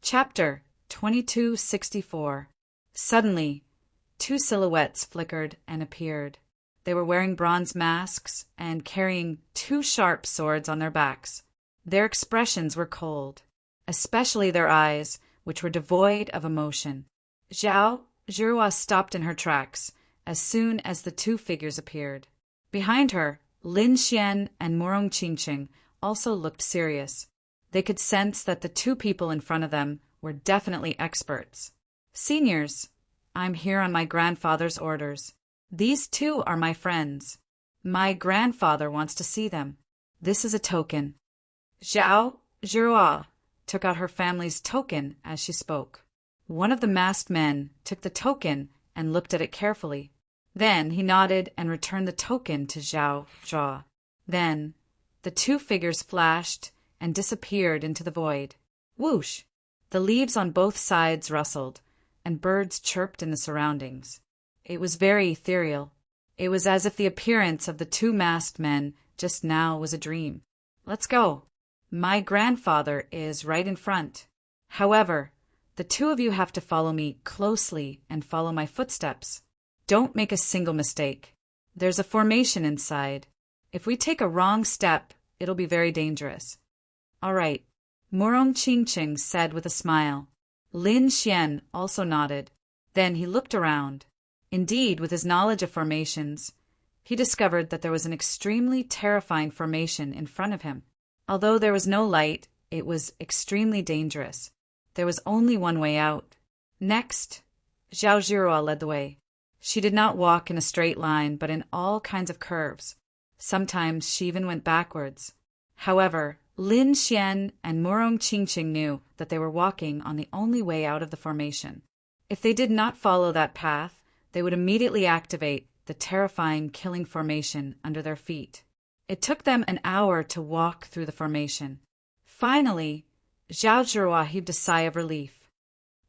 Chapter 2264. Suddenly, two silhouettes flickered and appeared. They were wearing bronze masks and carrying two sharp swords on their backs. Their expressions were cold, especially their eyes, which were devoid of emotion. Zhao Zhirua stopped in her tracks as soon as the two figures appeared. Behind her, Lin Xian and Morong Qingqing also looked serious. They could sense that the two people in front of them were definitely experts. Seniors, I'm here on my grandfather's orders. These two are my friends. My grandfather wants to see them. This is a token. Zhao Zhirua took out her family's token as she spoke. One of the masked men took the token and looked at it carefully. Then he nodded and returned the token to Zhao Zhirua. Then the two figures flashed and disappeared into the void. Whoosh! The leaves on both sides rustled, and birds chirped in the surroundings. It was very ethereal. It was as if the appearance of the two masked men just now was a dream. Let's go. My grandfather is right in front. However, the two of you have to follow me closely and follow my footsteps. Don't make a single mistake. There's a formation inside. If we take a wrong step, it'll be very dangerous. All right, Morong Qingqing said with a smile. Lin Xian also nodded. Then he looked around. Indeed, with his knowledge of formations, he discovered that there was an extremely terrifying formation in front of him. Although there was no light, it was extremely dangerous. There was only one way out. Next, Zhao Zhirua led the way. She did not walk in a straight line, but in all kinds of curves. Sometimes she even went backwards. However, Lin Xian and Morong Qingqing knew that they were walking on the only way out of the formation. If they did not follow that path, they would immediately activate the terrifying killing formation under their feet. It took them an hour to walk through the formation. Finally, Zhao Zhirua heaved a sigh of relief.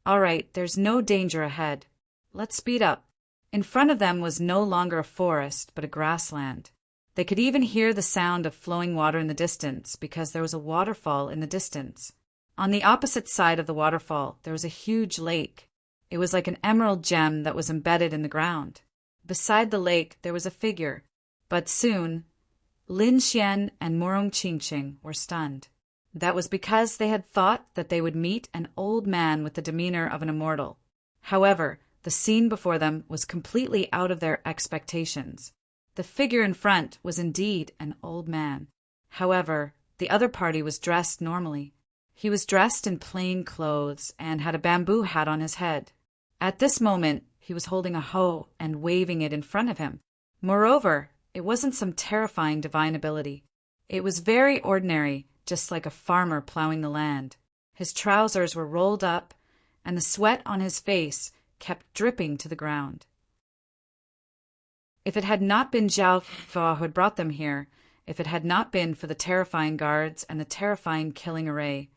All right, there's no danger ahead. Let's speed up. In front of them was no longer a forest, but a grassland. They could even hear the sound of flowing water in the distance because there was a waterfall in the distance. On the opposite side of the waterfall, there was a huge lake. It was like an emerald gem that was embedded in the ground. Beside the lake, there was a figure. But soon, Lin Xian and Morong Qingqing were stunned. That was because they had thought that they would meet an old man with the demeanor of an immortal. However, the scene before them was completely out of their expectations. The figure in front was indeed an old man. However, the other party was dressed normally. He was dressed in plain clothes and had a bamboo hat on his head. At this moment, he was holding a hoe and waving it in front of him. Moreover, it wasn't some terrifying divine ability. It was very ordinary, just like a farmer plowing the land. His trousers were rolled up, and the sweat on his face kept dripping to the ground. If it had not been Zhao Fa who had brought them here, if it had not been for the terrifying guards and the terrifying killing array,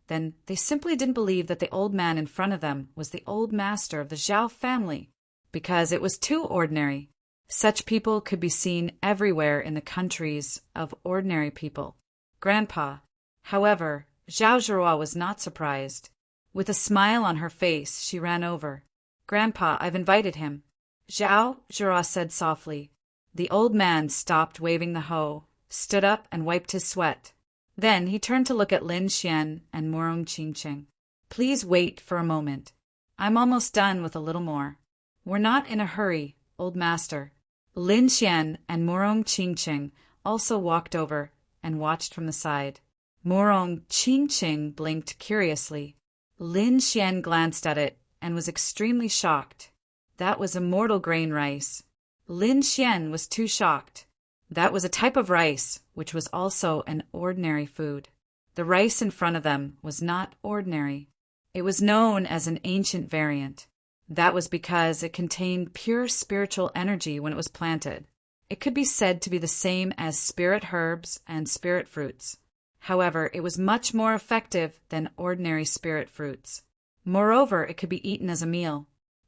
then they simply didn't believe that the old man in front of them was the old master of the Zhao family, because it was too ordinary. Such people could be seen everywhere in the countries of ordinary people. Grandpa. However, Zhao Zhirua was not surprised. With a smile on her face, she ran over. Grandpa, I've invited him. Zhao Zhirua said softly. The old man stopped waving the hoe, stood up and wiped his sweat. Then he turned to look at Lin Xian and Morong Qingqing. Please wait for a moment. I'm almost done with a little more. We're not in a hurry, old master. Lin Xian and Morong Qingqing also walked over and watched from the side. Morong Qingqing blinked curiously. Lin Xian glanced at it and was extremely shocked. That was immortal grain rice. Lin Xian was too shocked. That was a type of rice, which was also an ordinary food. The rice in front of them was not ordinary. It was known as an ancient variant. That was because it contained pure spiritual energy when it was planted. It could be said to be the same as spirit herbs and spirit fruits. However, it was much more effective than ordinary spirit fruits. Moreover, it could be eaten as a meal.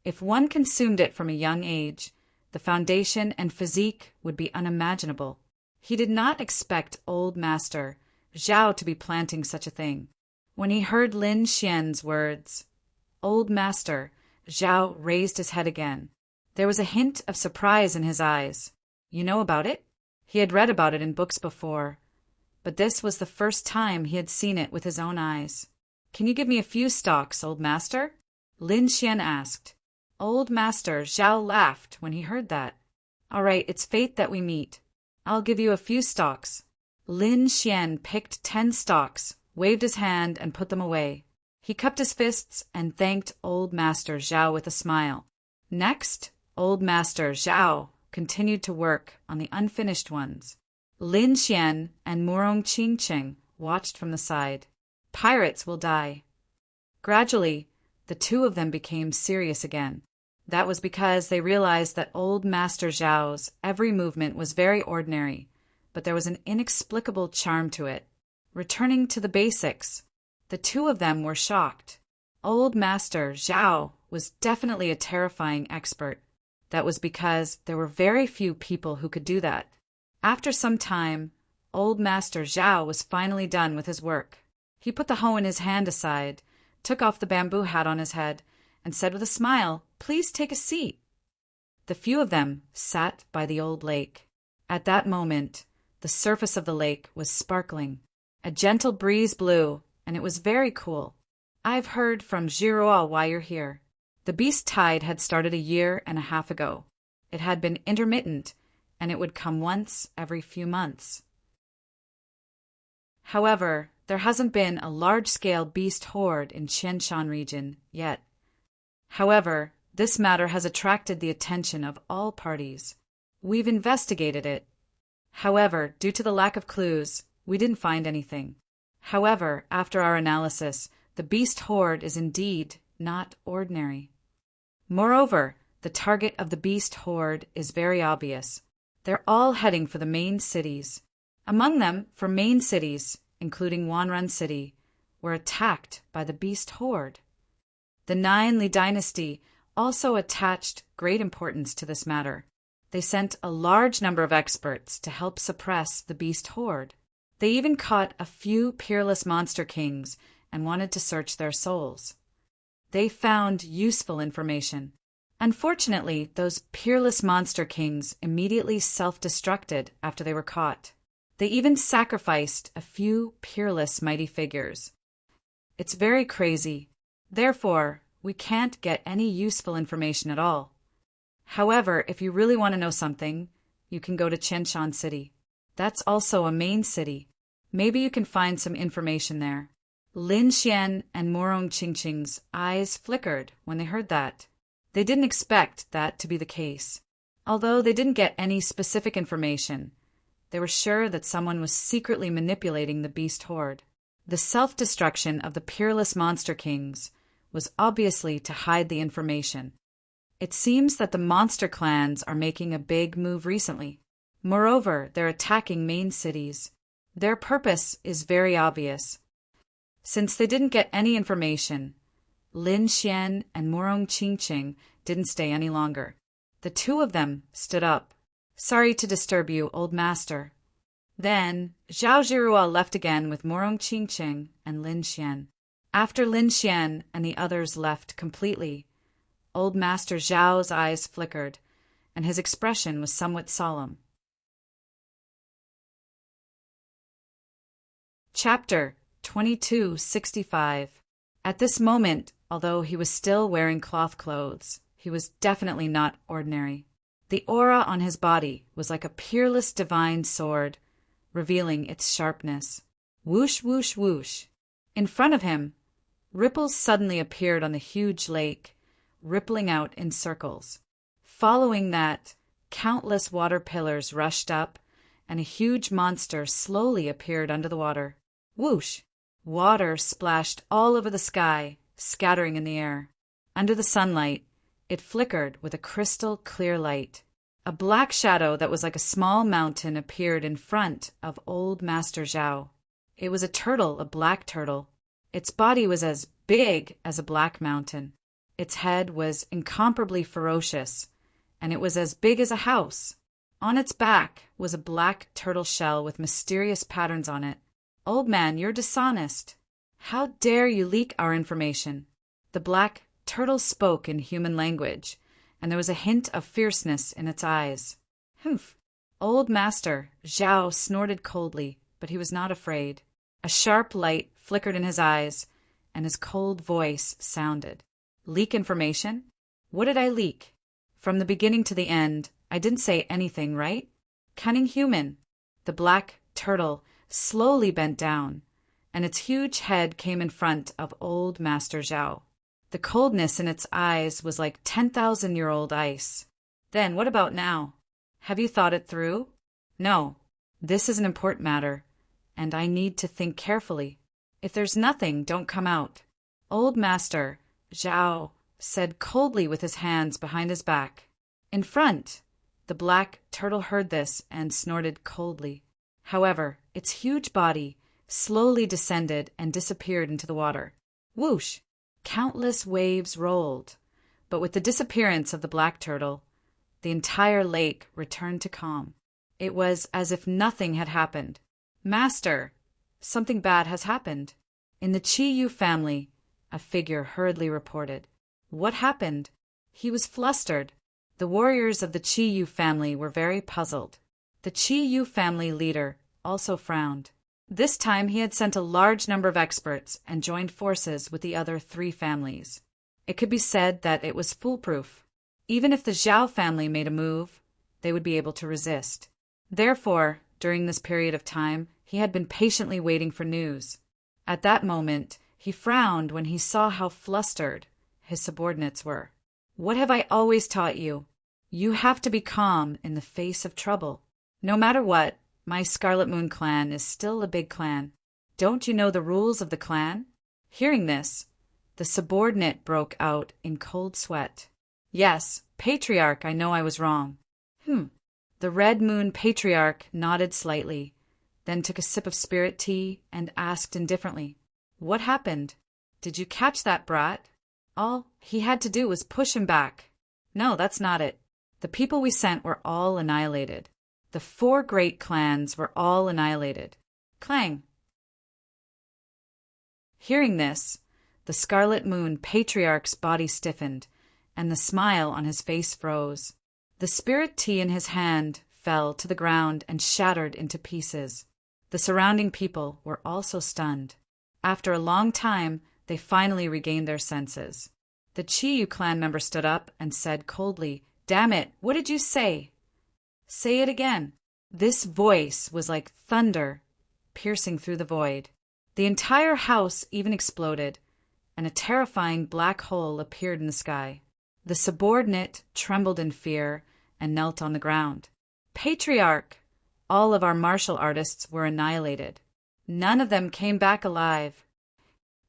If one consumed it from a young age, the foundation and physique would be unimaginable. He did not expect old master Zhao to be planting such a thing. When he heard Lin Xian's words, Old Master Zhao raised his head again. There was a hint of surprise in his eyes. You know about it? He had read about it in books before, but this was the first time he had seen it with his own eyes. Can you give me a few stalks, Old Master? Lin Xian asked. Old Master Zhao laughed when he heard that. All right, it's fate that we meet. I'll give you a few stalks. Lin Xian picked 10 stalks, waved his hand, and put them away. He cupped his fists and thanked Old Master Zhao with a smile. Next, Old Master Zhao continued to work on the unfinished ones. Lin Xian and Murong Qingqing watched from the side. Pirates will die. Gradually, the two of them became serious again. That was because they realized that Old Master Zhao's every movement was very ordinary, but there was an inexplicable charm to it. Returning to the basics, the two of them were shocked. Old Master Zhao was definitely a terrifying expert. That was because there were very few people who could do that. After some time, Old Master Zhao was finally done with his work. He put the hoe in his hand aside, took off the bamboo hat on his head, and said with a smile, Please take a seat. The few of them sat by the old lake. At that moment, the surface of the lake was sparkling. A gentle breeze blew, and it was very cool. I've heard from Zhiruo why you're here. The beast tide had started 1.5 years ago. It had been intermittent, and it would come once every few months. However, there hasn't been a large-scale beast horde in Qianshan region yet. However, this matter has attracted the attention of all parties. We've investigated it. However, due to the lack of clues, we didn't find anything. However, after our analysis, the beast horde is indeed not ordinary. Moreover, the target of the beast horde is very obvious. They're all heading for the main cities. Among them, for main cities, including Wanrun City, were attacked by the beast horde. The Nine Li dynasty also attached great importance to this matter. They sent a large number of experts to help suppress the beast horde. They even caught a few peerless monster kings and wanted to search their souls. They found useful information. Unfortunately, those peerless monster kings immediately self-destructed after they were caught. They even sacrificed a few peerless mighty figures. It's very crazy. Therefore, we can't get any useful information at all. However, if you really want to know something, you can go to Qianshan City. That's also a main city. Maybe you can find some information there. Lin Xian and Murong Qingqing's eyes flickered when they heard that. They didn't expect that to be the case. Although they didn't get any specific information, they were sure that someone was secretly manipulating the beast horde. The self-destruction of the peerless monster kings was obviously to hide the information. It seems that the monster clans are making a big move recently. Moreover, they're attacking main cities. Their purpose is very obvious. Since they didn't get any information, Lin Xian and Murong Qingqing didn't stay any longer. The two of them stood up. Sorry to disturb you, old master. Then, Zhao Zhiruo left again with Murong Qingqing and Lin Xian. After Lin Xian and the others left completely, old master Zhao's eyes flickered, and his expression was somewhat solemn. Chapter 2265. At this moment, although he was still wearing cloth clothes, he was definitely not ordinary. The aura on his body was like a peerless divine sword, revealing its sharpness. Whoosh, whoosh, whoosh. In front of him, ripples suddenly appeared on the huge lake, rippling out in circles. Following that, countless water pillars rushed up, and a huge monster slowly appeared under the water. Whoosh! Water splashed all over the sky, scattering in the air. Under the sunlight, it flickered with a crystal clear light. A black shadow that was like a small mountain appeared in front of old Master Zhao. It was a turtle, a black turtle. Its body was as big as a black mountain. Its head was incomparably ferocious, and it was as big as a house. On its back was a black turtle shell with mysterious patterns on it. Old man, you're dishonest. How dare you leak our information? The black turtle spoke in human language, and there was a hint of fierceness in its eyes. Humph! Old Master Zhao snorted coldly, but he was not afraid. A sharp light flickered in his eyes, and his cold voice sounded. Leak information? What did I leak? From the beginning to the end, I didn't say anything, right? Cunning human! The black turtle slowly bent down, and its huge head came in front of old Master Zhao. The coldness in its eyes was like 10,000-year-old ice. Then what about now? Have you thought it through? No. This is an important matter, and I need to think carefully. If there's nothing, don't come out. Old Master Zhao said coldly with his hands behind his back. In front, the black turtle heard this and snorted coldly. However, its huge body slowly descended and disappeared into the water. Whoosh! Countless waves rolled, but with the disappearance of the black turtle, the entire lake returned to calm. It was as if nothing had happened. Master, something bad has happened. In the Chi-Yu family, a figure hurriedly reported. What happened? He was flustered. The warriors of the Chi-Yu family were very puzzled. The Chi-Yu family leader also frowned. This time he had sent a large number of experts and joined forces with the other 3 families. It could be said that it was foolproof. Even if the Zhao family made a move, they would be able to resist. Therefore, during this period of time, he had been patiently waiting for news. At that moment, he frowned when he saw how flustered his subordinates were. What have I always taught you? You have to be calm in the face of trouble. No matter what, my Scarlet Moon clan is still a big clan. Don't you know the rules of the clan? Hearing this, the subordinate broke out in cold sweat. Yes, Patriarch, I know I was wrong. The Red Moon Patriarch nodded slightly, then took a sip of spirit tea and asked indifferently, What happened? Did you catch that brat? All he had to do was push him back. No, that's not it. The people we sent were all annihilated. The 4 great clans were all annihilated. Clang! Hearing this, the Scarlet Moon Patriarch's body stiffened, and the smile on his face froze. The spirit tea in his hand fell to the ground and shattered into pieces. The surrounding people were also stunned. After a long time, they finally regained their senses. The Chi-Yu clan member stood up and said coldly, Damn it, what did you say? Say it again. This voice was like thunder piercing through the void. The entire house even exploded, and a terrifying black hole appeared in the sky. The subordinate trembled in fear and knelt on the ground. Patriarch! All of our martial artists were annihilated. None of them came back alive.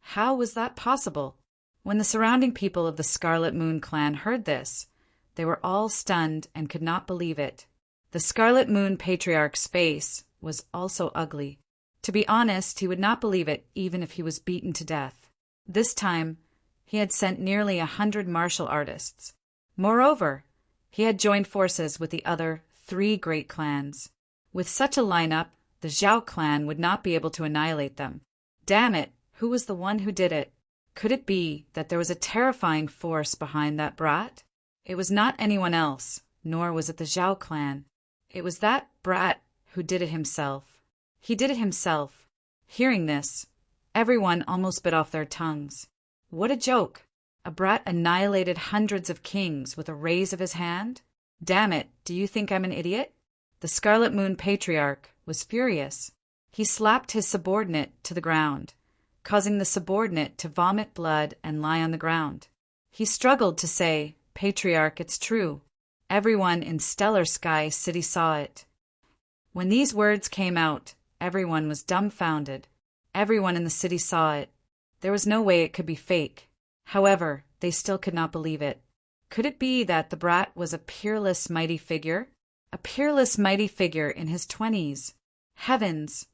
How was that possible? When the surrounding people of the Scarlet Moon clan heard this, they were all stunned and could not believe it. The Scarlet Moon Patriarch's face was also ugly. To be honest, he would not believe it even if he was beaten to death. This time, he had sent nearly 100 martial artists. Moreover, he had joined forces with the other 3 great clans. With such a lineup, the Zhao clan would not be able to annihilate them. Damn it, who was the one who did it? Could it be that there was a terrifying force behind that brat? It was not anyone else, nor was it the Zhao clan. It was that brat who did it himself. He did it himself. Hearing this, everyone almost bit off their tongues. What a joke! A brat annihilated hundreds of kings with a raise of his hand? Damn it, do you think I'm an idiot? The Scarlet Moon Patriarch was furious. He slapped his subordinate to the ground, causing the subordinate to vomit blood and lie on the ground. He struggled to say, Patriarch, it's true. Everyone in Stellar Sky City saw it. When these words came out, everyone was dumbfounded. Everyone in the city saw it. There was no way it could be fake. However, they still could not believe it. Could it be that the brat was a peerless mighty figure? A peerless mighty figure in his 20s. Heavens!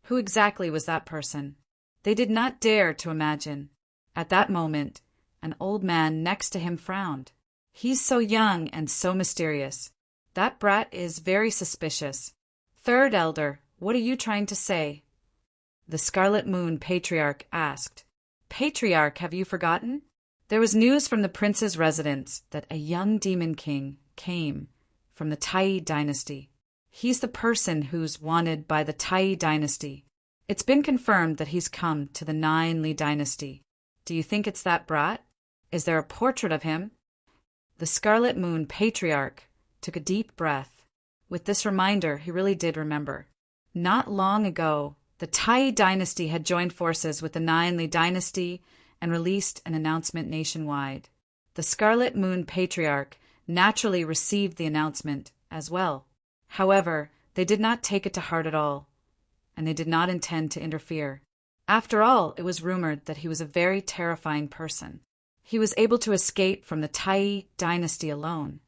Who exactly was that person? They did not dare to imagine. At that moment, an old man next to him frowned. He's so young and so mysterious. That brat is very suspicious. Third elder, what are you trying to say? The Scarlet Moon Patriarch asked. Patriarch, have you forgotten? There was news from the prince's residence that a young demon king came from the Tai dynasty. He's the person who's wanted by the Tai dynasty. It's been confirmed that he's come to the Nine Li dynasty. Do you think it's that brat? Is there a portrait of him? The Scarlet Moon Patriarch took a deep breath. With this reminder, he really did remember. Not long ago, the Tai dynasty had joined forces with the Nine Li dynasty and released an announcement nationwide. The Scarlet Moon Patriarch naturally received the announcement as well. However, they did not take it to heart at all, and they did not intend to interfere. After all, it was rumored that he was a very terrifying person. He was able to escape from the Tai dynasty alone.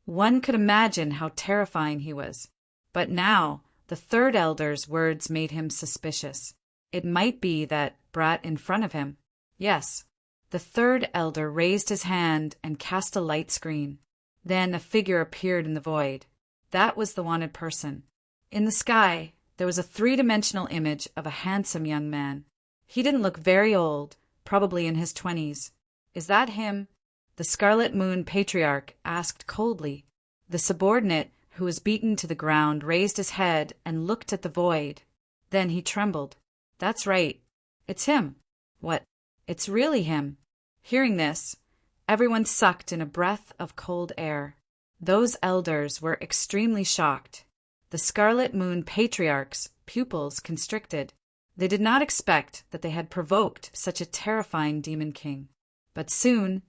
One could imagine how terrifying he was. But now, the third elder's words made him suspicious. It might be that brat in front of him. Yes. The third elder raised his hand and cast a light screen. Then a figure appeared in the void. That was the wanted person. In the sky, there was a three-dimensional image of a handsome young man. He didn't look very old, probably in his 20s. Is that him? The Scarlet Moon Patriarch asked coldly. The subordinate, who was beaten to the ground, raised his head and looked at the void. Then he trembled. That's right. It's him. What? It's really him. Hearing this, everyone sucked in a breath of cold air. Those elders were extremely shocked. The Scarlet Moon Patriarch's pupils constricted. They did not expect that they had provoked such a terrifying demon king. But soon,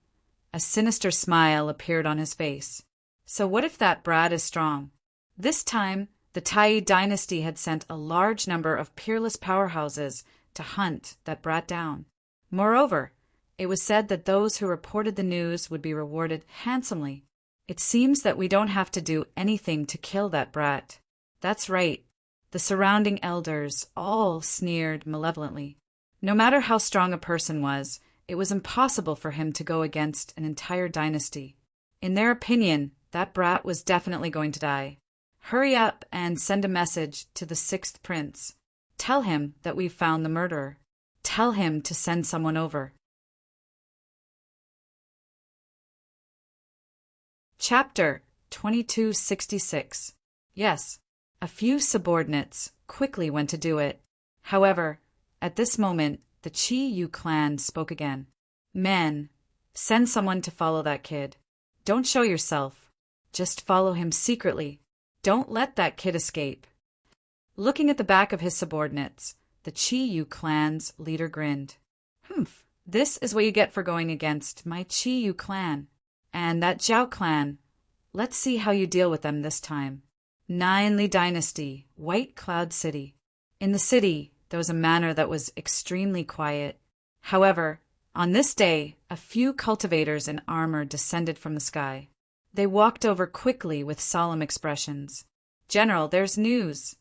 a sinister smile appeared on his face. So what if that brat is strong? This time, the Tai dynasty had sent a large number of peerless powerhouses to hunt that brat down. Moreover, it was said that those who reported the news would be rewarded handsomely. It seems that we don't have to do anything to kill that brat. That's right. The surrounding elders all sneered malevolently. No matter how strong a person was, it was impossible for him to go against an entire dynasty. In their opinion, that brat was definitely going to die. Hurry up and send a message to the sixth prince. Tell him that we've found the murderer. Tell him to send someone over. Chapter 2266. Yes, a few subordinates quickly went to do it. However, at this moment, the Chi Yu clan spoke again. Men, send someone to follow that kid. Don't show yourself. Just follow him secretly. Don't let that kid escape. Looking at the back of his subordinates, the Chi Yu clan's leader grinned. Humph, this is what you get for going against my Chi Yu clan. And that Zhao clan. Let's see how you deal with them this time. Nine Li Dynasty, White Cloud City. In the city, there was a manor that was extremely quiet. However, on this day, a few cultivators in armor descended from the sky. They walked over quickly with solemn expressions. General, there's news.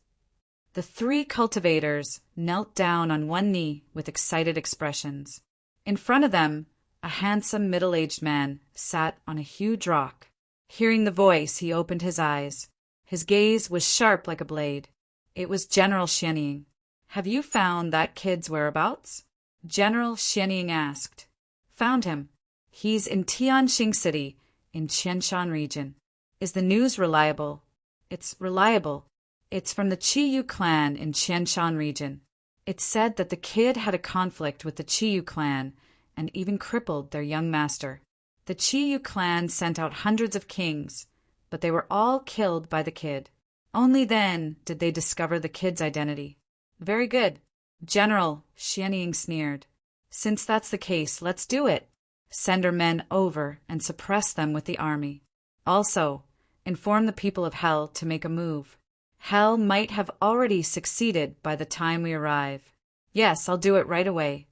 The three cultivators knelt down on one knee with excited expressions. In front of them, a handsome middle-aged man sat on a huge rock. Hearing the voice, he opened his eyes. His gaze was sharp like a blade. It was General Xianying. Have you found that kid's whereabouts? General Xianying asked. Found him. He's in Tianxing City, in Qianshan region. Is the news reliable? It's reliable. It's from the Chi Yu clan in Qianshan region. It's said that the kid had a conflict with the Chi Yu clan and even crippled their young master. The Chi Yu clan sent out hundreds of kings, but they were all killed by the kid. Only then did they discover the kid's identity. Very good. General, Xianying sneered. Since that's the case, let's do it. Send our men over and suppress them with the army. Also, inform the people of Hell to make a move. Hell might have already succeeded by the time we arrive. Yes, I'll do it right away.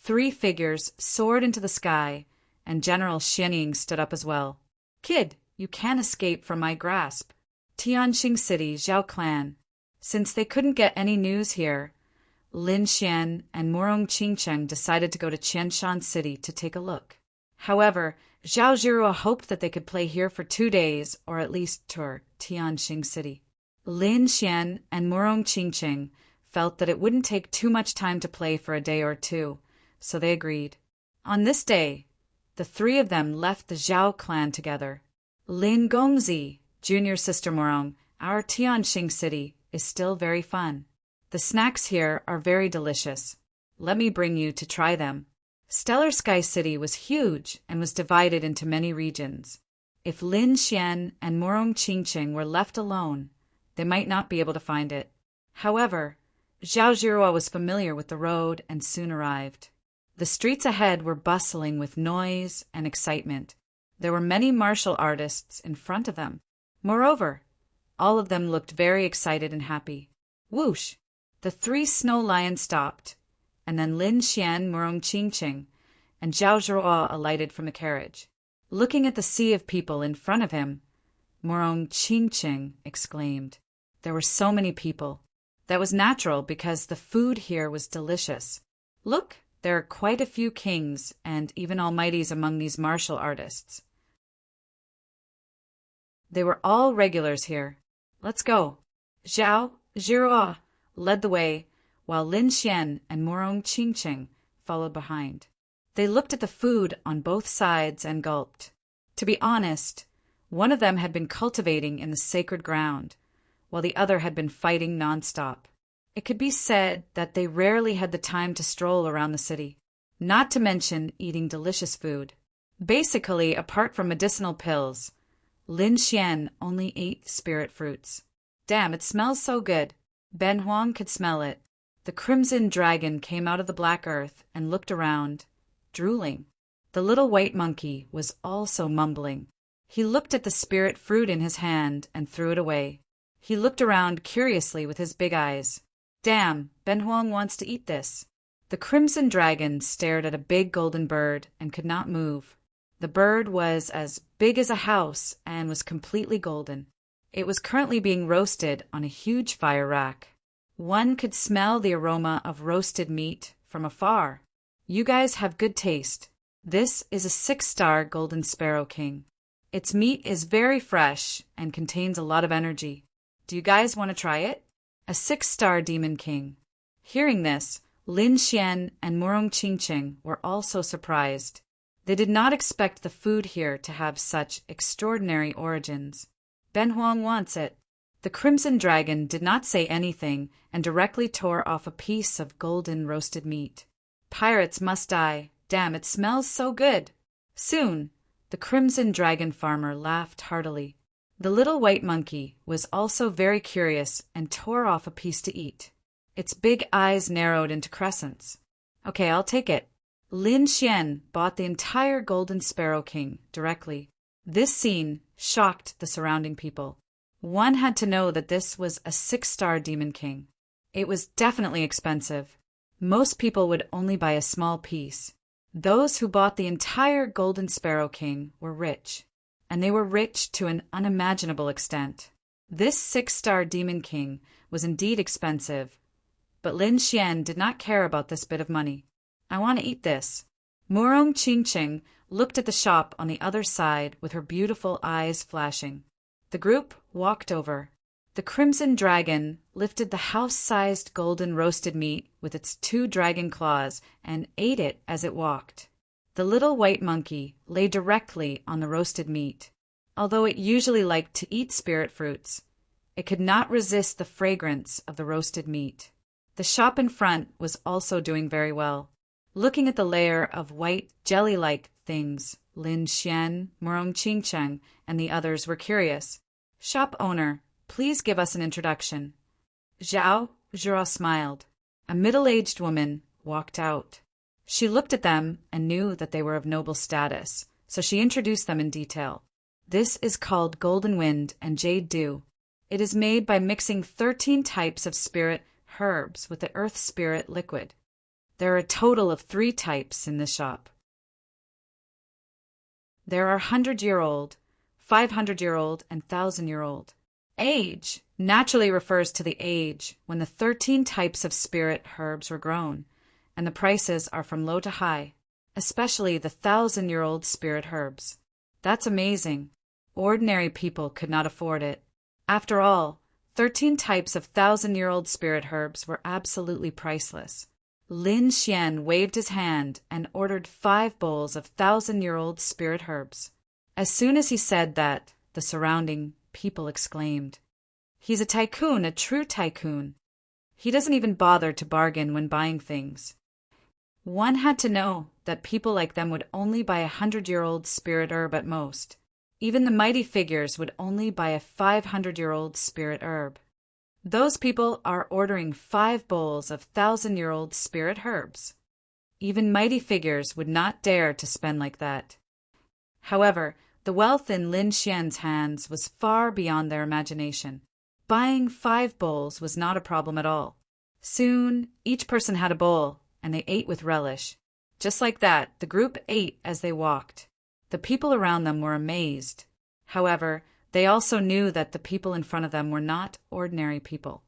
3 figures soared into the sky, and General Xianying stood up as well. Kid, you can't escape from my grasp. Tianxing City, Zhao clan. Since they couldn't get any news here, Lin Xian and Murong Qingcheng decided to go to Qianshan City to take a look. However, Zhao Zhirua hoped that they could play here for 2 days, or at least tour Tianxing City. Lin Xian and Murong Qingqing felt that it wouldn't take too much time to play for a day or two, so they agreed. On this day, the three of them left the Zhao clan together. Lin Gongzi, junior sister Murong, our Tianxing city is still very fun. The snacks here are very delicious. Let me bring you to try them. Stellar Sky City was huge and was divided into many regions. If Lin Xian and Murong Qingqing were left alone, they might not be able to find it. However, Zhao Zhirua was familiar with the road and soon arrived. The streets ahead were bustling with noise and excitement. There were many martial artists in front of them. Moreover, all of them looked very excited and happy. Whoosh! The three snow lions stopped, and then Lin Xian, Murong Qingqing, and Zhao Zhirua alighted from the carriage. Looking at the sea of people in front of him, Murong Qingqing exclaimed, "There were so many people." That was natural because the food here was delicious. Look, there are quite a few kings and even almighties among these martial artists. They were all regulars here. Let's go. Zhao Zhirua led the way, while Lin Xian and Murong Qingqing followed behind. They looked at the food on both sides and gulped. To be honest, one of them had been cultivating in the sacred ground, while the other had been fighting nonstop. It could be said that they rarely had the time to stroll around the city, not to mention eating delicious food. Basically, apart from medicinal pills, Lin Xian only ate spirit fruits. Damn, it smells so good. Ben Huang could smell it. The crimson dragon came out of the black earth and looked around, drooling. The little white monkey was also mumbling. He looked at the spirit fruit in his hand and threw it away. He looked around curiously with his big eyes. Damn, Ben Huang wants to eat this. The crimson dragon stared at a big golden bird and could not move. The bird was as big as a house and was completely golden. It was currently being roasted on a huge fire rack. One could smell the aroma of roasted meat from afar. You guys have good taste. This is a 6-star golden sparrow king. Its meat is very fresh and contains a lot of energy. Do you guys want to try it? A 6-star demon king. Hearing this, Lin Xian and Murong Qingqing were also surprised. They did not expect the food here to have such extraordinary origins. Ben Huang wants it. The crimson dragon did not say anything and directly tore off a piece of golden roasted meat. Pirates must die. Damn, it smells so good. Soon, the crimson dragon farmer laughed heartily. The little white monkey was also very curious and tore off a piece to eat. Its big eyes narrowed into crescents. Okay, I'll take it. Lin Xian bought the entire golden sparrow king directly. This scene shocked the surrounding people. One had to know that this was a 6-star demon king. It was definitely expensive. Most people would only buy a small piece. Those who bought the entire golden sparrow king were rich, and they were rich to an unimaginable extent. This 6-star demon king was indeed expensive, but Lin Xian did not care about this bit of money. I want to eat this. Murong Qingqing looked at the shop on the other side with her beautiful eyes flashing. The group walked over. The crimson dragon lifted the house-sized golden roasted meat with its 2 dragon claws and ate it as it walked. The little white monkey lay directly on the roasted meat. Although it usually liked to eat spirit fruits, it could not resist the fragrance of the roasted meat. The shop in front was also doing very well. Looking at the layer of white, jelly-like things, Lin Xian, Murong Qingqing, and the others were curious. Shop owner, please give us an introduction. Zhao Zhirua smiled. A middle-aged woman walked out. She looked at them and knew that they were of noble status, so she introduced them in detail. This is called Golden Wind and Jade Dew. It is made by mixing 13 types of spirit herbs with the earth spirit liquid. There are a total of 3 types in this shop. There are 100-year-old, 500-year-old, and 1,000-year-old. Age naturally refers to the age when the 13 types of spirit herbs were grown, and the prices are from low to high, especially the 1,000-year-old spirit herbs. That's amazing. Ordinary people could not afford it. After all, 13 types of thousand-year-old spirit herbs were absolutely priceless. Lin Xian waved his hand and ordered 5 bowls of thousand-year-old spirit herbs. As soon as he said that, the surrounding people exclaimed, "He's a tycoon, a true tycoon. He doesn't even bother to bargain when buying things." One had to know that people like them would only buy a 100-year-old spirit herb at most. Even the mighty figures would only buy a 500-year-old spirit herb. Those people are ordering 5 bowls of thousand-year-old spirit herbs. Even mighty figures would not dare to spend like that. However, the wealth in Lin Xian's hands was far beyond their imagination. Buying 5 bowls was not a problem at all. Soon, each person had a bowl, and they ate with relish. Just like that, the group ate as they walked. The people around them were amazed. However, they also knew that the people in front of them were not ordinary people.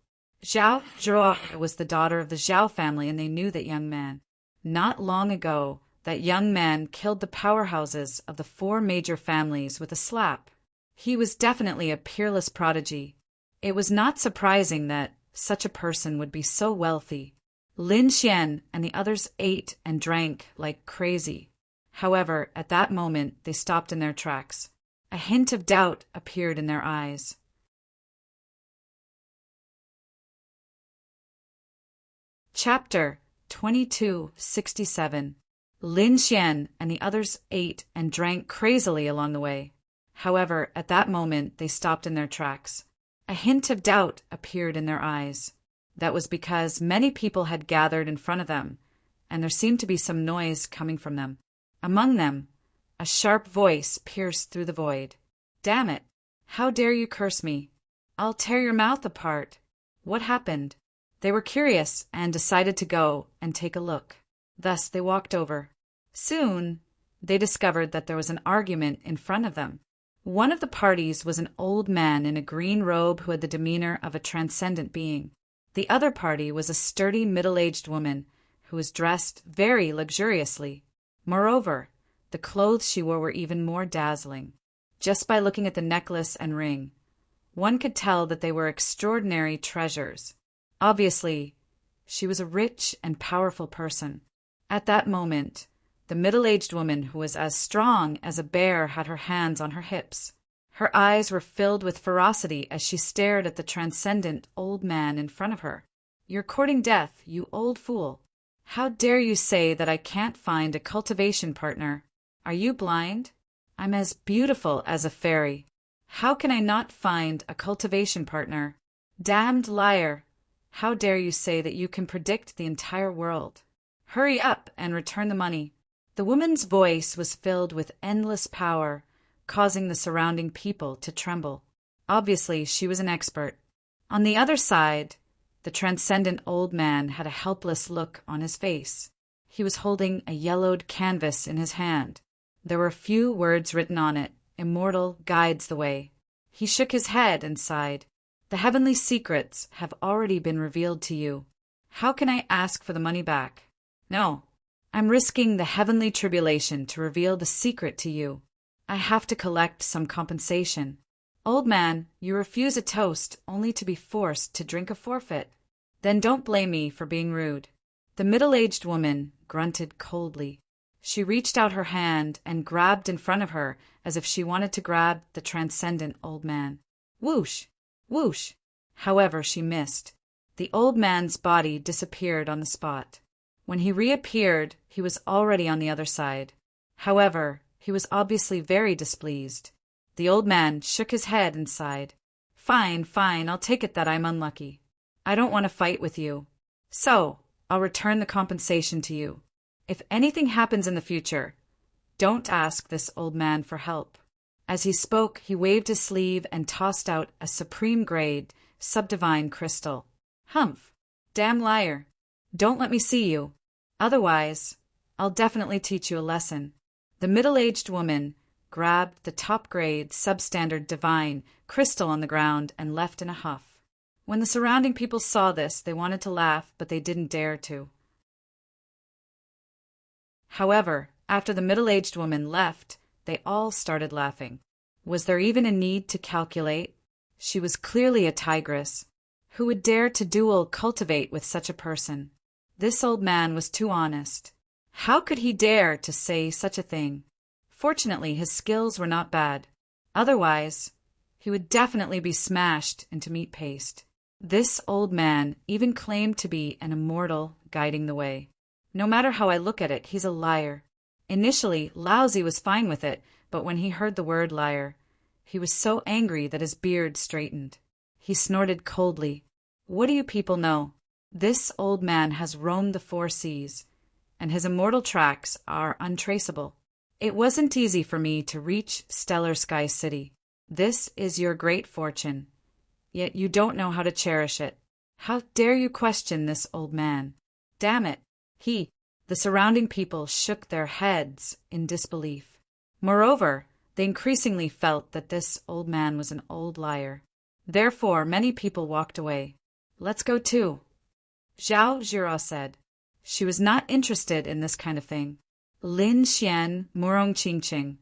Zhao Zhuo was the daughter of the Zhao family, and they knew that young man. Not long ago, that young man killed the powerhouses of the 4 major families with a slap. He was definitely a peerless prodigy. It was not surprising that such a person would be so wealthy. Lin Xian and the others ate and drank like crazy. However, at that moment, they stopped in their tracks. A hint of doubt appeared in their eyes. Chapter 2267. Lin Xian and the others ate and drank crazily along the way. However, at that moment, they stopped in their tracks. A hint of doubt appeared in their eyes. That was because many people had gathered in front of them, and there seemed to be some noise coming from them. Among them, a sharp voice pierced through the void. "Damn it! How dare you curse me? I'll tear your mouth apart." What happened? They were curious and decided to go and take a look. Thus they walked over. Soon, they discovered that there was an argument in front of them. One of the parties was an old man in a green robe who had the demeanor of a transcendent being. The other party was a sturdy middle-aged woman who was dressed very luxuriously. Moreover, the clothes she wore were even more dazzling. Just by looking at the necklace and ring, one could tell that they were extraordinary treasures. Obviously, she was a rich and powerful person. At that moment, the middle-aged woman, who was as strong as a bear, had her hands on her hips. Her eyes were filled with ferocity as she stared at the transcendent old man in front of her. "You're courting death, you old fool. How dare you say that I can't find a cultivation partner? Are you blind? I'm as beautiful as a fairy. How can I not find a cultivation partner? Damned liar! How dare you say that you can predict the entire world? Hurry up and return the money." The woman's voice was filled with endless power, causing the surrounding people to tremble. Obviously, she was an expert. On the other side, the transcendent old man had a helpless look on his face. He was holding a yellowed canvas in his hand. There were a few words written on it. "Immortal guides the way." He shook his head and sighed. "The heavenly secrets have already been revealed to you. How can I ask for the money back? No, I'm risking the heavenly tribulation to reveal the secret to you. I have to collect some compensation. Old man, you refuse a toast only to be forced to drink a forfeit. Then don't blame me for being rude." The middle-aged woman grunted coldly. She reached out her hand and grabbed in front of her as if she wanted to grab the transcendent old man. Whoosh! Whoosh! However, she missed. The old man's body disappeared on the spot. When he reappeared, he was already on the other side. However, he was obviously very displeased. The old man shook his head and sighed. "Fine, fine, I'll take it that I'm unlucky. I don't want to fight with you. So, I'll return the compensation to you. If anything happens in the future, don't ask this old man for help." As he spoke, he waved his sleeve and tossed out a supreme-grade, subdivine crystal. "Humph! Damn liar! Don't let me see you. Otherwise, I'll definitely teach you a lesson." The middle-aged woman grabbed the top-grade, substandard divine crystal on the ground and left in a huff. When the surrounding people saw this, they wanted to laugh, but they didn't dare to. However, after the middle-aged woman left, they all started laughing. Was there even a need to calculate? She was clearly a tigress. Who would dare to cultivate with such a person? This old man was too honest. How could he dare to say such a thing? Fortunately, his skills were not bad. Otherwise, he would definitely be smashed into meat paste. This old man even claimed to be an immortal guiding the way. No matter how I look at it, he's a liar. Initially, Lousy was fine with it, but when he heard the word liar, he was so angry that his beard straightened. He snorted coldly. What do you people know? This old man has roamed the 4 seas, and his immortal tracks are untraceable. It wasn't easy for me to reach Stellar Sky City. This is your great fortune, yet you don't know how to cherish it. How dare you question this old man? Damn it! The surrounding people shook their heads in disbelief. Moreover, they increasingly felt that this old man was an old liar. Therefore, many people walked away. Let's go too, Zhao Zhira said. She was not interested in this kind of thing. Lin Xian, Murong Qingqing,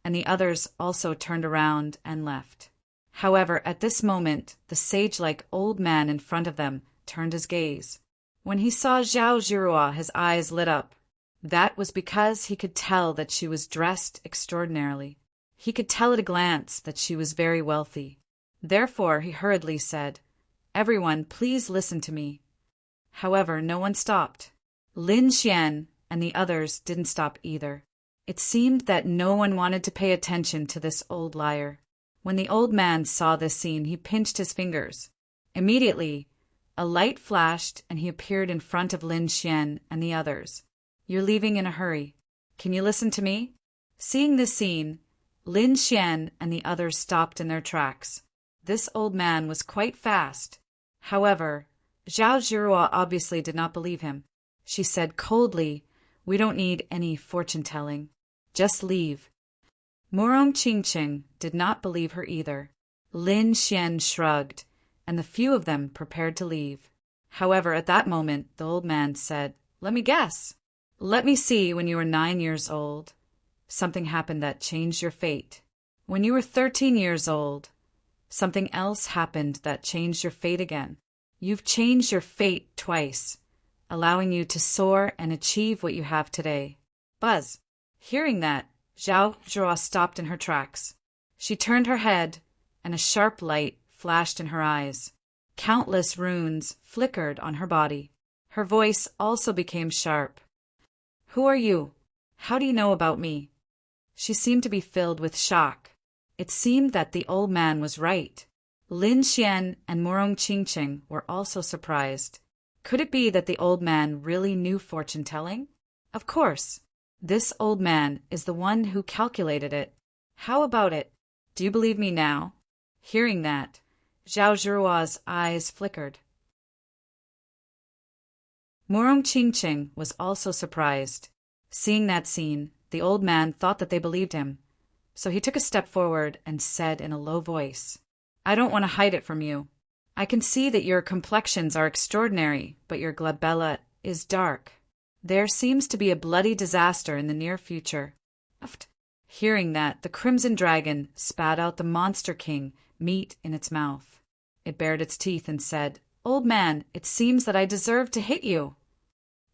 and the others also turned around and left. However, at this moment, the sage-like old man in front of them turned his gaze. When he saw Zhao Zhirua, his eyes lit up. That was because he could tell that she was dressed extraordinarily. He could tell at a glance that she was very wealthy. Therefore, he hurriedly said, "Everyone, please listen to me." However, no one stopped. Lin Xian and the others didn't stop either. It seemed that no one wanted to pay attention to this old liar. When the old man saw this scene, he pinched his fingers. Immediately, a light flashed and he appeared in front of Lin Xian and the others. "You're leaving in a hurry. Can you listen to me?" Seeing this scene, Lin Xian and the others stopped in their tracks. This old man was quite fast. However, Zhao Zhirua obviously did not believe him. She said coldly, "We don't need any fortune-telling. Just leave." Murong Qingqing did not believe her either. Lin Xian shrugged, and the few of them prepared to leave. However, at that moment, the old man said, "Let me guess. Let me see, when you were 9 years old, something happened that changed your fate. When you were 13 years old, something else happened that changed your fate again. You've changed your fate twice, allowing you to soar and achieve what you have today." Buzz. Hearing that, Zhao Zhirua stopped in her tracks. She turned her head, and a sharp light flashed in her eyes. Countless runes flickered on her body. Her voice also became sharp. "Who are you? How do you know about me?" She seemed to be filled with shock. It seemed that the old man was right. Lin Xian and Murong Qingqing were also surprised. Could it be that the old man really knew fortune-telling? Of course. This old man is the one who calculated it. How about it? Do you believe me now? Hearing that, Zhao Zhirua's eyes flickered. Murong Qingqing was also surprised. Seeing that scene, the old man thought that they believed him. So he took a step forward and said in a low voice, "I don't want to hide it from you. I can see that your complexions are extraordinary, but your glabella is dark. There seems to be a bloody disaster in the near future." Hearing that, the Crimson Dragon spat out the Monster King meat in its mouth. It bared its teeth and said, "Old man, it seems that I deserve to hit you.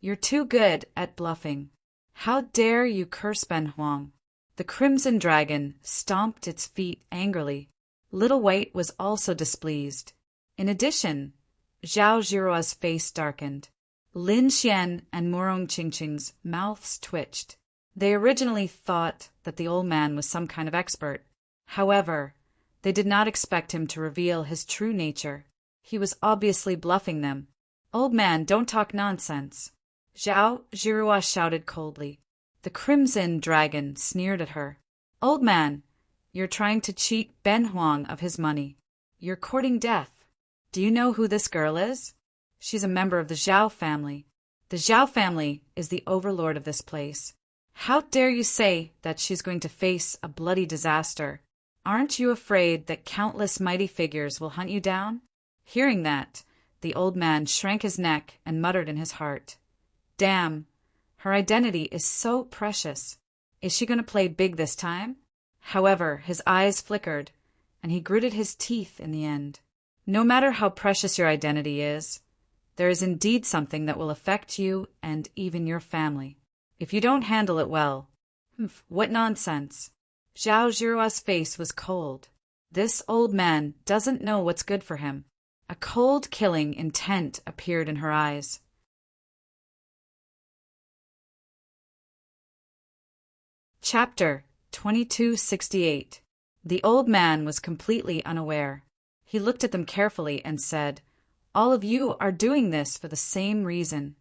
You're too good at bluffing. How dare you curse Ben Huang?" The Crimson Dragon stomped its feet angrily. Little White was also displeased. In addition, Zhao Zhirua's face darkened. Lin Xian and Murong Qingqing's mouths twitched. They originally thought that the old man was some kind of expert. However, they did not expect him to reveal his true nature. He was obviously bluffing them. "Old man, don't talk nonsense," Zhao Zhirua shouted coldly. The Crimson Dragon sneered at her. "Old man, you're trying to cheat Ben Huang of his money. You're courting death. Do you know who this girl is? She's a member of the Zhao family. The Zhao family is the overlord of this place. How dare you say that she's going to face a bloody disaster? Aren't you afraid that countless mighty figures will hunt you down?" Hearing that, the old man shrank his neck and muttered in his heart, "Damn, her identity is so precious. Is she going to play big this time?" However, his eyes flickered, and he gritted his teeth in the end. No matter how precious your identity is, there is indeed something that will affect you and even your family. If you don't handle it well, what nonsense. Zhao Zhirua's face was cold. This old man doesn't know what's good for him. A cold, killing intent appeared in her eyes. Chapter 2268. The old man was completely unaware. He looked at them carefully and said, "All of you are doing this for the same reason."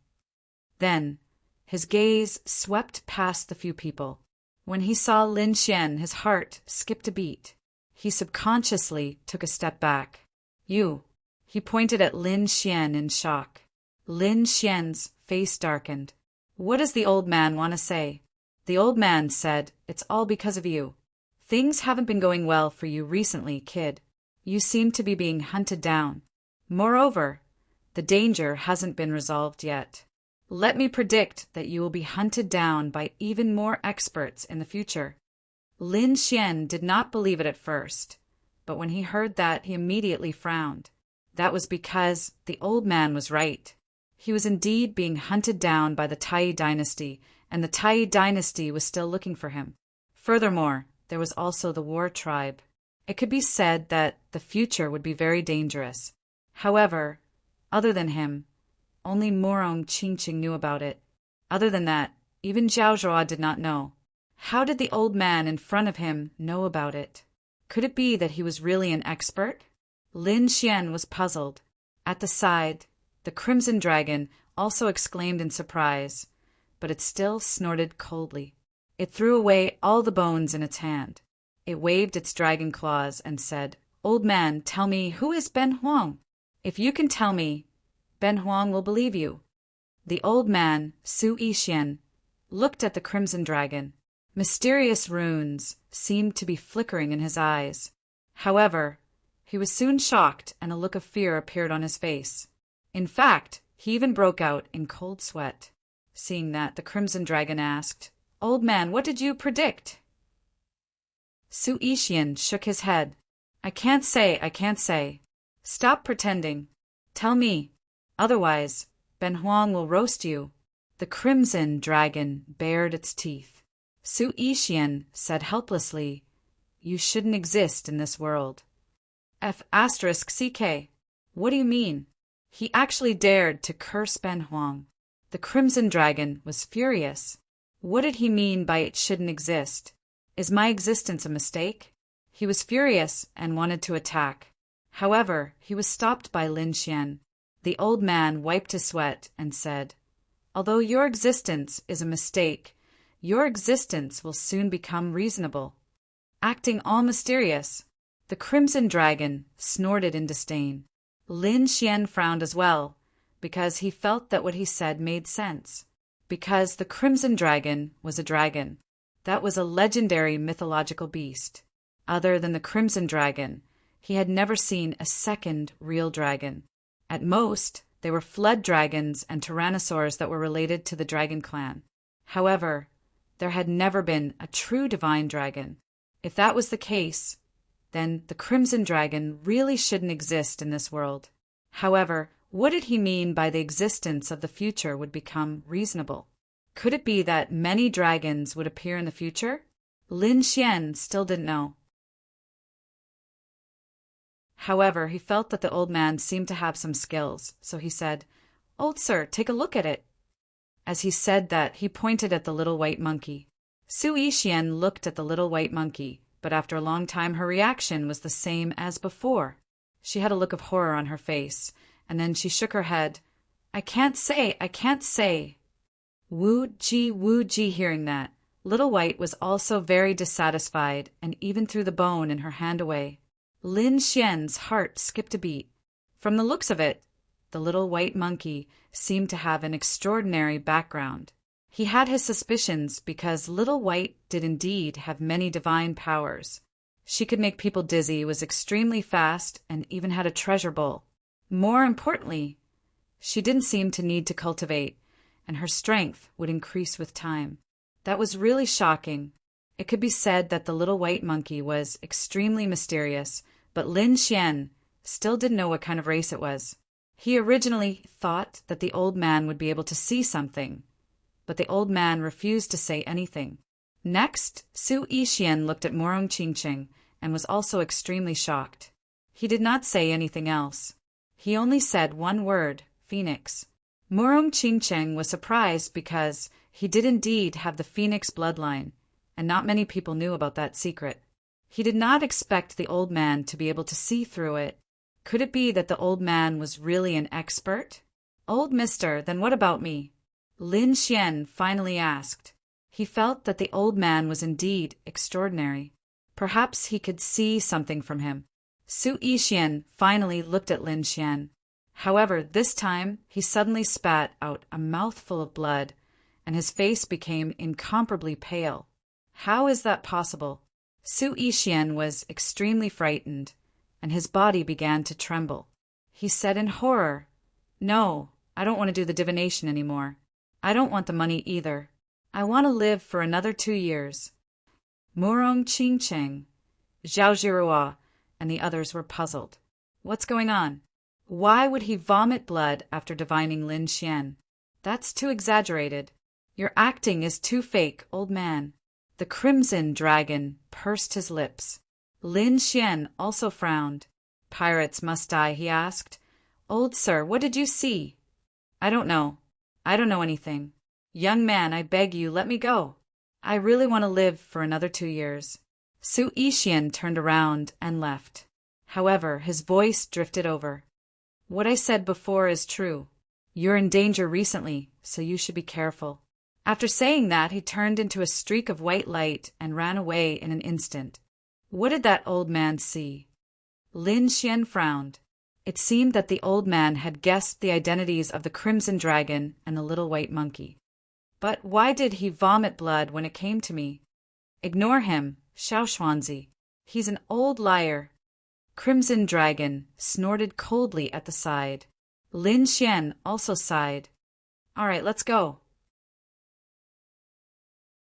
Then, his gaze swept past the few people. When he saw Lin Xian, his heart skipped a beat. He subconsciously took a step back. "You." He pointed at Lin Xian in shock. Lin Xian's face darkened. What does the old man want to say? The old man said, "It's all because of you. Things haven't been going well for you recently, kid. You seem to be being hunted down. Moreover, the danger hasn't been resolved yet. Let me predict that you will be hunted down by even more experts in the future." Lin Xian did not believe it at first, but when he heard that, he immediately frowned. That was because the old man was right. He was indeed being hunted down by the Tai dynasty, and the Tai dynasty was still looking for him. Furthermore, there was also the war tribe. It could be said that the future would be very dangerous. However, other than him, only Morong Qingqing knew about it. Other than that, even Zhao Zhua did not know. How did the old man in front of him know about it? Could it be that he was really an expert? Lin Xian was puzzled. At the side, the crimson dragon also exclaimed in surprise, but it still snorted coldly. It threw away all the bones in its hand. It waved its dragon claws and said, "Old man, tell me, who is Ben Huang? If you can tell me, Ben Huang will believe you." The old man, Su Yixian, looked at the crimson dragon. Mysterious runes seemed to be flickering in his eyes. However, he was soon shocked and a look of fear appeared on his face. In fact, he even broke out in cold sweat. Seeing that, the crimson dragon asked, "Old man, what did you predict?" Su Yixian shook his head. I can't say. Stop pretending. Tell me. Otherwise, Ben Huang will roast you." The crimson dragon bared its teeth. Su Yixian said helplessly, "You shouldn't exist in this world." F***CK. What do you mean? He actually dared to curse Ben Huang. The crimson dragon was furious. What did he mean by "it shouldn't exist"? Is my existence a mistake? He was furious and wanted to attack. However, he was stopped by Lin Xian. The old man wiped his sweat and said, "Although your existence is a mistake, your existence will soon become reasonable." Acting all mysterious, the crimson dragon snorted in disdain. Lin Xian frowned as well, because he felt that what he said made sense. Because the crimson dragon was a dragon. That was a legendary mythological beast. Other than the crimson dragon, he had never seen a second real dragon. At most, they were flood dragons and tyrannosaurs that were related to the dragon clan. However, there had never been a true divine dragon. If that was the case, then the crimson dragon really shouldn't exist in this world. However, what did he mean by the existence of the future would become reasonable? Could it be that many dragons would appear in the future? Lin Xian still didn't know. However, he felt that the old man seemed to have some skills, so he said, "Old sir, take a look at it." As he said that, he pointed at the little white monkey. Su Yixian looked at the little white monkey, but after a long time her reaction was the same as before. She had a look of horror on her face, and then she shook her head. I can't say. Wu Ji hearing that. Little White was also very dissatisfied and even threw the bone in her hand away. Lin Xian's heart skipped a beat. From the looks of it, the little white monkey seemed to have an extraordinary background. He had his suspicions because Little White did indeed have many divine powers. She could make people dizzy, was extremely fast, and even had a treasure bowl. More importantly, she didn't seem to need to cultivate, and her strength would increase with time. That was really shocking. It could be said that the little white monkey was extremely mysterious, but Lin Xian still didn't know what kind of race it was. He originally thought that the old man would be able to see something, but the old man refused to say anything. Next, Su Yixian looked at Morong Qingqing and was also extremely shocked. He did not say anything else. He only said one word, Phoenix. Morong Qingqing was surprised because he did indeed have the Phoenix bloodline, and not many people knew about that secret. He did not expect the old man to be able to see through it. Could it be that the old man was really an expert? Old mister, then what about me? Lin Xian finally asked. He felt that the old man was indeed extraordinary. Perhaps he could see something from him. Su Yixian finally looked at Lin Xian. However, this time he suddenly spat out a mouthful of blood, and his face became incomparably pale. How is that possible? Su Yixian was extremely frightened, and his body began to tremble. He said in horror, "No, I don't want to do the divination anymore. I don't want the money either. I want to live for another 2 years." Morong Qingqing, Zhao Zhirua, and the others were puzzled. What's going on? Why would he vomit blood after divining Lin Xian? That's too exaggerated. Your acting is too fake, old man. The Crimson Dragon pursed his lips. Lin Xian also frowned. Pirates must die, he asked. Old sir, what did you see? I don't know. I don't know anything. Young man, I beg you, let me go. I really want to live for another 2 years. Su Yixian turned around and left. However, his voice drifted over. What I said before is true. You're in danger recently, so you should be careful. After saying that, he turned into a streak of white light and ran away in an instant. What did that old man see? Lin Xian frowned. It seemed that the old man had guessed the identities of the Crimson Dragon and the little white monkey. But why did he vomit blood when it came to me? Ignore him, Xiaoshuanzi. He's an old liar. Crimson Dragon snorted coldly at the side. Lin Xian also sighed. All right, let's go.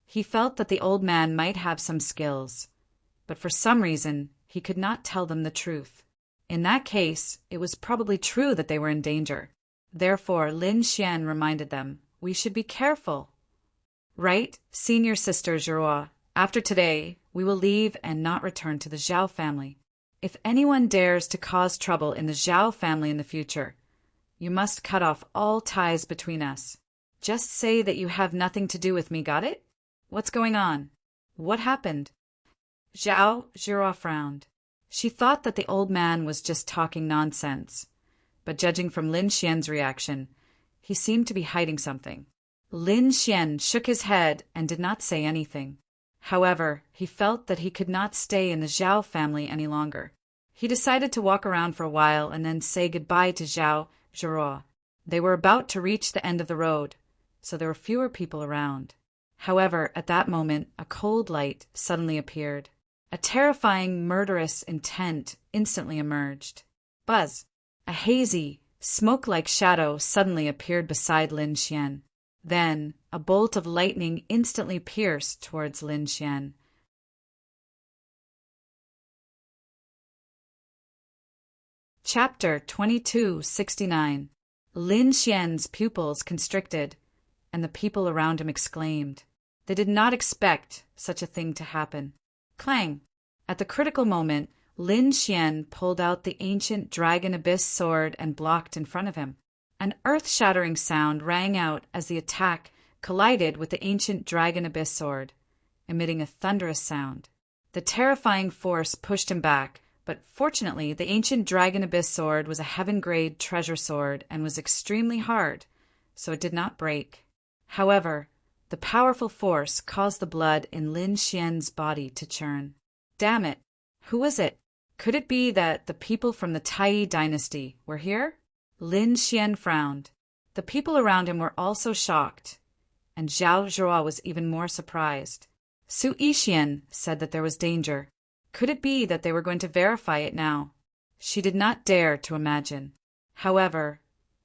He felt that the old man might have some skills, but for some reason he could not tell them the truth. In that case, it was probably true that they were in danger. Therefore, Lin Xian reminded them, we should be careful. Right, senior sister Zhirua, after today, we will leave and not return to the Zhao family. If anyone dares to cause trouble in the Zhao family in the future, you must cut off all ties between us. Just say that you have nothing to do with me, got it? What's going on? What happened? Zhao Zhirua frowned. She thought that the old man was just talking nonsense, but judging from Lin Xian's reaction, he seemed to be hiding something. Lin Xian shook his head and did not say anything. However, he felt that he could not stay in the Zhao family any longer. He decided to walk around for a while and then say goodbye to Zhao Zhirua. They were about to reach the end of the road, so there were fewer people around. However, at that moment, a cold light suddenly appeared. A terrifying, murderous intent instantly emerged. Buzz! A hazy, smoke-like shadow suddenly appeared beside Lin Xian. Then, a bolt of lightning instantly pierced towards Lin Xian. Chapter 2269. Lin Xian's pupils constricted, and the people around him exclaimed. They did not expect such a thing to happen. Clang! At the critical moment, Lin Xian pulled out the ancient Dragon Abyss sword and blocked in front of him. An earth-shattering sound rang out as the attack collided with the ancient Dragon Abyss sword, emitting a thunderous sound. The terrifying force pushed him back, but fortunately the ancient Dragon Abyss sword was a heaven-grade treasure sword and was extremely hard, so it did not break. However, the powerful force caused the blood in Lin Xian's body to churn. Damn it! Who was it? Could it be that the people from the Tai dynasty were here? Lin Xian frowned. The people around him were also shocked, and Zhao Zhirua was even more surprised. Su Yixian said that there was danger. Could it be that they were going to verify it now? She did not dare to imagine. However,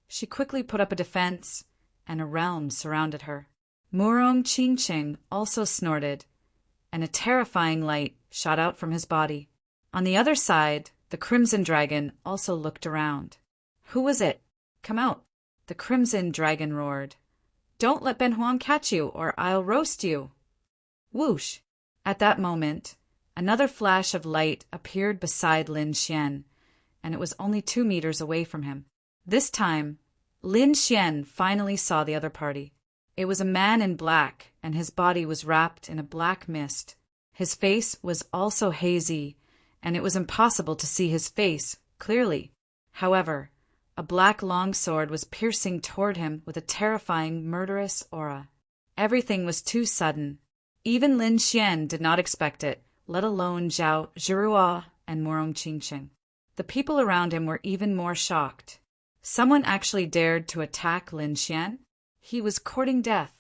she quickly put up a defense, and a realm surrounded her. Morong Qingqing also snorted, and a terrifying light shot out from his body. On the other side, the Crimson Dragon also looked around. Who was it? Come out! The Crimson Dragon roared. Don't let Ben Huang catch you, or I'll roast you! Whoosh! At that moment, another flash of light appeared beside Lin Xian, and it was only 2 meters away from him. This time, Lin Xian finally saw the other party. It was a man in black, and his body was wrapped in a black mist. His face was also hazy, and it was impossible to see his face clearly. However, a black longsword was piercing toward him with a terrifying, murderous aura. Everything was too sudden. Even Lin Xian did not expect it, let alone Zhao Zhirua and Morong Qingqing. The people around him were even more shocked. Someone actually dared to attack Lin Xian? He was courting death.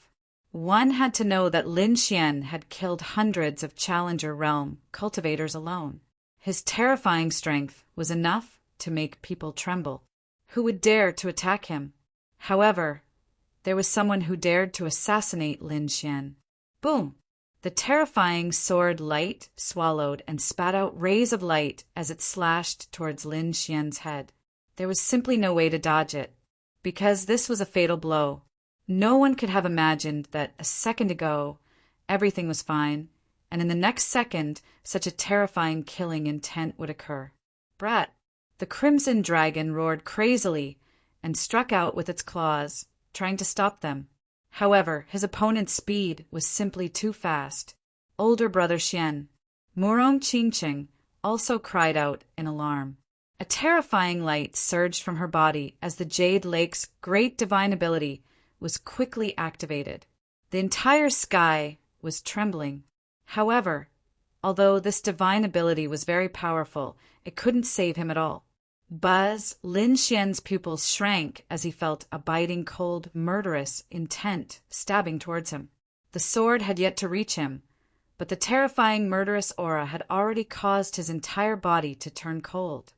One had to know that Lin Xian had killed hundreds of Challenger Realm cultivators alone. His terrifying strength was enough to make people tremble. Who would dare to attack him? However, there was someone who dared to assassinate Lin Xian. Boom! The terrifying sword light swallowed and spat out rays of light as it slashed towards Lin Xian's head. There was simply no way to dodge it, because this was a fatal blow. No one could have imagined that a second ago everything was fine, and in the next second such a terrifying killing intent would occur. Brat! The Crimson Dragon roared crazily and struck out with its claws, trying to stop them. However, his opponent's speed was simply too fast. Older brother Xian, Morong Qingqing, also cried out in alarm. A terrifying light surged from her body as the Jade Lake's great divine ability was quickly activated. The entire sky was trembling. However, although this divine ability was very powerful, it couldn't save him at all. Buzz, Lin Xian's pupils shrank as he felt a biting cold, murderous intent stabbing towards him. The sword had yet to reach him, but the terrifying murderous aura had already caused his entire body to turn cold.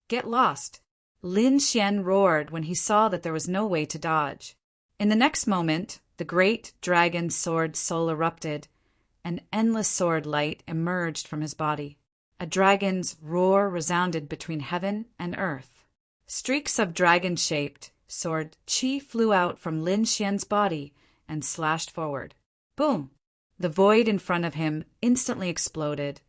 Get lost! Lin Xian roared when he saw that there was no way to dodge. In the next moment, the great dragon sword soul erupted, and endless sword light emerged from his body. A dragon's roar resounded between heaven and earth. Streaks of dragon-shaped sword qi flew out from Lin Xian's body and slashed forward. Boom! The void in front of him instantly exploded,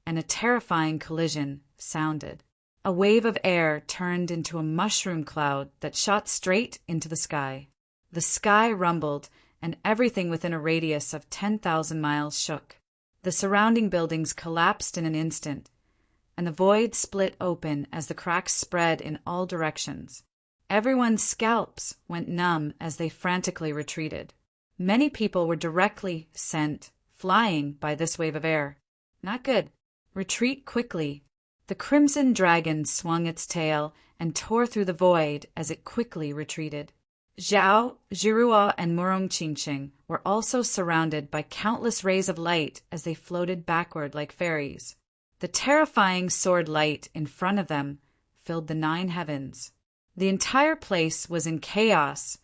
and a terrifying collision sounded. A wave of air turned into a mushroom cloud that shot straight into the sky. The sky rumbled, and everything within a radius of 10,000 miles shook. The surrounding buildings collapsed in an instant, and the void split open as the cracks spread in all directions. Everyone's scalps went numb as they frantically retreated. Many people were directly sent flying by this wave of air. Not good. Retreat quickly. The Crimson Dragon swung its tail and tore through the void as it quickly retreated. Zhao, Zhirua, and Morong Qingqing were also surrounded by countless rays of light as they floated backward like fairies. The terrifying sword light in front of them filled the 9 heavens. The entire place was in chaos,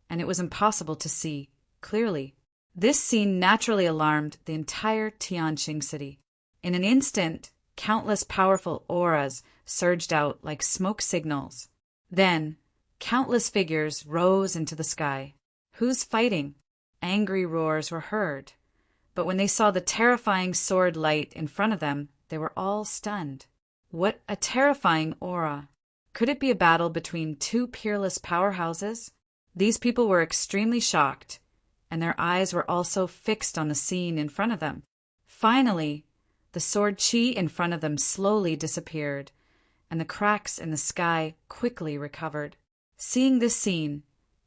and it was impossible to see clearly. This scene naturally alarmed the entire Tianqing city. In an instant, countless powerful auras surged out like smoke signals. Then, countless figures rose into the sky. Who's fighting? Angry roars were heard. But when they saw the terrifying sword light in front of them, they were all stunned. What a terrifying aura! Could it be a battle between 2 peerless powerhouses? These people were extremely shocked, and their eyes were also fixed on the scene in front of them. Finally, the sword qi in front of them slowly disappeared, and the cracks in the sky quickly recovered. Seeing this scene,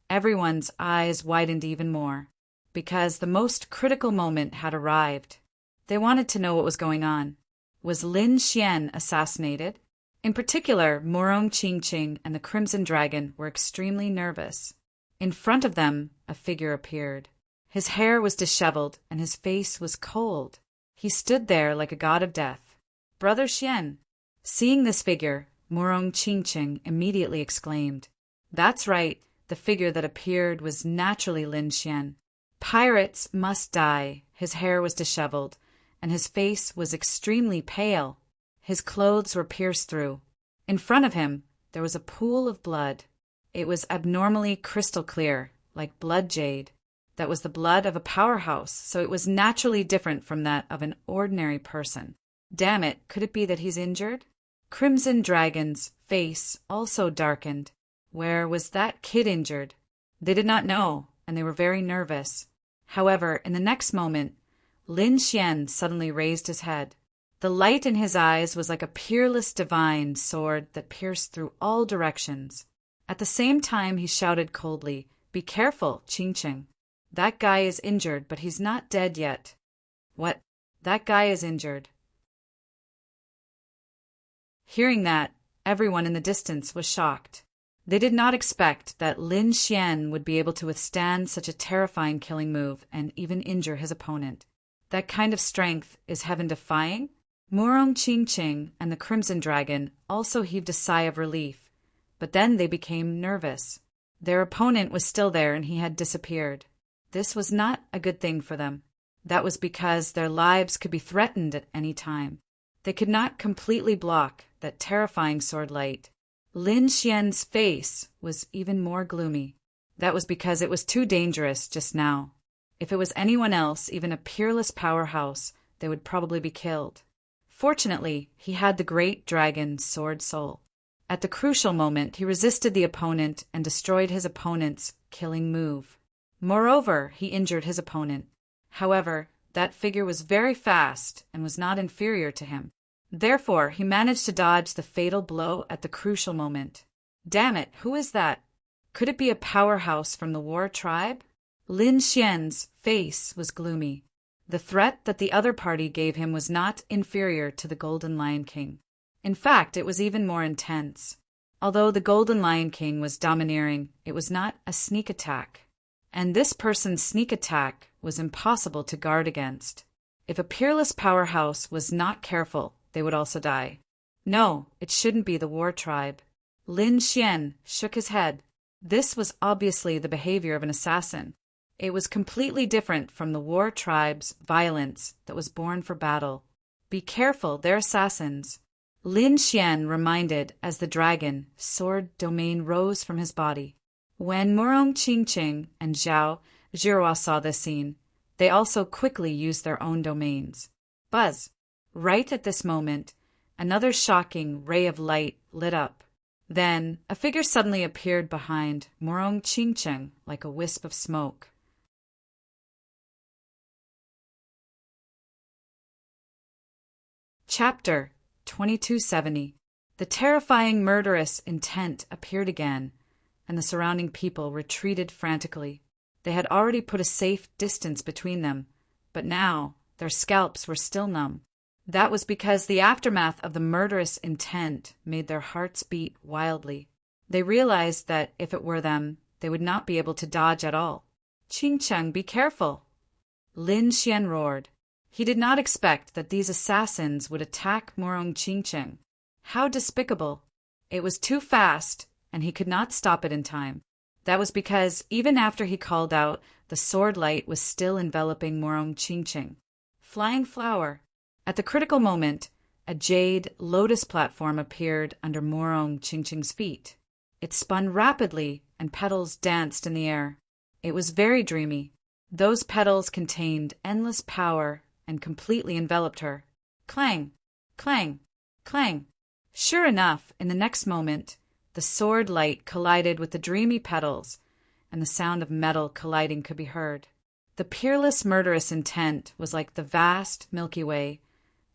everyone's eyes widened even more, because the most critical moment had arrived. They wanted to know what was going on. Was Lin Xian assassinated? In particular, Morong Qingqing and the Crimson Dragon were extremely nervous. In front of them, a figure appeared. His hair was disheveled, and his face was cold. He stood there like a god of death. Brother Xian. Seeing this figure, Morong Qingqing immediately exclaimed, "That's right, the figure that appeared was naturally Lin Xian." Pirates must die. His hair was disheveled, and his face was extremely pale. His clothes were pierced through. In front of him, there was a pool of blood. It was abnormally crystal clear, like blood jade. That was the blood of a powerhouse, so it was naturally different from that of an ordinary person. Damn it, could it be that he's injured? Crimson Dragon's face also darkened. Where was that kid injured? They did not know, and they were very nervous. However, in the next moment, Lin Xian suddenly raised his head. The light in his eyes was like a peerless divine sword that pierced through all directions. At the same time, he shouted coldly, "Be careful, Qingqing. That guy is injured, but he's not dead yet." "What? That guy is injured." Hearing that, everyone in the distance was shocked. They did not expect that Lin Xian would be able to withstand such a terrifying killing move and even injure his opponent. That kind of strength is heaven-defying? Murong Qingqing and the Crimson Dragon also heaved a sigh of relief, but then they became nervous. Their opponent was still there and he had disappeared. This was not a good thing for them. That was because their lives could be threatened at any time. They could not completely block that terrifying sword light. Lin Xian's face was even more gloomy. That was because it was too dangerous just now. If it was anyone else, even a peerless powerhouse, they would probably be killed. Fortunately, he had the great dragon's sword soul. At the crucial moment, he resisted the opponent and destroyed his opponent's killing move. Moreover, he injured his opponent. However, that figure was very fast and was not inferior to him. Therefore, he managed to dodge the fatal blow at the crucial moment. Damn it, who is that? Could it be a powerhouse from the war tribe? Lin Xian's face was gloomy. The threat that the other party gave him was not inferior to the Golden Lion King. In fact, it was even more intense. Although the Golden Lion King was domineering, it was not a sneak attack. And this person's sneak attack was impossible to guard against. If a peerless powerhouse was not careful, they would also die. No, it shouldn't be the war tribe. Lin Xian shook his head. This was obviously the behavior of an assassin. It was completely different from the war tribe's violence that was born for battle. Be careful, they're assassins. Lin Xian reminded as the dragon sword domain rose from his body. When Murong Qingqing and Zhao Zhihua saw this scene, they also quickly used their own domains. Buzz! Right at this moment, another shocking ray of light lit up. Then, a figure suddenly appeared behind Murong Qingqing like a wisp of smoke. Chapter 2270. The terrifying murderous intent appeared again, and the surrounding people retreated frantically. They had already put a safe distance between them, but now their scalps were still numb. That was because the aftermath of the murderous intent made their hearts beat wildly. They realized that if it were them, they would not be able to dodge at all. "Qingqing, be careful!" Lin Xian roared. He did not expect that these assassins would attack Murong Qingqing. How despicable! It was too fast, and he could not stop it in time. That was because, even after he called out, the sword light was still enveloping Murong Qingqing. Flying flower! At the critical moment, a jade lotus platform appeared under Murong Qingqing's feet. It spun rapidly, and petals danced in the air. It was very dreamy. Those petals contained endless power and completely enveloped her. Clang! Clang! Clang! Sure enough, in the next moment, the sword light collided with the dreamy petals, and the sound of metal colliding could be heard. The peerless murderous intent was like the vast Milky Way,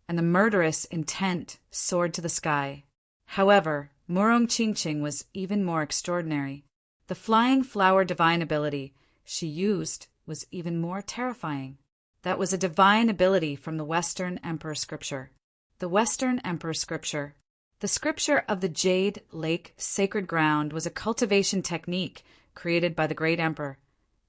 and the murderous intent soared to the sky. However, Murong Qingqing was even more extraordinary. The flying flower divine ability she used was even more terrifying. That was a divine ability from the Western Emperor Scripture. The Western Emperor Scripture. The scripture of the Jade Lake Sacred Ground was a cultivation technique created by the Great Emperor,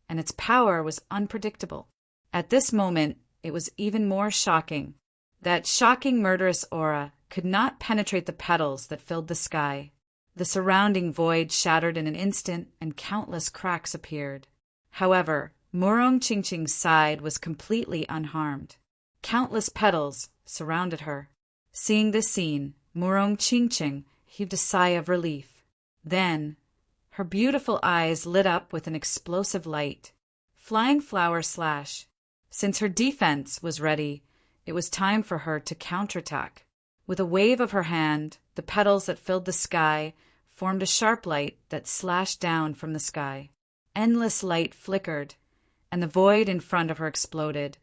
and its power was unpredictable. At this moment, it was even more shocking. That shocking murderous aura could not penetrate the petals that filled the sky. The surrounding void shattered in an instant, and countless cracks appeared. However, Murong Qingqing's side was completely unharmed. Countless petals surrounded her. Seeing this scene, Murong Qingqing heaved a sigh of relief. Then, her beautiful eyes lit up with an explosive light. Flying flower slash. Since her defense was ready, it was time for her to counterattack. With a wave of her hand, the petals that filled the sky formed a sharp light that slashed down from the sky. Endless light flickered, and the void in front of her exploded,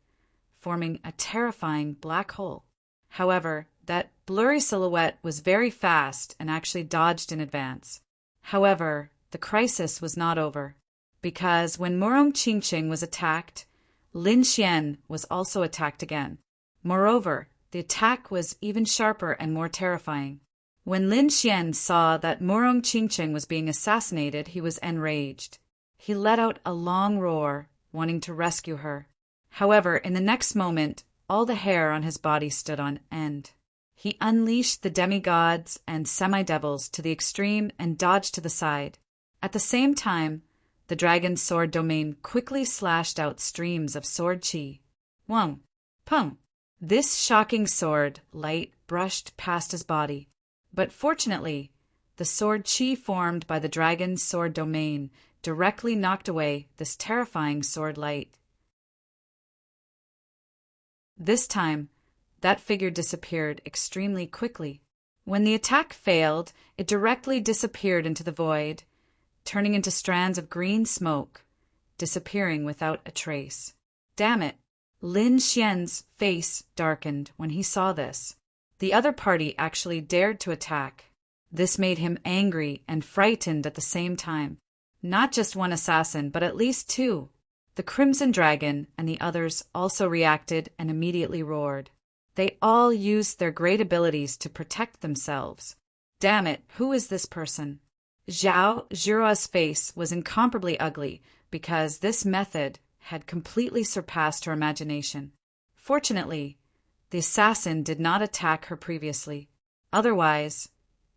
forming a terrifying black hole. However, that blurry silhouette was very fast and actually dodged in advance. However, the crisis was not over, because when Murong Qingqing was attacked, Lin Xian was also attacked again. Moreover, the attack was even sharper and more terrifying. When Lin Xian saw that Murong Qingqing was being assassinated, he was enraged. He let out a long roar, wanting to rescue her. However, in the next moment, all the hair on his body stood on end. He unleashed the demigods and semi-devils to the extreme and dodged to the side. At the same time, the dragon's sword domain quickly slashed out streams of sword chi. Wang! Peng! This shocking sword light brushed past his body, but fortunately, the sword chi formed by the dragon's sword domain directly knocked away this terrifying sword light. This time, that figure disappeared extremely quickly. When the attack failed, it directly disappeared into the void, turning into strands of green smoke, disappearing without a trace. Damn it! Lin Xian's face darkened when he saw this. The other party actually dared to attack. This made him angry and frightened at the same time. Not just one assassin, but at least two. The Crimson Dragon and the others also reacted and immediately roared. They all used their great abilities to protect themselves. Damn it, who is this person? Zhao Zhiruo's face was incomparably ugly because this method had completely surpassed her imagination. Fortunately, the assassin did not attack her previously. Otherwise,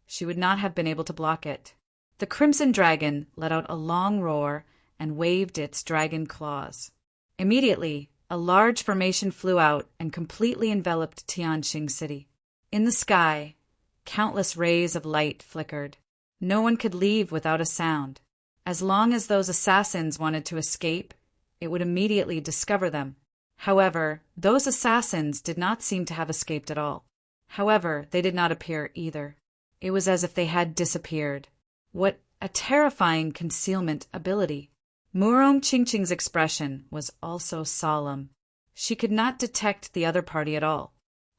she would not have been able to block it. The Crimson Dragon let out a long roar and waved its dragon claws. Immediately, a large formation flew out and completely enveloped Tianqing City. In the sky, countless rays of light flickered. No one could leave without a sound. As long as those assassins wanted to escape, it would immediately discover them. However, those assassins did not seem to have escaped at all. However, they did not appear either. It was as if they had disappeared. What a terrifying concealment ability! Murong Qingqing's expression was also solemn. She could not detect the other party at all.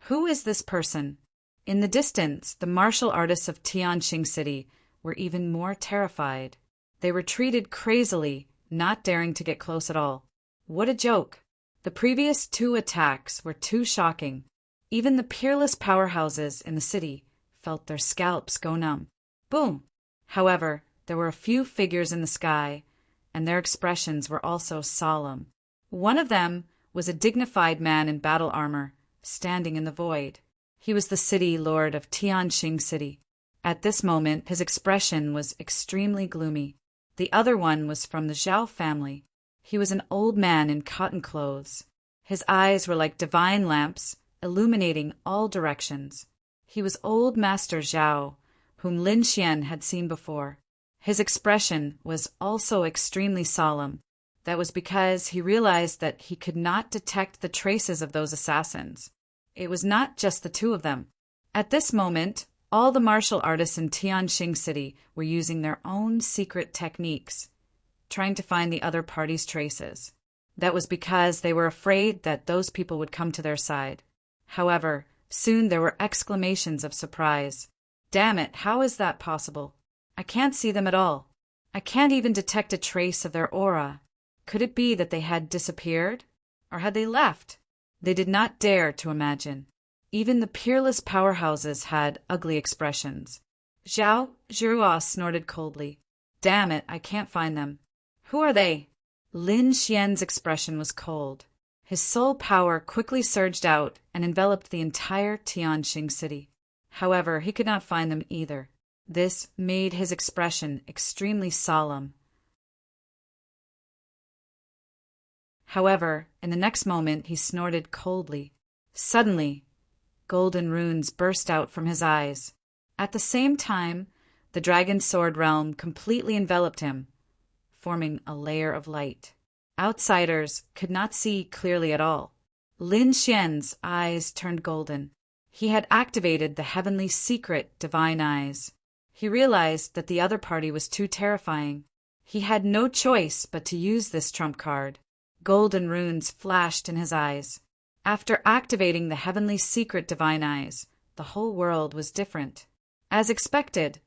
Who is this person? In the distance, the martial artists of Tianqing City were even more terrified. They retreated crazily, not daring to get close at all. What a joke! The previous two attacks were too shocking. Even the peerless powerhouses in the city felt their scalps go numb. Boom! However, there were a few figures in the sky, and their expressions were also solemn. One of them was a dignified man in battle armor, standing in the void. He was the city lord of Tianqing City. At this moment, his expression was extremely gloomy. The other one was from the Zhao family. He was an old man in cotton clothes. His eyes were like divine lamps, illuminating all directions. He was old Master Zhao, whom Lin Xian had seen before. His expression was also extremely solemn. That was because he realized that he could not detect the traces of those assassins. It was not just the two of them. At this moment, all the martial artists in Tianqing City were using their own secret techniques, trying to find the other party's traces. That was because they were afraid that those people would come to their side. However, soon there were exclamations of surprise. Damn it, how is that possible? I can't see them at all. I can't even detect a trace of their aura. Could it be that they had disappeared? Or had they left? They did not dare to imagine. Even the peerless powerhouses had ugly expressions. Zhao Zhiruo snorted coldly. Damn it, I can't find them. Who are they? Lin Xian's expression was cold. His soul power quickly surged out and enveloped the entire Tianqing City. However, he could not find them either. This made his expression extremely solemn. However, in the next moment he snorted coldly. Suddenly, golden runes burst out from his eyes. At the same time, the dragon sword realm completely enveloped him, forming a layer of light. Outsiders could not see clearly at all. Lin Xian's eyes turned golden. He had activated the heavenly secret divine eyes. He realized that the other party was too terrifying. He had no choice but to use this trump card. Golden runes flashed in his eyes. After activating the heavenly secret divine eyes, the whole world was different. As expected,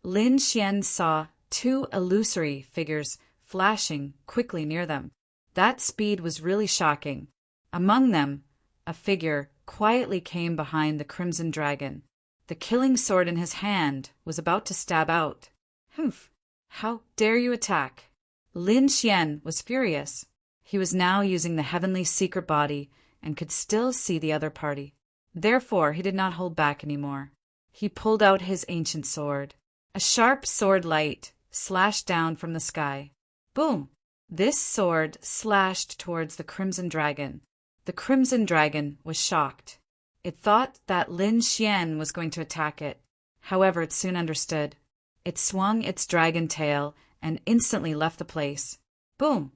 Lin Xian saw two illusory figures flashing quickly near them. That speed was really shocking. Among them, a figure quietly came behind the crimson dragon. The killing sword in his hand was about to stab out. Humph! How dare you attack? Lin Xian was furious. He was now using the heavenly secret body and could still see the other party. Therefore, he did not hold back anymore. He pulled out his ancient sword. A sharp sword light slashed down from the sky. Boom! This sword slashed towards the crimson dragon. The crimson dragon was shocked. It thought that Lin Xian was going to attack it. However, it soon understood. It swung its dragon tail and instantly left the place. Boom!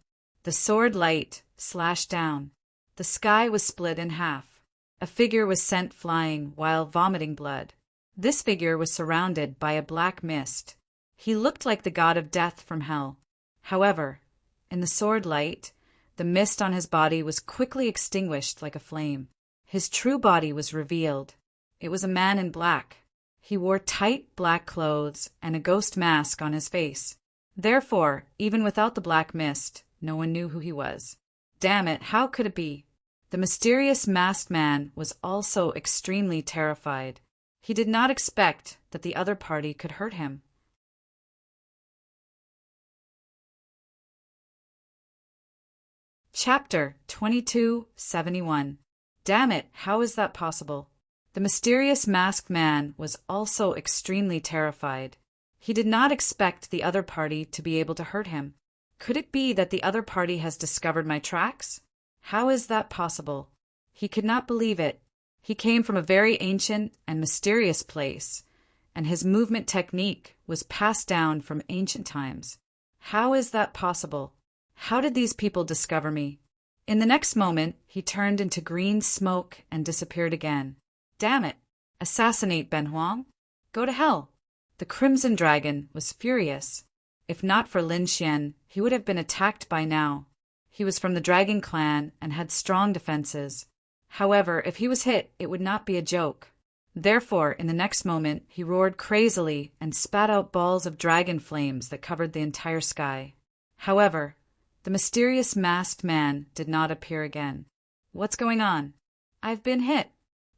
The sword light slashed down. The sky was split in half. A figure was sent flying while vomiting blood. This figure was surrounded by a black mist. He looked like the god of death from hell. However, in the sword light, the mist on his body was quickly extinguished like a flame. His true body was revealed. It was a man in black. He wore tight black clothes and a ghost mask on his face. Therefore, even without the black mist, no one knew who he was. Damn it, how could it be? The mysterious masked man was also extremely terrified. He did not expect that the other party could hurt him. Chapter 2271. Damn it, how is that possible? The mysterious masked man was also extremely terrified. He did not expect the other party to be able to hurt him. Could it be that the other party has discovered my tracks? How is that possible? He could not believe it. He came from a very ancient and mysterious place, and his movement technique was passed down from ancient times. How is that possible? How did these people discover me? In the next moment, he turned into green smoke and disappeared again. Damn it! Assassinate Ben Huang? Go to hell! The Crimson Dragon was furious. If not for Lin Xian, he would have been attacked by now. He was from the Dragon clan and had strong defenses. However, if he was hit, it would not be a joke. Therefore, in the next moment, he roared crazily and spat out balls of dragon flames that covered the entire sky. However, the mysterious masked man did not appear again. What's going on? I've been hit.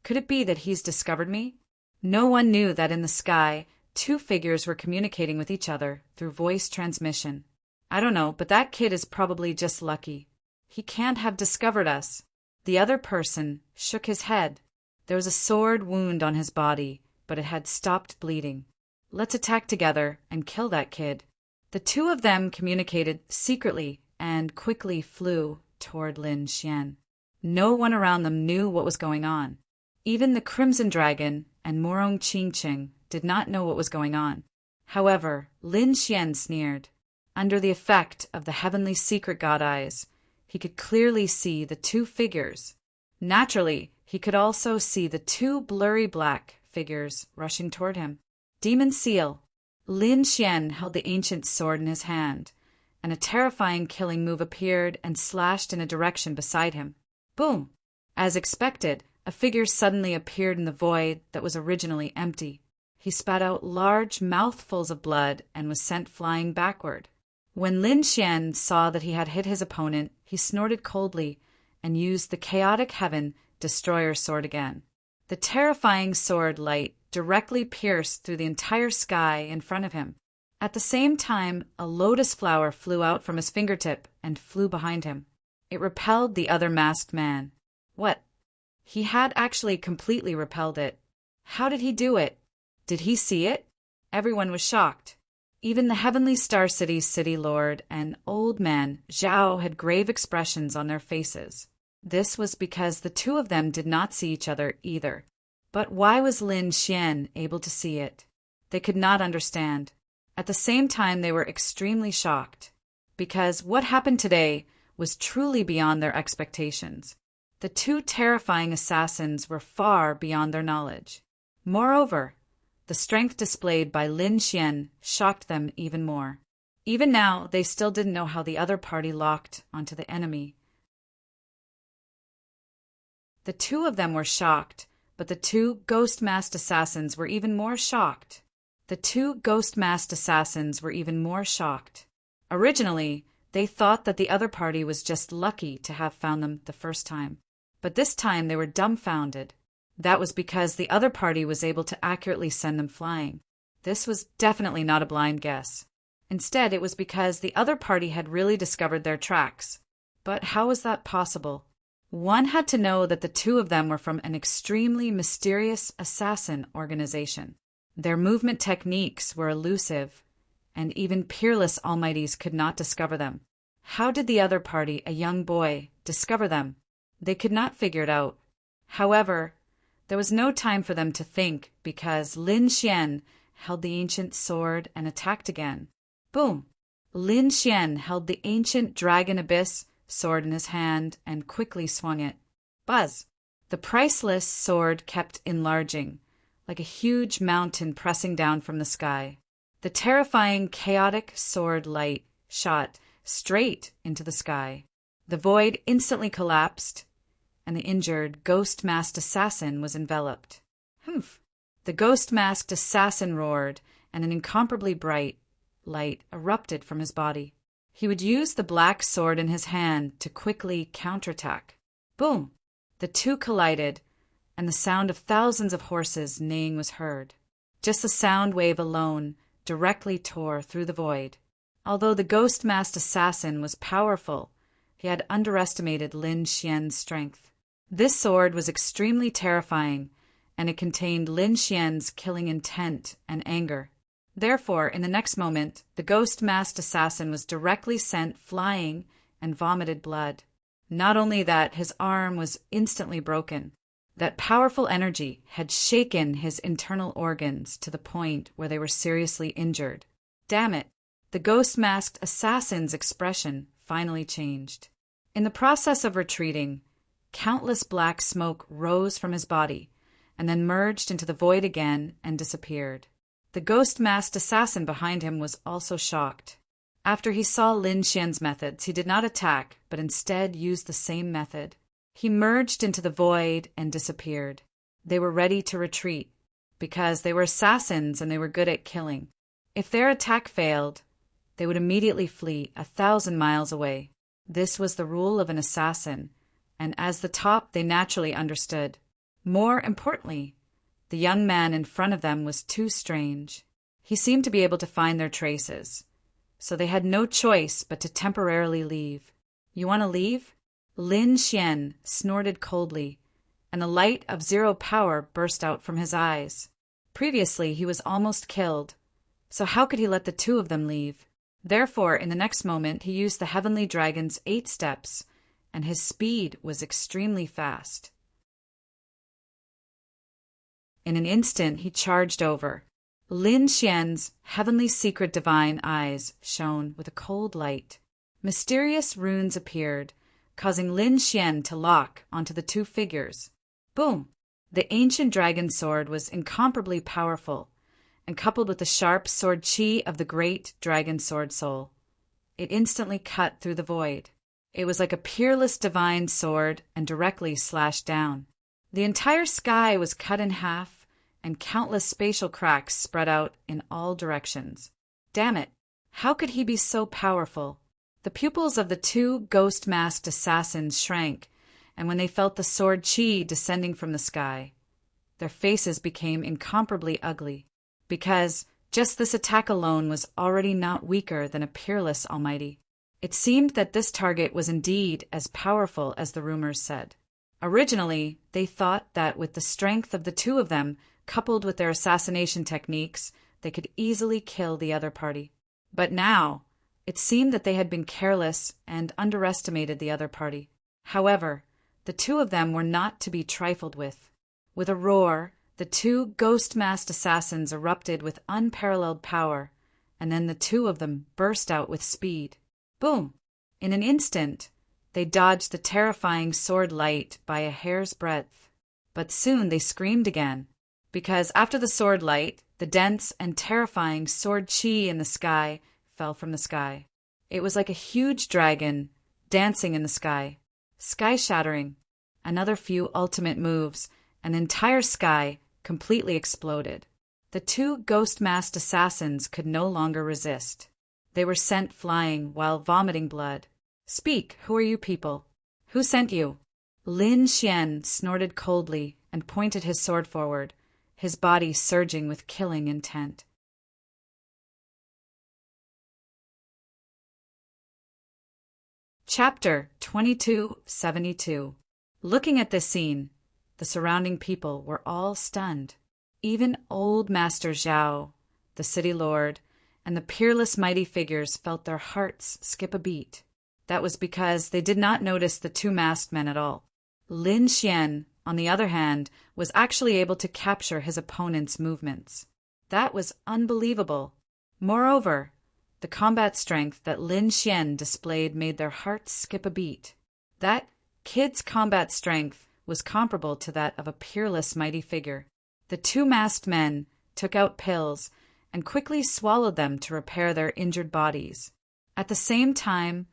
Could it be that he's discovered me? No one knew that in the sky, two figures were communicating with each other through voice transmission. I don't know, but that kid is probably just lucky. He can't have discovered us. The other person shook his head. There was a sword wound on his body, but it had stopped bleeding. Let's attack together and kill that kid. The two of them communicated secretly and quickly flew toward Lin Xian. No one around them knew what was going on. Even the Crimson Dragon and Morong Qingqing did not know what was going on. However, Lin Xian sneered. Under the effect of the heavenly secret god eyes, he could clearly see the two figures. Naturally, he could also see the two blurry black figures rushing toward him. Demon Seal. Lin Xian held the ancient sword in his hand, and a terrifying killing move appeared and slashed in a direction beside him. Boom! As expected, a figure suddenly appeared in the void that was originally empty. He spat out large mouthfuls of blood and was sent flying backward. When Lin Xian saw that he had hit his opponent, he snorted coldly and used the chaotic heaven destroyer sword again. The terrifying sword light directly pierced through the entire sky in front of him. At the same time, a lotus flower flew out from his fingertip and flew behind him. It repelled the other masked man. What? He had actually completely repelled it. How did he do it? Did he see it? Everyone was shocked. Even the heavenly Star City's city lord and old man Zhao had grave expressions on their faces. This was because the two of them did not see each other either. But why was Lin Xian able to see it? They could not understand. At the same time, they were extremely shocked, because what happened today was truly beyond their expectations. The two terrifying assassins were far beyond their knowledge. Moreover, the strength displayed by Lin Xian shocked them even more. Even now, they still didn't know how the other party locked onto the enemy. The two of them were shocked, but the two ghost-masked assassins were even more shocked. Originally, they thought that the other party was just lucky to have found them the first time. But this time they were dumbfounded. That was because the other party was able to accurately send them flying. This was definitely not a blind guess. Instead, it was because the other party had really discovered their tracks. But how was that possible? One had to know that the two of them were from an extremely mysterious assassin organization. Their movement techniques were elusive, and even peerless almighties could not discover them. How did the other party, a young boy, discover them? They could not figure it out. However, there was no time for them to think, because Lin Xian held the ancient sword and attacked again. Boom! Lin Xian held the ancient dragon abyss sword in his hand and quickly swung it. Buzz! The priceless sword kept enlarging, like a huge mountain pressing down from the sky. The terrifying, chaotic sword light shot straight into the sky. The void instantly collapsed, and the injured, ghost-masked assassin was enveloped. Humph! The ghost-masked assassin roared, and an incomparably bright light erupted from his body. He would use the black sword in his hand to quickly counterattack. Boom! The two collided, and the sound of thousands of horses neighing was heard. Just the sound wave alone directly tore through the void. Although the ghost-masked assassin was powerful, he had underestimated Lin Xian's strength. This sword was extremely terrifying, and it contained Lin Xian's killing intent and anger. Therefore, in the next moment, the ghost-masked assassin was directly sent flying and vomited blood. Not only that, his arm was instantly broken. That powerful energy had shaken his internal organs to the point where they were seriously injured. Damn it! The ghost-masked assassin's expression finally changed. In the process of retreating, countless black smoke rose from his body and then merged into the void again and disappeared. The ghost-masked assassin behind him was also shocked. After he saw Lin Xian's methods, he did not attack, but instead used the same method. He merged into the void and disappeared. They were ready to retreat, because they were assassins and they were good at killing. If their attack failed, they would immediately flee 1,000 miles away. This was the rule of an assassin, and as the top they naturally understood. More importantly, the young man in front of them was too strange. He seemed to be able to find their traces, so they had no choice but to temporarily leave. You want to leave? Lin Xian snorted coldly, and a light of zero power burst out from his eyes. Previously, he was almost killed, so how could he let the two of them leave? Therefore, in the next moment, he used the heavenly dragon's 8 steps, and his speed was extremely fast. In an instant, he charged over. Lin Xian's heavenly secret divine eyes shone with a cold light. Mysterious runes appeared, causing Lin Xian to lock onto the two figures. Boom! The ancient dragon sword was incomparably powerful, and coupled with the sharp sword chi of the great dragon sword soul, it instantly cut through the void. It was like a peerless divine sword and directly slashed down. The entire sky was cut in half, and countless spatial cracks spread out in all directions. Damn it! How could he be so powerful? The pupils of the two ghost-masked assassins shrank, and when they felt the sword chi descending from the sky, their faces became incomparably ugly, because just this attack alone was already not weaker than a peerless almighty. It seemed that this target was indeed as powerful as the rumors said. Originally, they thought that with the strength of the two of them, coupled with their assassination techniques, they could easily kill the other party. But now, it seemed that they had been careless and underestimated the other party. However, the two of them were not to be trifled with. With a roar, the two ghost-masked assassins erupted with unparalleled power, and then the two of them burst out with speed. Boom! In an instant, they dodged the terrifying sword light by a hair's breadth. But soon they screamed again, because after the sword light, the dense and terrifying sword chi in the sky fell from the sky. It was like a huge dragon dancing in the sky, sky-shattering. Another few ultimate moves, and the entire sky completely exploded. The two ghost-masked assassins could no longer resist. They were sent flying while vomiting blood. "Speak, who are you people? Who sent you?" Lin Xian snorted coldly and pointed his sword forward, his body surging with killing intent. Chapter 2272. Looking at this scene, the surrounding people were all stunned. Even old Master Zhao, the city lord, and the peerless mighty figures felt their hearts skip a beat. That was because they did not notice the two masked men at all. Lin Xian, on the other hand, was actually able to capture his opponent's movements. That was unbelievable. Moreover, the combat strength that Lin Xian displayed made their hearts skip a beat. That kid's combat strength was comparable to that of a peerless mighty figure. The two masked men took out pills and quickly swallowed them to repair their injured bodies. At the same time,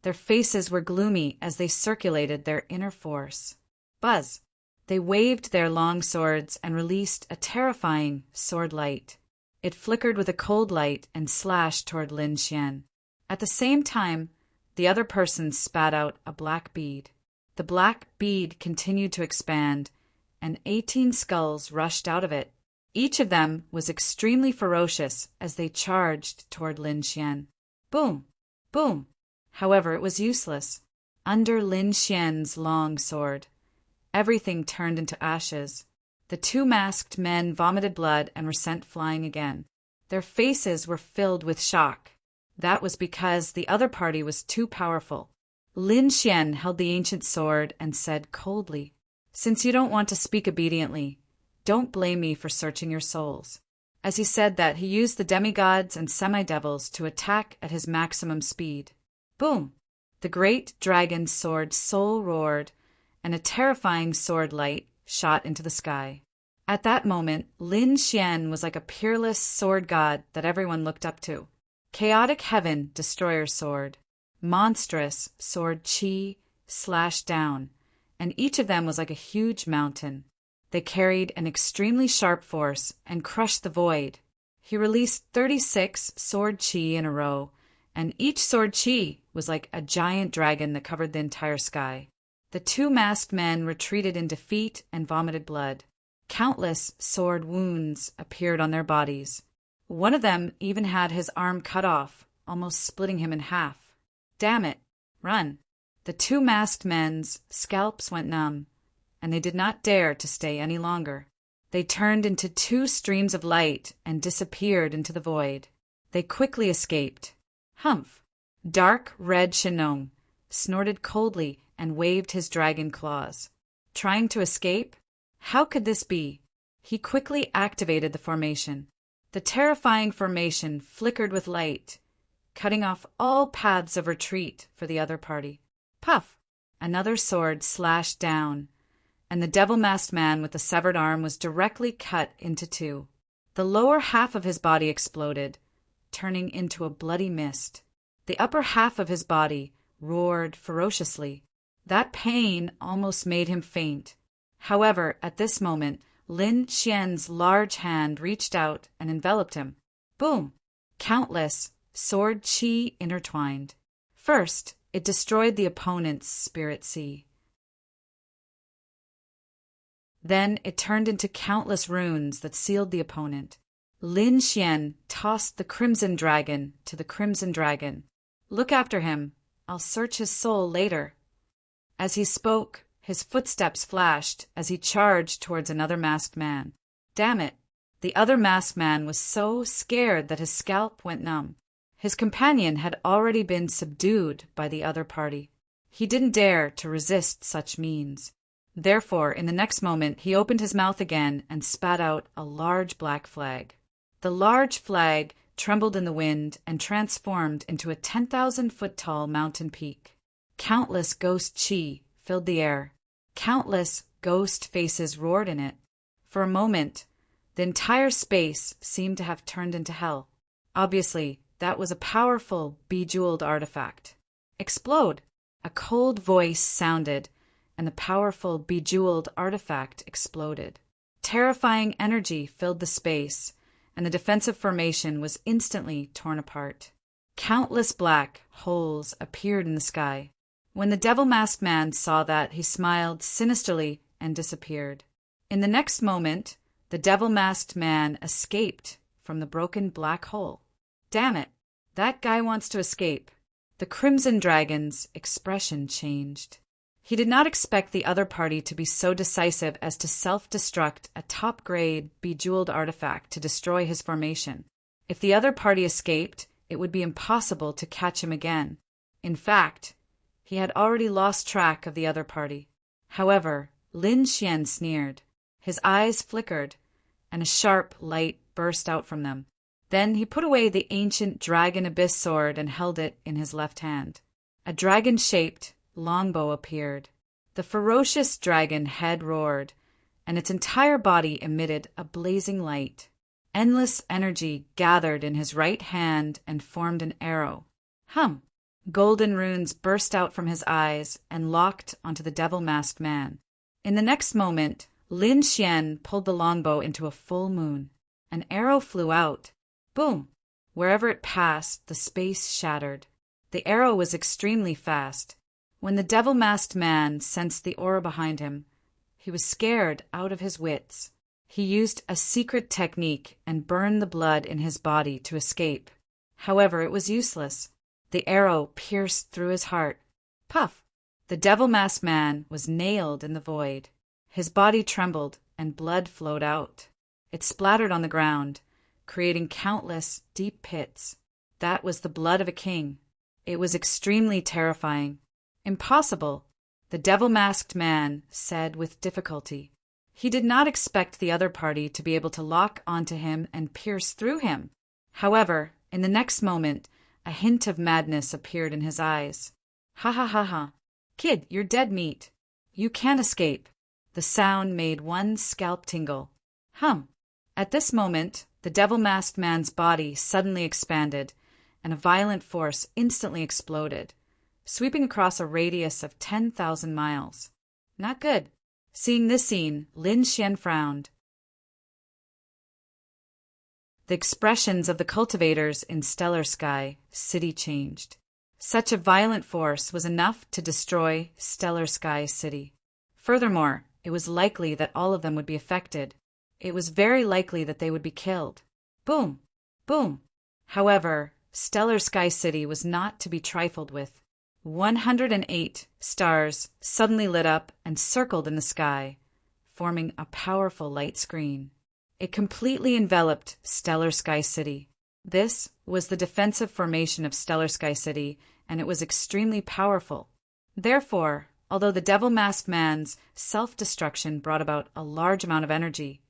their faces were gloomy as they circulated their inner force. Buzz! They waved their long swords and released a terrifying sword light. It flickered with a cold light and slashed toward Lin Xian. At the same time, the other person spat out a black bead. The black bead continued to expand, and 18 skulls rushed out of it. Each of them was extremely ferocious as they charged toward Lin Xian. Boom! Boom! However, it was useless. Under Lin Xian's long sword, everything turned into ashes. The two masked men vomited blood and were sent flying again. Their faces were filled with shock. That was because the other party was too powerful. Lin Xian held the ancient sword and said coldly, "Since you don't want to speak obediently, don't blame me for searching your souls." As he said that, he used the demigods and semi-devils to attack at his maximum speed. Boom! The great dragon's sword soul roared, and a terrifying sword light shot into the sky. At that moment, Lin Xian was like a peerless sword god that everyone looked up to. Chaotic Heaven Destroyer Sword, monstrous sword Chi slashed down, and each of them was like a huge mountain. They carried an extremely sharp force and crushed the void. He released 36 sword Chi in a row, and each sword Chi was like a giant dragon that covered the entire sky. The two masked men retreated in defeat and vomited blood. Countless sword wounds appeared on their bodies. One of them even had his arm cut off, almost splitting him in half. Damn it! Run! The two masked men's scalps went numb, and they did not dare to stay any longer. They turned into two streams of light and disappeared into the void. They quickly escaped. Humph! Dark red Shenong snorted coldly and waved his dragon claws. Trying to escape? How could this be? He quickly activated the formation. The terrifying formation flickered with light, cutting off all paths of retreat for the other party. Puff! Another sword slashed down, and the devil-masked man with the severed arm was directly cut into two. The lower half of his body exploded, turning into a bloody mist. The upper half of his body roared ferociously. That pain almost made him faint. However, at this moment, Lin Xian's large hand reached out and enveloped him. Boom! Countless sword chi intertwined. First, it destroyed the opponent's spirit sea. Then it turned into countless runes that sealed the opponent. Lin Xian tossed the crimson dragon to the crimson dragon. "Look after him. I'll search his soul later." As he spoke, his footsteps flashed as he charged towards another masked man. Damn it! The other masked man was so scared that his scalp went numb. His companion had already been subdued by the other party. He didn't dare to resist such means. Therefore, in the next moment, he opened his mouth again and spat out a large black flag. The large flag trembled in the wind and transformed into a 10,000-foot-tall mountain peak. Countless ghost chi filled the air. Countless ghost faces roared in it. For a moment, the entire space seemed to have turned into hell. Obviously, that was a powerful, bejeweled artifact. Explode! A cold voice sounded, and the powerful, bejeweled artifact exploded. Terrifying energy filled the space, and the defensive formation was instantly torn apart. Countless black holes appeared in the sky. When the devil-masked man saw that, he smiled sinisterly and disappeared. In the next moment, the devil-masked man escaped from the broken black hole. Damn it, that guy wants to escape. The Crimson Dragon's expression changed. He did not expect the other party to be so decisive as to self-destruct a top-grade, bejeweled artifact to destroy his formation. If the other party escaped, it would be impossible to catch him again. In fact, he had already lost track of the other party. However, Lin Xian sneered. His eyes flickered, and a sharp light burst out from them. Then he put away the ancient dragon abyss sword and held it in his left hand. A dragon-shaped longbow appeared. The ferocious dragon head roared, and its entire body emitted a blazing light. Endless energy gathered in his right hand and formed an arrow. Golden runes burst out from his eyes and locked onto the devil-masked man. In the next moment, Lin Xian pulled the longbow into a full moon. An arrow flew out. Boom! Wherever it passed, the space shattered. The arrow was extremely fast. When the devil-masked man sensed the aura behind him, he was scared out of his wits. He used a secret technique and burned the blood in his body to escape. However, it was useless. The arrow pierced through his heart. Puff! The devil-masked man was nailed in the void. His body trembled and blood flowed out. It splattered on the ground, creating countless deep pits. That was the blood of a king. It was extremely terrifying. Impossible, the devil-masked man said with difficulty. He did not expect the other party to be able to lock onto him and pierce through him. However, in the next moment, a hint of madness appeared in his eyes. Ha ha ha ha. Kid, you're dead meat. You can't escape. The sound made one scalp tingle. At this moment, the devil-masked man's body suddenly expanded, and a violent force instantly exploded, sweeping across a radius of 10,000 miles. Not good. Seeing this scene, Lin Xian frowned. The expressions of the cultivators in Stellar Sky City changed. Such a violent force was enough to destroy Stellar Sky City. Furthermore, it was likely that all of them would be affected. It was very likely that they would be killed. Boom! Boom! However, Stellar Sky City was not to be trifled with. 108 stars suddenly lit up and circled in the sky, forming a powerful light screen. It completely enveloped Stellar Sky City. This was the defensive formation of Stellar Sky City, and it was extremely powerful. Therefore, although the devil-masked man's self-destruction brought about a large amount of energy,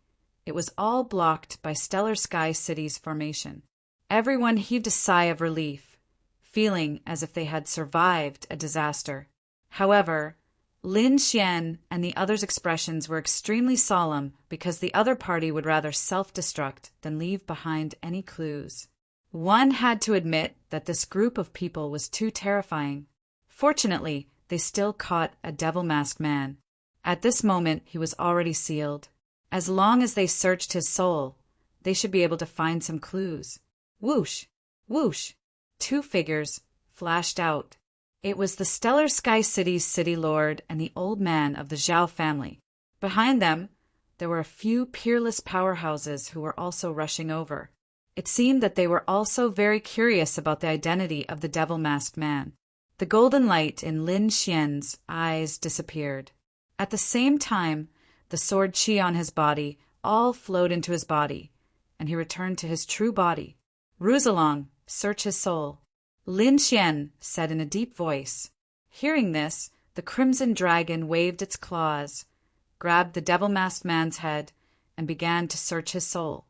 it was all blocked by Stellar Sky City's formation. Everyone heaved a sigh of relief, feeling as if they had survived a disaster. However, Lin Xian and the others' expressions were extremely solemn because the other party would rather self-destruct than leave behind any clues. One had to admit that this group of people was too terrifying. Fortunately, they still caught a devil-masked man. At this moment, he was already sealed. As long as they searched his soul, they should be able to find some clues. Whoosh! Whoosh! Two figures flashed out. It was the Stellar Sky City's city lord and the old man of the Zhao family. Behind them, there were a few peerless powerhouses who were also rushing over. It seemed that they were also very curious about the identity of the devil-masked man. The golden light in Lin Xian's eyes disappeared. At the same time, the sword chi on his body all flowed into his body, and he returned to his true body. Ruzalong, search his soul, Lin Xian said in a deep voice. Hearing this, the crimson dragon waved its claws, grabbed the devil-masked man's head, and began to search his soul.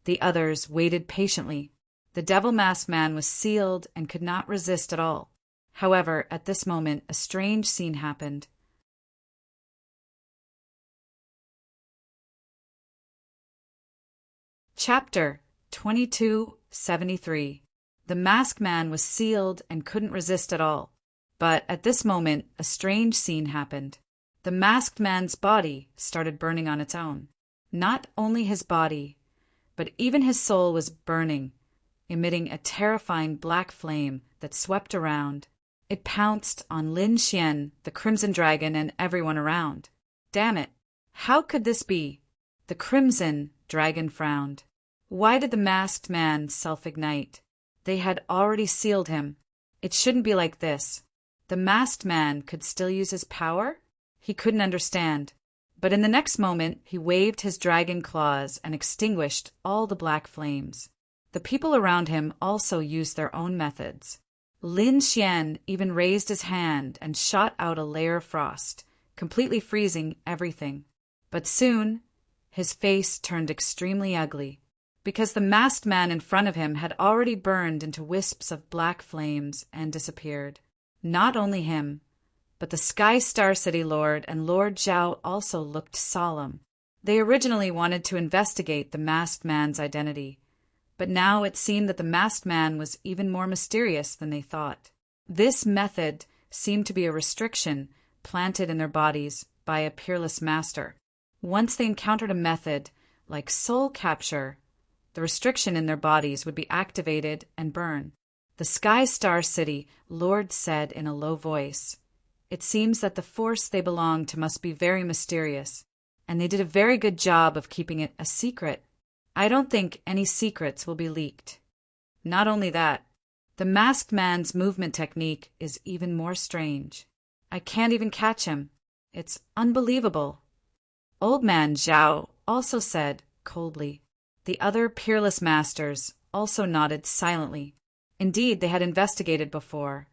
The others waited patiently. The devil-masked man was sealed and could not resist at all. However, at this moment, a strange scene happened. Chapter 2273. The masked man was sealed and couldn't resist at all. But at this moment, a strange scene happened. The masked man's body started burning on its own. Not only his body, but even his soul was burning, emitting a terrifying black flame that swept around. It pounced on Lin Xian, the crimson dragon, and everyone around. Damn it! How could this be? The crimson dragon frowned. Why did the masked man self-ignite? They had already sealed him. It shouldn't be like this. The masked man could still use his power? He couldn't understand. But in the next moment, he waved his dragon claws and extinguished all the black flames. The people around him also used their own methods. Lin Xian even raised his hand and shot out a layer of frost, completely freezing everything. But soon, his face turned extremely ugly, because the masked man in front of him had already burned into wisps of black flames and disappeared. Not only him, but the Sky Star City Lord and Lord Zhao also looked solemn. They originally wanted to investigate the masked man's identity, but now it seemed that the masked man was even more mysterious than they thought. This method seemed to be a restriction planted in their bodies by a peerless master. Once they encountered a method like soul capture, the restriction in their bodies would be activated and burn. The Sky Star City Lord said in a low voice, "It seems that the force they belong to must be very mysterious, and they did a very good job of keeping it a secret. I don't think any secrets will be leaked." Not only that, the masked man's movement technique is even more strange. I can't even catch him. It's unbelievable. Old Man Zhao also said coldly. The other peerless masters also nodded silently. Indeed, they had investigated before,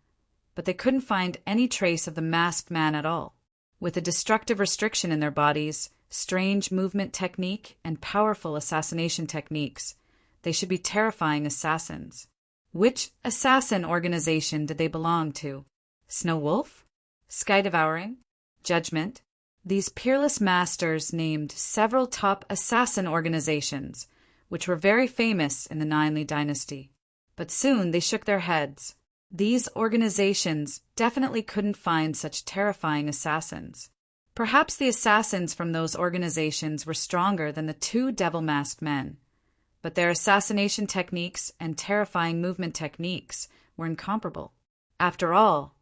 but they couldn't find any trace of the masked man at all. With a destructive restriction in their bodies, strange movement technique, and powerful assassination techniques, they should be terrifying assassins. Which assassin organization did they belong to? Snow Wolf? Sky Devouring? Judgment? These peerless masters named several top assassin organizations, which were very famous in the Ninely Dynasty. But soon they shook their heads. These organizations definitely couldn't find such terrifying assassins. Perhaps the assassins from those organizations were stronger than the two devil-masked men, but their assassination techniques and terrifying movement techniques were incomparable. After all,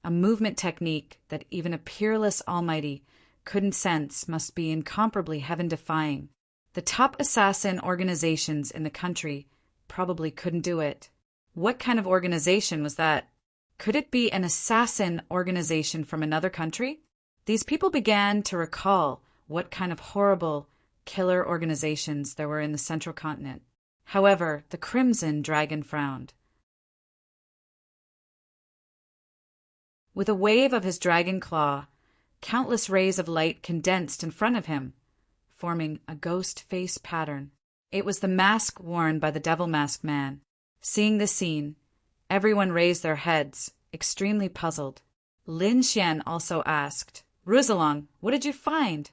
a movement technique that even a peerless almighty couldn't sense must be incomparably heaven-defying. The top assassin organizations in the country probably couldn't do it. What kind of organization was that? Could it be an assassin organization from another country? These people began to recall what kind of horrible killer organizations there were in the central continent. However, the crimson dragon frowned. With a wave of his dragon claw, countless rays of light condensed in front of him, forming a ghost face pattern. It was the mask worn by the devil-masked man. Seeing this scene, everyone raised their heads, extremely puzzled. Lin Xian also asked, "Ruzalong, what did you find?"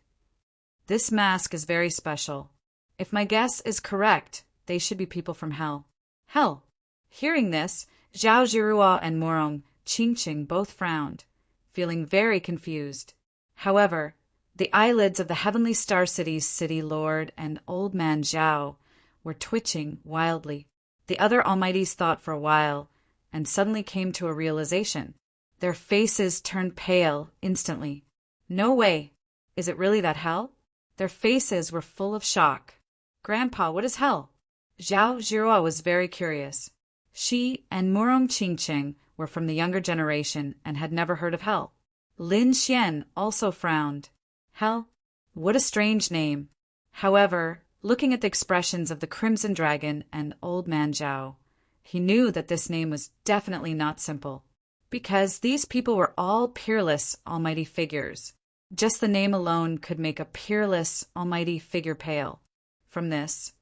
"This mask is very special. If my guess is correct, they should be people from hell." "Hell?" Hearing this, Zhao Zhirua and Morong Qingqing both frowned, feeling very confused. However, the eyelids of the Heavenly Star City's city lord and Old Man Zhao were twitching wildly. The other almighties thought for a while, and suddenly came to a realization. Their faces turned pale instantly. "No way! Is it really that hell?" Their faces were full of shock. "Grandpa, what is hell?" Zhao Zhirua was very curious. She and Murong Qingqing were from the younger generation and had never heard of hell. Lin Xian also frowned. Hell? What a strange name. However, Looking at the expressions of the Crimson Dragon and Old Man Zhao, he knew that this name was definitely not simple, because these people were all peerless, almighty figures. Just the name alone could make a peerless, almighty figure pale. From this,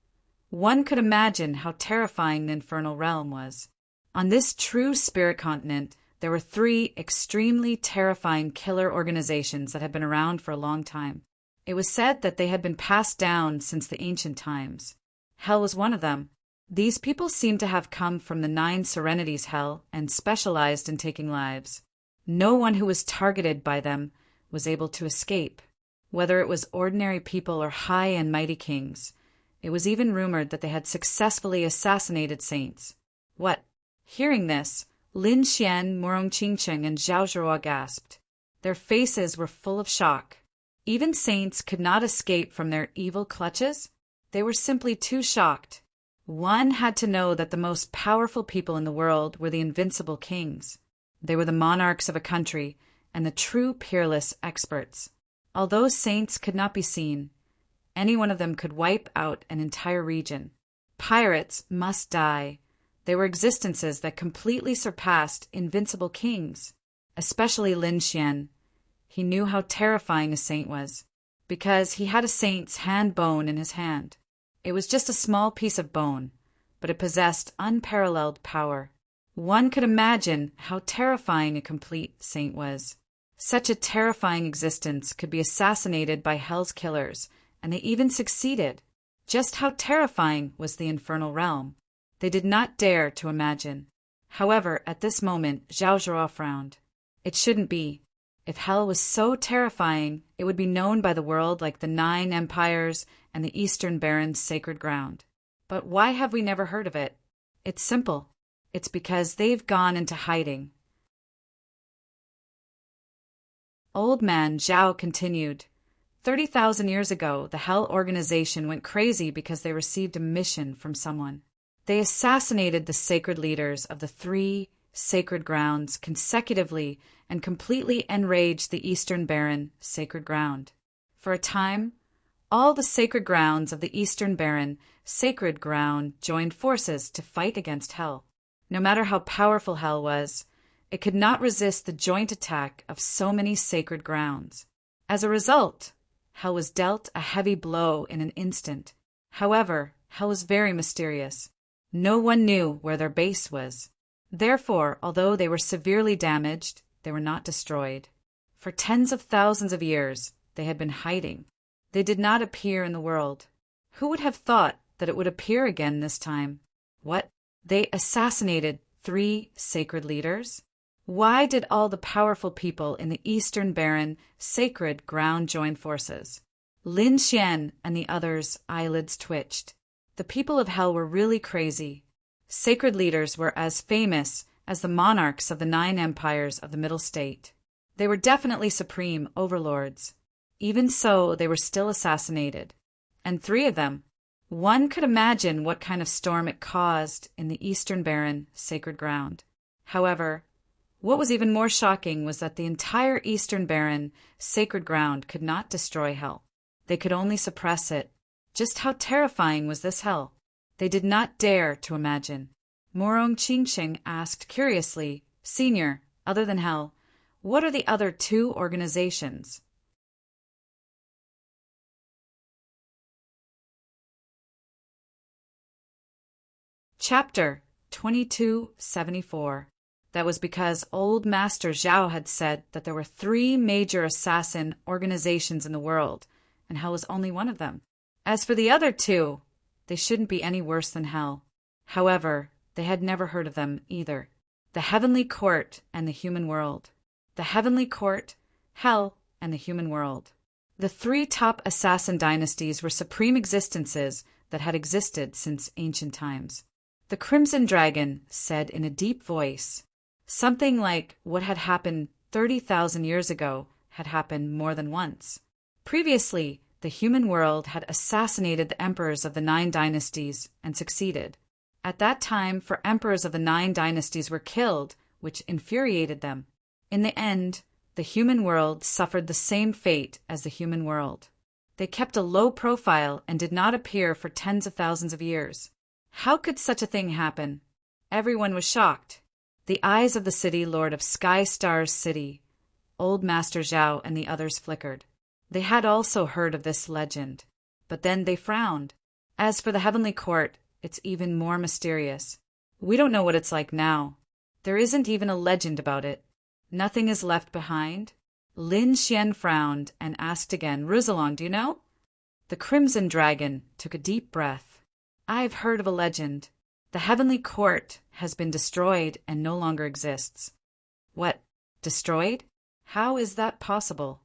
one could imagine how terrifying the infernal realm was. On this true spirit continent, there were 3 extremely terrifying killer organizations that had been around for a long time. It was said that they had been passed down since the ancient times. Hell was one of them. These people seemed to have come from the 9 Serenities Hell and specialized in taking lives. No one who was targeted by them was able to escape, whether it was ordinary people or high and mighty kings. It was even rumored that they had successfully assassinated saints. What? Hearing this, Lin Xian, Murong Qingcheng, and Zhao Zhuo gasped. Their faces were full of shock. Even saints could not escape from their evil clutches? They were simply too shocked. One had to know that the most powerful people in the world were the invincible kings. They were the monarchs of a country and the true peerless experts. Although saints could not be seen, any one of them could wipe out an entire region. Pirates must die. They were existences that completely surpassed invincible kings, especially Lin Xian. He knew how terrifying a saint was, because he had a saint's hand bone in his hand. It was just a small piece of bone, but it possessed unparalleled power. One could imagine how terrifying a complete saint was. Such a terrifying existence could be assassinated by Hell's killers, and they even succeeded. Just how terrifying was the infernal realm? They did not dare to imagine. However, at this moment, Zhao Zhuo frowned. It shouldn't be. If Hell was so terrifying, it would be known by the world like the 9 empires and the Eastern Barren's sacred ground. But why have we never heard of it? It's simple. It's because they've gone into hiding. Old Man Zhao continued. 30,000 years ago, the Hell organization went crazy because they received a mission from someone. They assassinated the sacred leaders of the 3 sacred grounds consecutively and completely enraged the Eastern Barren sacred ground. For a time, all the sacred grounds of the Eastern Barren sacred ground joined forces to fight against Hell. No matter how powerful Hell was, it could not resist the joint attack of so many sacred grounds. As a result, Hell was dealt a heavy blow in an instant. However, Hell was very mysterious. No one knew where their base was. Therefore, although they were severely damaged, they were not destroyed. For tens of thousands of years, they had been hiding. They did not appear in the world. Who would have thought that it would appear again this time? What? They assassinated 3 sacred leaders? Why did all the powerful people in the Eastern Barren sacred ground join forces? Lin Xian and the others' eyelids twitched. The people of Hell were really crazy. Sacred leaders were as famous as the monarchs of the 9 empires of the Middle State. They were definitely supreme overlords. Even so, they were still assassinated. And 3 of them. One could imagine what kind of storm it caused in the Eastern Barren sacred ground. However, what was even more shocking was that the entire Eastern Barren sacred ground could not destroy Hell. They could only suppress it. Just how terrifying was this Hell? They did not dare to imagine. Murong Qingcheng asked curiously, Senior, other than Hell, what are the other 2 organizations? Chapter 2274. That was because old Master Zhao had said that there were 3 major assassin organizations in the world, and Hell was only one of them. As for the other 2, they shouldn't be any worse than Hell. However, they had never heard of them either. The Heavenly Court and the Human World. The Heavenly Court, Hell, and the Human World. The 3 top assassin dynasties were supreme existences that had existed since ancient times. The Crimson Dragon said in a deep voice, something like what had happened 30,000 years ago had happened more than once. Previously, the human world had assassinated the emperors of the 9 dynasties and succeeded. At that time, 4 emperors of the 9 dynasties were killed, which infuriated them. In the end, the human world suffered the same fate as the human world. They kept a low profile and did not appear for tens of thousands of years. How could such a thing happen? Everyone was shocked. The eyes of the city lord of Sky Star's city, old Master Zhao, and the others flickered. They had also heard of this legend, but then they frowned. As for the heavenly court, it's even more mysterious. We don't know what it's like now. There isn't even a legend about it. Nothing is left behind. Lin Xian frowned and asked again, Roussillon, do you know? The Crimson Dragon took a deep breath. I've heard of a legend. The heavenly court has been destroyed and no longer exists. What? Destroyed? How is that possible?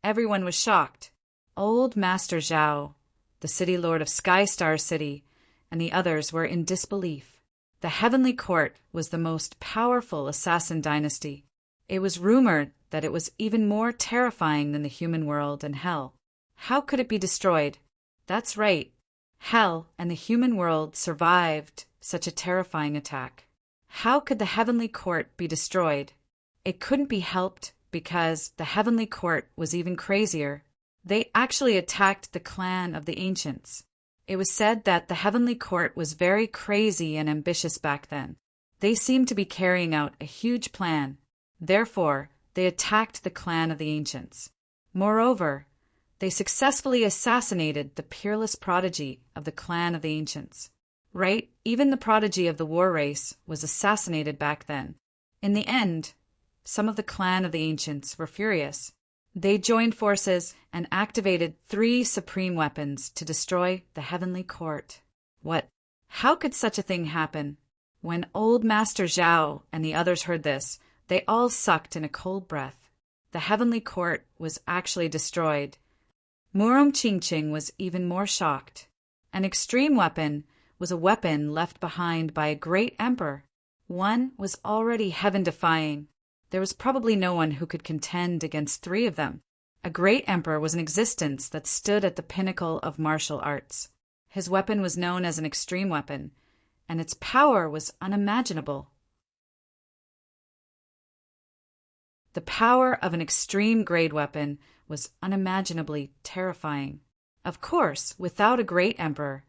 Everyone was shocked. Old Master Zhao, the city lord of Sky Star City, and the others were in disbelief. The heavenly court was the most powerful assassin dynasty. It was rumored that it was even more terrifying than the human world and hell. How could it be destroyed? That's right. Hell and the human world survived such a terrifying attack. How could the heavenly court be destroyed? It couldn't be helped because the heavenly court was even crazier. They actually attacked the clan of the ancients. It was said that the heavenly court was very crazy and ambitious back then. They seemed to be carrying out a huge plan. Therefore, they attacked the clan of the ancients. Moreover, they successfully assassinated the peerless prodigy of the clan of the ancients. Right? Even the prodigy of the war race was assassinated back then. In the end, some of the clan of the ancients were furious. They joined forces and activated 3 supreme weapons to destroy the heavenly court. What? How could such a thing happen? When old Master Zhao and the others heard this, they all sucked in a cold breath. The heavenly court was actually destroyed. Murong Qingqing was even more shocked. An extreme weapon was a weapon left behind by a great emperor. One was already heaven-defying. There was probably no one who could contend against 3 of them. A great emperor was an existence that stood at the pinnacle of martial arts. His weapon was known as an extreme weapon, and its power was unimaginable. The power of an extreme-grade weapon was unimaginably terrifying. Of course, without a great emperor,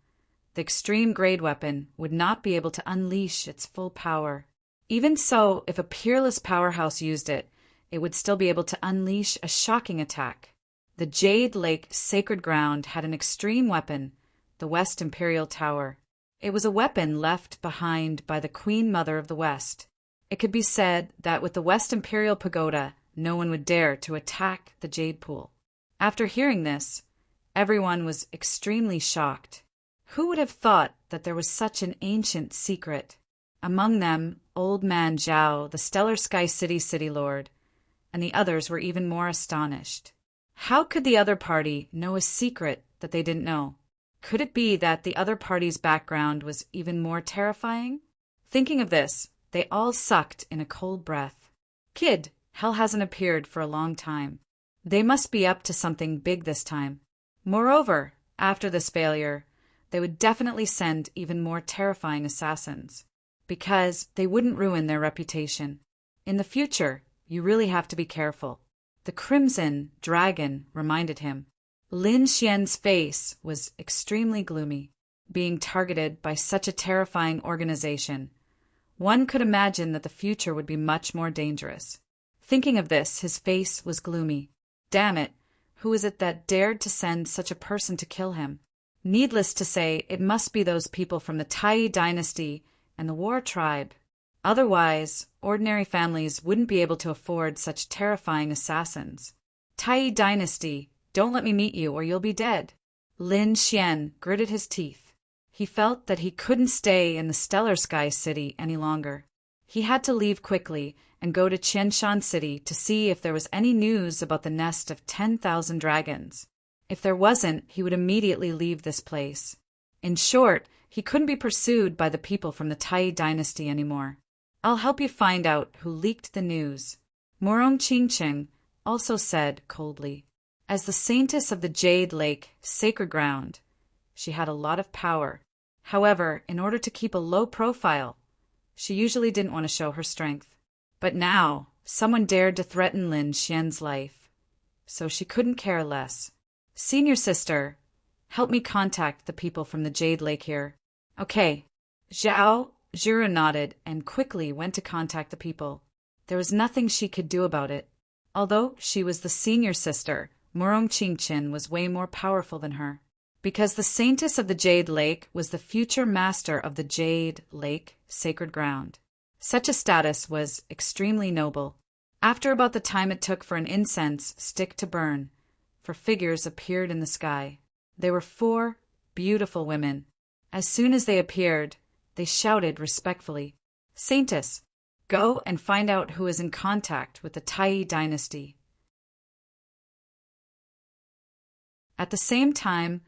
the extreme-grade weapon would not be able to unleash its full power. Even so, if a peerless powerhouse used it, it would still be able to unleash a shocking attack. The Jade Lake Sacred Ground had an extreme weapon, the West Imperial Tower. It was a weapon left behind by the Queen Mother of the West. It could be said that with the West Imperial Pagoda, no one would dare to attack the Jade Pool. After hearing this, everyone was extremely shocked. Who would have thought that there was such an ancient secret? Among them, Old Man Zhao, the Stellar Sky City Lord, and the others were even more astonished. How could the other party know a secret that they didn't know? Could it be that the other party's background was even more terrifying? Thinking of this, they all sucked in a cold breath. Kid, hell hasn't appeared for a long time. They must be up to something big this time. Moreover, after this failure, they would definitely send even more terrifying assassins, because they wouldn't ruin their reputation. In the future, you really have to be careful. The Crimson Dragon reminded him. Lin Xian's face was extremely gloomy. Being targeted by such a terrifying organization, one could imagine that the future would be much more dangerous. Thinking of this, his face was gloomy. Damn it, who is it that dared to send such a person to kill him? Needless to say, it must be those people from the Tai dynasty and the War tribe. Otherwise, ordinary families wouldn't be able to afford such terrifying assassins. Tai dynasty, don't let me meet you or you'll be dead. Lin Xian gritted his teeth. He felt that he couldn't stay in the Stellar Sky City any longer. He had to leave quickly and go to Qianshan City to see if there was any news about the nest of 10,000 dragons. If there wasn't, he would immediately leave this place. In short, he couldn't be pursued by the people from the Tai dynasty anymore. I'll help you find out who leaked the news. Murong Qingqing also said coldly. As the saintess of the Jade Lake Sacred Ground, she had a lot of power. However, in order to keep a low profile, she usually didn't want to show her strength. But now, someone dared to threaten Lin Xian's life, so she couldn't care less. Senior sister, help me contact the people from the Jade Lake here. Okay. Zhao Zhira nodded and quickly went to contact the people. There was nothing she could do about it. Although she was the senior sister, Murong Qingqin was way more powerful than her. Because the saintess of the Jade Lake was the future master of the Jade Lake sacred ground. Such a status was extremely noble. After about the time it took for an incense stick to burn, four figures appeared in the sky. They were 4 beautiful women. As soon as they appeared, they shouted respectfully, "Saintess, go and find out who is in contact with the Tai dynasty." At the same time,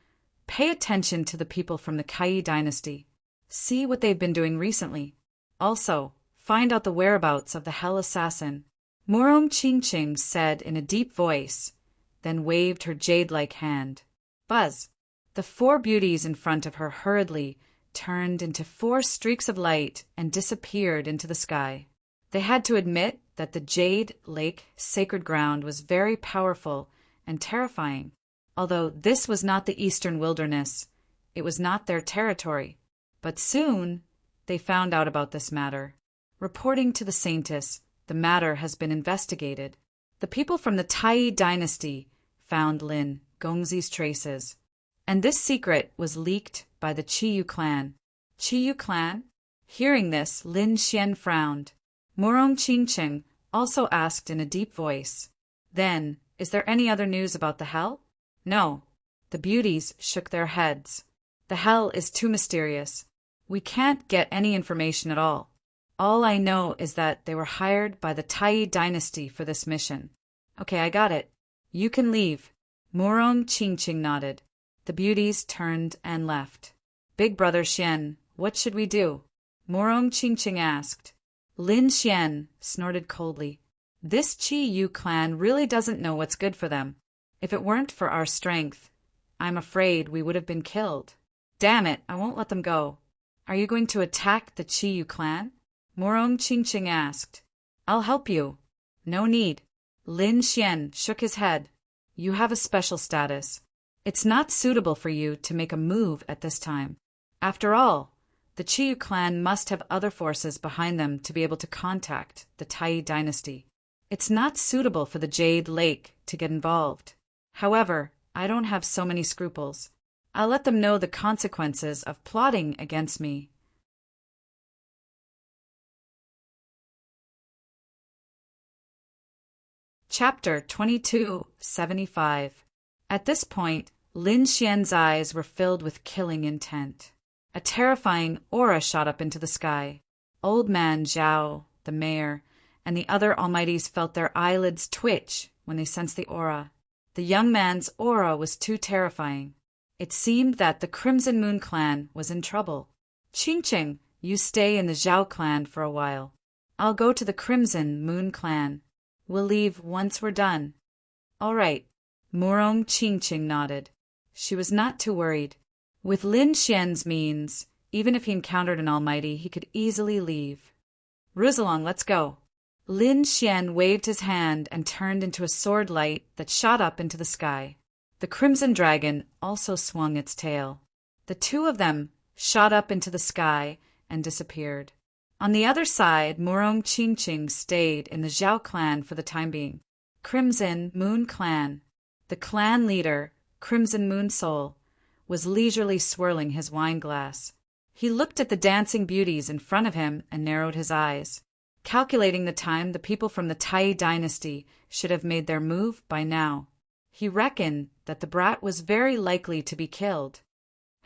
pay attention to the people from the Kai dynasty. See what they've been doing recently. Also, find out the whereabouts of the Hell Assassin. Murong Qingqing said in a deep voice, then waved her jade-like hand. Buzz! The 4 beauties in front of her hurriedly turned into 4 streaks of light and disappeared into the sky. They had to admit that the Jade Lake sacred ground was very powerful and terrifying. Although this was not the eastern wilderness, it was not their territory. But soon they found out about this matter. Reporting to the saintess, the matter has been investigated. The people from the Tai dynasty found Lin Gongzi's traces, and this secret was leaked by the Qiyu clan. Qiyu clan? Hearing this, Lin Xian frowned. Murong Qingqing also asked in a deep voice, "Then, is there any other news about the hell?" "No." The beauties shook their heads. "The hell is too mysterious. We can't get any information at all. All I know is that they were hired by the Tai dynasty for this mission." "Okay, I got it. You can leave." Murong Qingqing nodded. The beauties turned and left. "Big brother Xian, what should we do?" Murong Qingqing asked. Lin Xian snorted coldly. "This Qi Yu clan really doesn't know what's good for them. If it weren't for our strength, I'm afraid we would have been killed. Damn it, I won't let them go." "Are you going to attack the Qi Yu clan?" Murong Qingqing asked. "I'll help you." "No need." Lin Xian shook his head. "You have a special status. It's not suitable for you to make a move at this time. After all, the Qiyu clan must have other forces behind them to be able to contact the Tai dynasty. It's not suitable for the Jade Lake to get involved. However, I don't have so many scruples. I'll let them know the consequences of plotting against me." Chapter 2275. At this point, Lin Xian's eyes were filled with killing intent. A terrifying aura shot up into the sky. Old man Zhao, the mayor, and the other almighties felt their eyelids twitch when they sensed the aura. The young man's aura was too terrifying. It seemed that the Crimson Moon clan was in trouble. "Qingqing, you stay in the Zhao clan for a while. I'll go to the Crimson Moon clan. We'll leave once we're done." "All right." Murong Qingqing nodded. She was not too worried. With Lin Xian's means, even if he encountered an almighty, he could easily leave. "Ruzalong, let's go." Lin Xian waved his hand and turned into a sword light that shot up into the sky. The crimson dragon also swung its tail. The 2 of them shot up into the sky and disappeared. On the other side, Murong Qingqing stayed in the Zhao clan for the time being. Crimson Moon clan. The clan leader, Crimson Moon Soul, was leisurely swirling his wine glass. He looked at the dancing beauties in front of him and narrowed his eyes. Calculating the time, the people from the Tai dynasty should have made their move by now. He reckoned that the brat was very likely to be killed.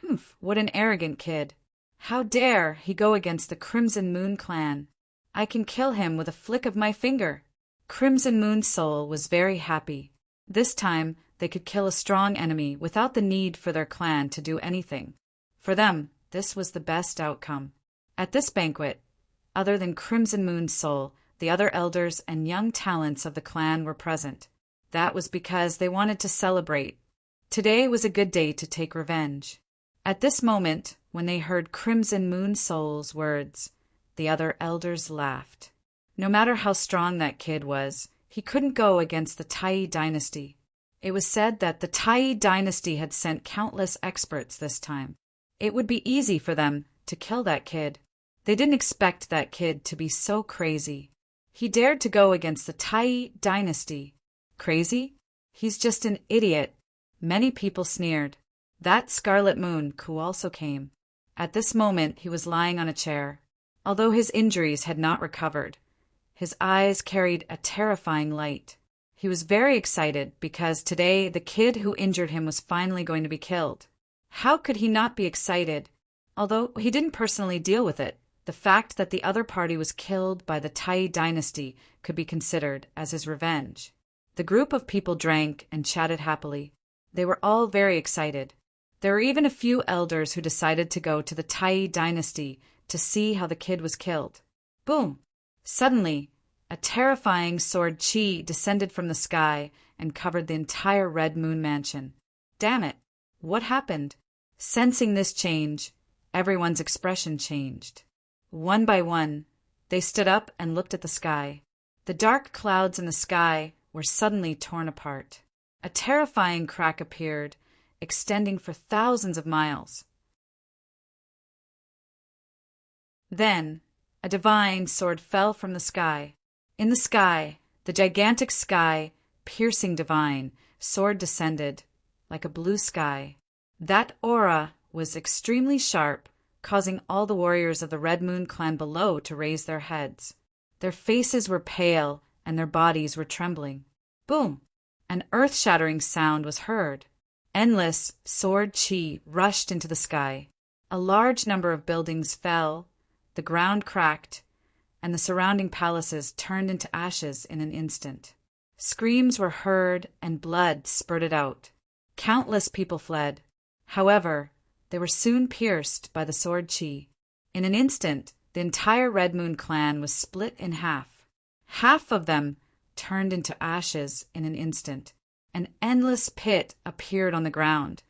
Humph, what an arrogant kid. How dare he go against the Crimson Moon clan? I can kill him with a flick of my finger. Crimson Moon Soul was very happy. This time they could kill a strong enemy without the need for their clan to do anything. For them, this was the best outcome. At this banquet, other than Crimson Moon Soul, the other elders and young talents of the clan were present. That was because they wanted to celebrate. Today was a good day to take revenge. At this moment, when they heard Crimson Moon Soul's words, the other elders laughed. No matter how strong that kid was, he couldn't go against the Tai dynasty. It was said that the Tai dynasty had sent countless experts this time. It would be easy for them to kill that kid. They didn't expect that kid to be so crazy. He dared to go against the Tai dynasty. Crazy? He's just an idiot. Many people sneered. That Scarlet Moon also came. At this moment he was lying on a chair. Although his injuries had not recovered, his eyes carried a terrifying light. He was very excited because today the kid who injured him was finally going to be killed. How could he not be excited? Although he didn't personally deal with it, the fact that the other party was killed by the Tai dynasty could be considered as his revenge. The group of people drank and chatted happily. They were all very excited. There were even a few elders who decided to go to the Tai dynasty to see how the kid was killed. Boom! Suddenly, a terrifying sword chi descended from the sky and covered the entire Red Moon mansion. Damn it! What happened? Sensing this change, everyone's expression changed. One by one, they stood up and looked at the sky. The dark clouds in the sky were suddenly torn apart. A terrifying crack appeared, extending for thousands of miles. Then, a divine sword fell from the sky. In the sky, the gigantic sky, piercing divine, sword descended, like a blue sky. That aura was extremely sharp, causing all the warriors of the Red Moon clan below to raise their heads. Their faces were pale, and their bodies were trembling. Boom! An earth-shattering sound was heard. Endless sword chi rushed into the sky. A large number of buildings fell, the ground cracked, and the surrounding palaces turned into ashes in an instant. Screams were heard and blood spurted out. Countless people fled. However, they were soon pierced by the sword chi. In an instant, the entire Red Moon clan was split in half. Half of them turned into ashes in an instant. An endless pit appeared on the ground,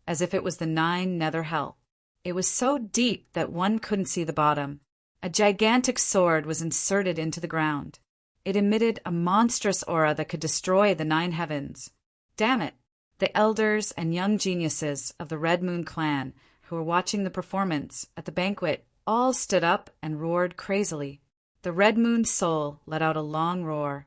as if it was the 9 nether hell. It was so deep that one couldn't see the bottom. A gigantic sword was inserted into the ground. It emitted a monstrous aura that could destroy the 9 heavens. Damn it! The elders and young geniuses of the Red Moon clan who were watching the performance at the banquet all stood up and roared crazily. The Red Moon soul let out a long roar,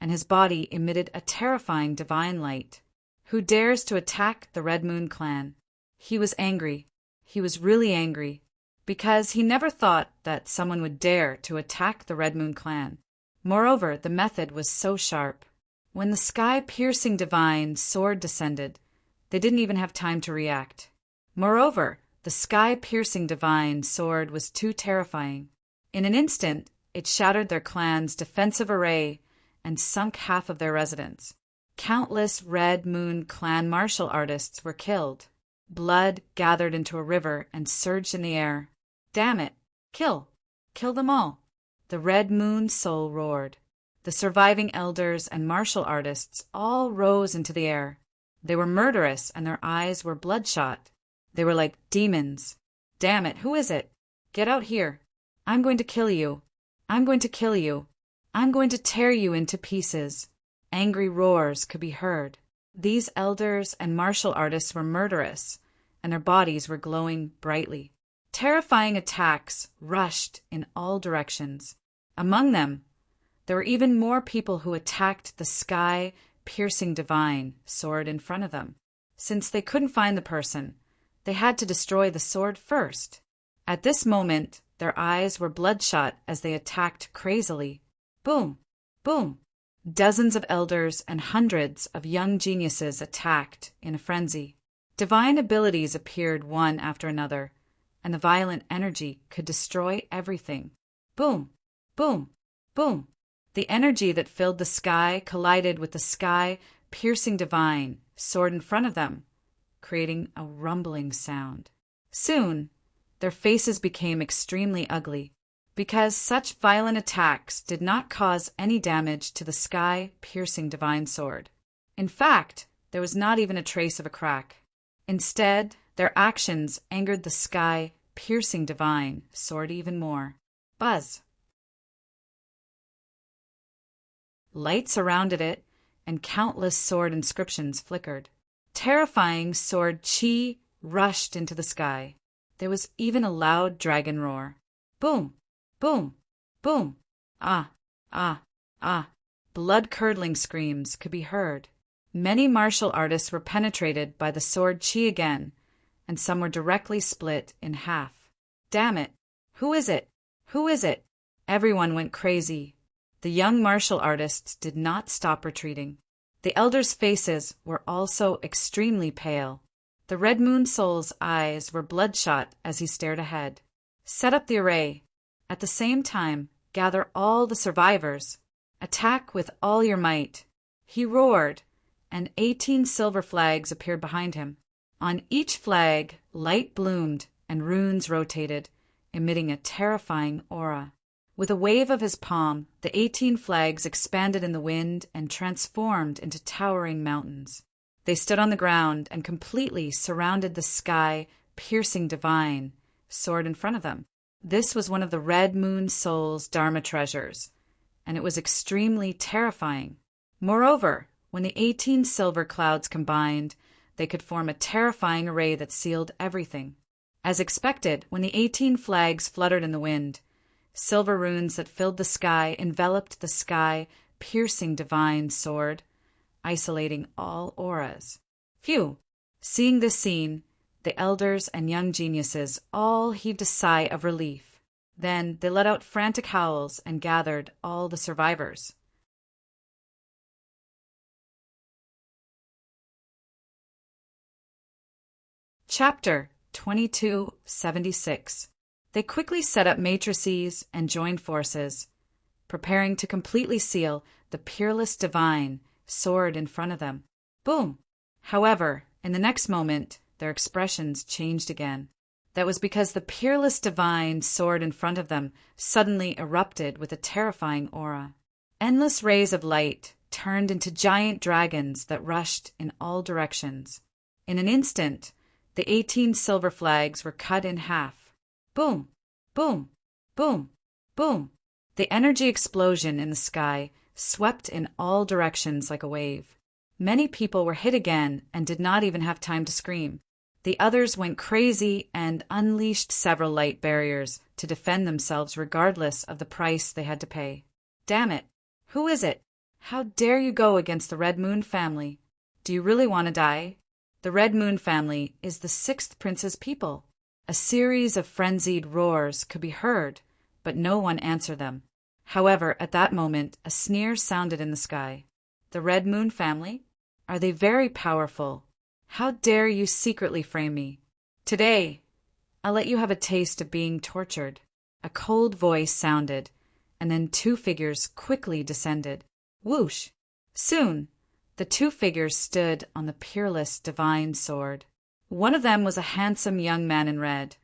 and his body emitted a terrifying divine light. Who dares to attack the Red Moon clan? He was angry. He was really angry, because he never thought that someone would dare to attack the Red Moon clan. Moreover, the method was so sharp. When the sky-piercing divine sword descended, they didn't even have time to react. Moreover, the sky-piercing divine sword was too terrifying. In an instant, it shattered their clan's defensive array and sunk half of their residence. Countless Red Moon clan martial artists were killed. Blood gathered into a river and surged in the air. Damn it! Kill! Kill them all! The Red Moon soul roared. The surviving elders and martial artists all rose into the air. They were murderous and their eyes were bloodshot. They were like demons. Damn it, who is it? Get out here. I'm going to kill you. I'm going to kill you. I'm going to tear you into pieces. Angry roars could be heard. These elders and martial artists were murderous, and their bodies were glowing brightly. Terrifying attacks rushed in all directions. Among them, there were even more people who attacked the sky-piercing divine sword in front of them. Since they couldn't find the person, they had to destroy the sword first. At this moment, their eyes were bloodshot as they attacked crazily. Boom! Boom! Dozens of elders and hundreds of young geniuses attacked in a frenzy. Divine abilities appeared one after another, and the violent energy could destroy everything. Boom! Boom! Boom! The energy that filled the sky collided with the sky-piercing divine sword in front of them, creating a rumbling sound. Soon, their faces became extremely ugly, because such violent attacks did not cause any damage to the sky-piercing divine sword. In fact, there was not even a trace of a crack. Instead, their actions angered the sky-piercing divine sword even more. Buzz! Light surrounded it, and countless sword inscriptions flickered. Terrifying sword chi rushed into the sky. There was even a loud dragon roar. Boom! Boom! Boom! Ah! Ah! Ah! Blood-curdling screams could be heard. Many martial artists were penetrated by the sword chi again, and some were directly split in half. Damn it! Who is it? Who is it? Everyone went crazy. The young martial artists did not stop retreating. The elders' faces were also extremely pale. The Red Moon Soul's eyes were bloodshot as he stared ahead. Set up the array. At the same time, gather all the survivors. Attack with all your might. He roared, and 18 silver flags appeared behind him. On each flag, light bloomed and runes rotated, emitting a terrifying aura. With a wave of his palm, the 18 flags expanded in the wind and transformed into towering mountains. They stood on the ground and completely surrounded the sky-piercing divine sword in front of them. This was one of the Red Moon Soul's Dharma treasures, and it was extremely terrifying. Moreover, when the 18 silver clouds combined, they could form a terrifying array that sealed everything. As expected, when the 18 flags fluttered in the wind, silver runes that filled the sky enveloped the sky-piercing divine sword, isolating all auras. Phew! Seeing this scene, the elders and young geniuses all heaved a sigh of relief. Then they let out frantic howls and gathered all the survivors. Chapter 2276. They quickly set up matrices and joined forces, preparing to completely seal the peerless divine sword in front of them. Boom! However, in the next moment, their expressions changed again. That was because the peerless divine sword in front of them suddenly erupted with a terrifying aura. Endless rays of light turned into giant dragons that rushed in all directions. In an instant, the 18 silver flags were cut in half. Boom! Boom! Boom! Boom! The energy explosion in the sky swept in all directions like a wave. Many people were hit again and did not even have time to scream. The others went crazy and unleashed several light barriers to defend themselves regardless of the price they had to pay. Damn it! Who is it? How dare you go against the Red Moon family? Do you really want to die? The Red Moon family is the 6th prince's people. A series of frenzied roars could be heard, but no one answered them. However, at that moment, a sneer sounded in the sky. The Red Moon family? Are they very powerful? How dare you secretly frame me? Today, I'll let you have a taste of being tortured. A cold voice sounded, and then 2 figures quickly descended. Whoosh! Soon, the 2 figures stood on the peerless divine sword. One of them was a handsome young man in red,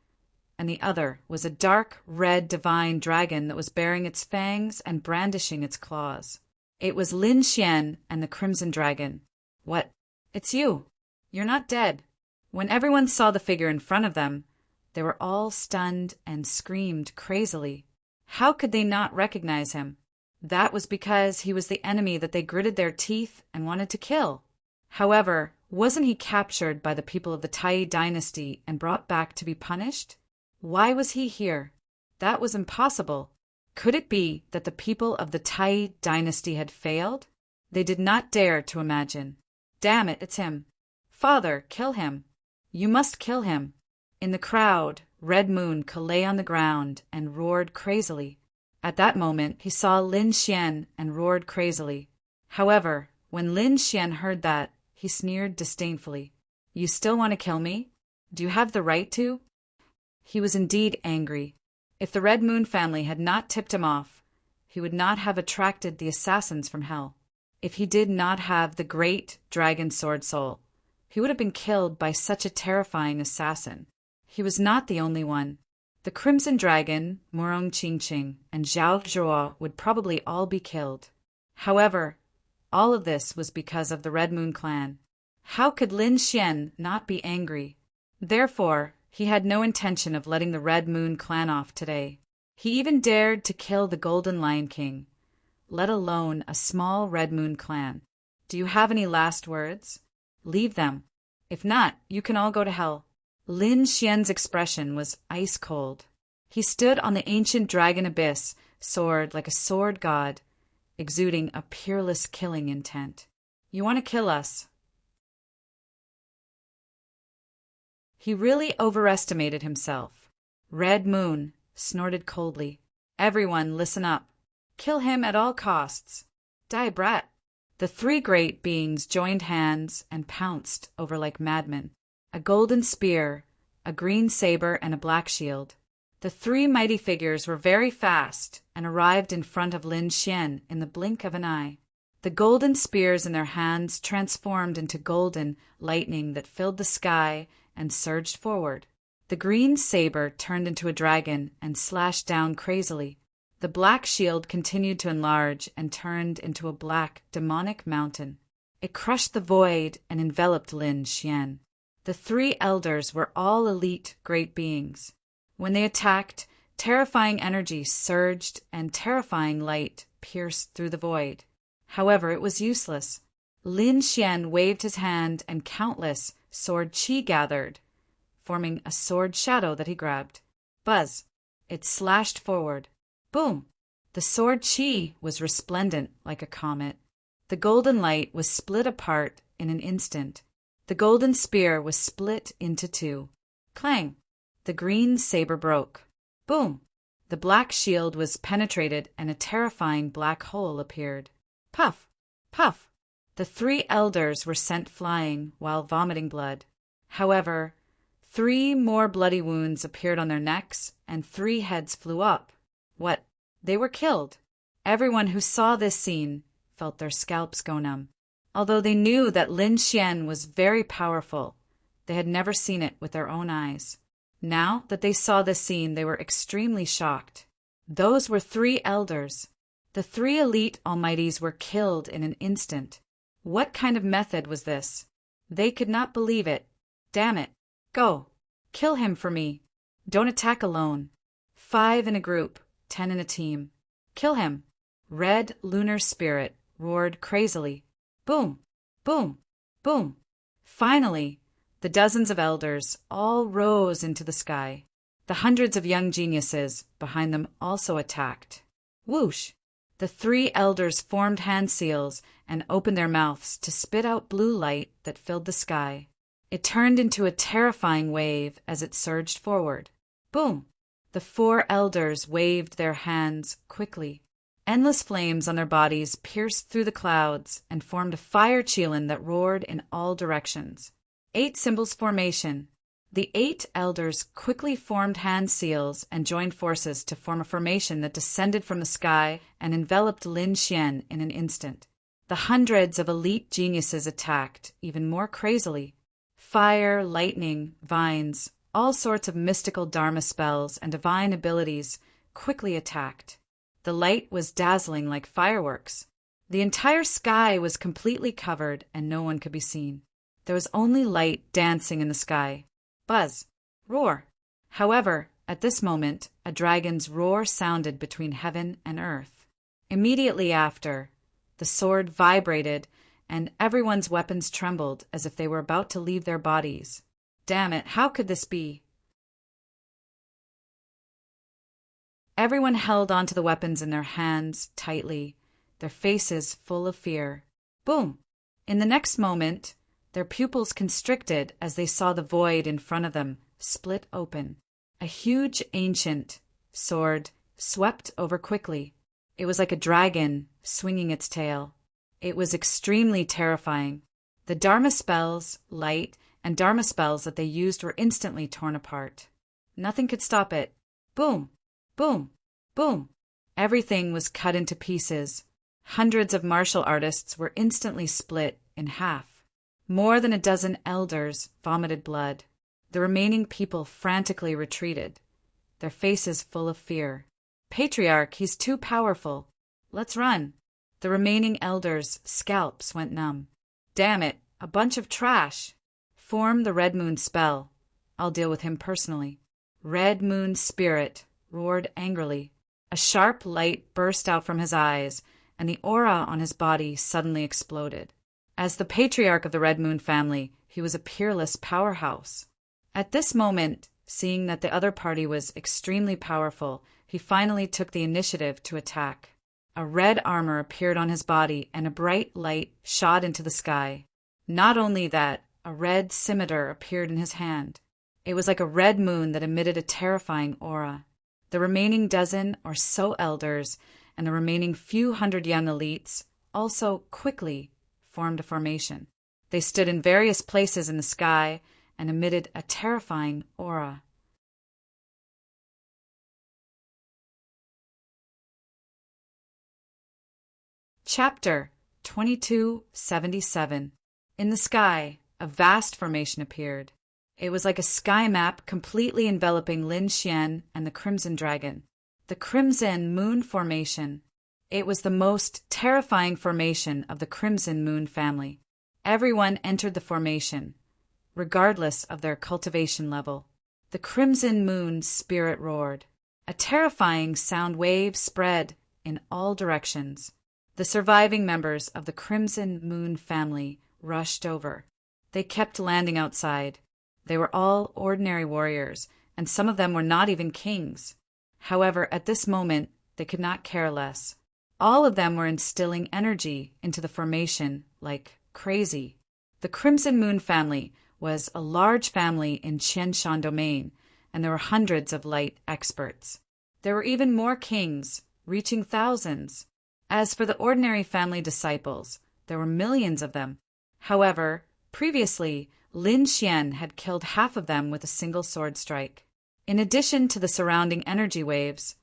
and the other was a dark red divine dragon that was baring its fangs and brandishing its claws. It was Lin Xian and the Crimson Dragon. What? It's you. You're not dead. When everyone saw the figure in front of them, they were all stunned and screamed crazily. How could they not recognize him? That was because he was the enemy that they gritted their teeth and wanted to kill. However, wasn't he captured by the people of the Tai dynasty and brought back to be punished? Why was he here? That was impossible. Could it be that the people of the Tai dynasty had failed? They did not dare to imagine. Damn it, it's him. Father, kill him. You must kill him. In the crowd, Red Moon lay on the ground and roared crazily. At that moment, he saw Lin Xian and roared crazily. However, when Lin Xian heard that, he sneered disdainfully. You still want to kill me? Do you have the right to? He was indeed angry. If the Red Moon family had not tipped him off, he would not have attracted the assassins from hell. If he did not have the great dragon sword soul, he would have been killed by such a terrifying assassin. He was not the only one. The Crimson Dragon, Murong Qingqing, and Zhao Zhuo would probably all be killed. However, all of this was because of the Red Moon clan. How could Lin Xian not be angry? Therefore, he had no intention of letting the Red Moon clan off today. He even dared to kill the Golden Lion King, let alone a small Red Moon clan. Do you have any last words? Leave them. If not, you can all go to hell." Lin Xian's expression was ice cold. He stood on the ancient dragon abyss, sword like a sword god, exuding a peerless killing intent. "You want to kill us?" He really overestimated himself. Red Moon snorted coldly. "Everyone, listen up. Kill him at all costs. Die, brat." The three great beings joined hands and pounced over like madmen. A golden spear, a green saber, and a black shield. The three mighty figures were very fast and arrived in front of Lin Xian in the blink of an eye. The golden spears in their hands transformed into golden lightning that filled the sky and surged forward. The green saber turned into a dragon and slashed down crazily. The black shield continued to enlarge and turned into a black, demonic mountain. It crushed the void and enveloped Lin Xian. The three elders were all elite great beings. When they attacked, terrifying energy surged and terrifying light pierced through the void. However, it was useless. Lin Xian waved his hand and countless sword chi gathered, forming a sword shadow that he grabbed. Buzz! It slashed forward. Boom! The sword chi was resplendent like a comet. The golden light was split apart in an instant. The golden spear was split into two. Clang! The green saber broke. Boom! The black shield was penetrated and a terrifying black hole appeared. Puff! Puff! The three elders were sent flying while vomiting blood. However, 3 more bloody wounds appeared on their necks and 3 heads flew up. What? They were killed. Everyone who saw this scene felt their scalps go numb. Although they knew that Lin Xian was very powerful, they had never seen it with their own eyes. Now that they saw this scene, they were extremely shocked. Those were 3 elders. The 3 elite almighties were killed in an instant. What kind of method was this? They could not believe it. Damn it. Go. Kill him for me. Don't attack alone. 5 in a group, 10 in a team. Kill him. Red lunar spirit roared crazily. Boom, boom, boom. Finally, the dozens of elders all rose into the sky. The hundreds of young geniuses behind them also attacked. Whoosh! The 3 elders formed hand seals and opened their mouths to spit out blue light that filled the sky. It turned into a terrifying wave as it surged forward. Boom! The 4 elders waved their hands quickly. Endless flames on their bodies pierced through the clouds and formed a fire chilin that roared in all directions. 8 symbols formation. The 8 elders quickly formed hand seals and joined forces to form a formation that descended from the sky and enveloped Lin Xian in an instant. The hundreds of elite geniuses attacked even more crazily. Fire, lightning, vines, all sorts of mystical dharma spells and divine abilities quickly attacked. The light was dazzling like fireworks. The entire sky was completely covered and no one could be seen. There was only light dancing in the sky. Buzz. Roar. However, at this moment, a dragon's roar sounded between heaven and earth. Immediately after, the sword vibrated and everyone's weapons trembled as if they were about to leave their bodies. Damn it, how could this be? Everyone held onto the weapons in their hands tightly, their faces full of fear. Boom! In the next moment, their pupils constricted as they saw the void in front of them split open. A huge ancient sword swept over quickly. It was like a dragon swinging its tail. It was extremely terrifying. The dharma spells, light, and dharma spells that they used were instantly torn apart. Nothing could stop it. Boom! Boom! Boom! Everything was cut into pieces. Hundreds of martial artists were instantly split in half. More than a dozen elders vomited blood. The remaining people frantically retreated, their faces full of fear. Patriarch, he's too powerful. Let's run. The remaining elders' scalps went numb. Damn it, a bunch of trash. Form the Red Moon spell. I'll deal with him personally. Red Moon spirit roared angrily. A sharp light burst out from his eyes, and the aura on his body suddenly exploded. As the patriarch of the Red Moon family, he was a peerless powerhouse. At this moment, seeing that the other party was extremely powerful, he finally took the initiative to attack. A red armor appeared on his body and a bright light shot into the sky. Not only that, a red scimitar appeared in his hand. It was like a red moon that emitted a terrifying aura. The remaining dozen or so elders and the remaining few hundred young elites also quickly formed a formation. They stood in various places in the sky and emitted a terrifying aura. Chapter 2277. In the sky, a vast formation appeared. It was like a sky map completely enveloping Lin Xian and the Crimson Dragon. The Crimson Moon Formation. It was the most terrifying formation of the Crimson Moon family. Everyone entered the formation, regardless of their cultivation level. The Crimson Moon spirit roared. A terrifying sound wave spread in all directions. The surviving members of the Crimson Moon family rushed over. They kept landing outside. They were all ordinary warriors, and some of them were not even kings. However, at this moment, they could not care less. All of them were instilling energy into the formation like crazy. The Crimson Moon family was a large family in Qianshan domain, and there were hundreds of light experts. There were even more kings, reaching thousands. As for the ordinary family disciples, there were millions of them. However, previously, Lin Xian had killed half of them with a single sword strike. In addition to the surrounding energy waves,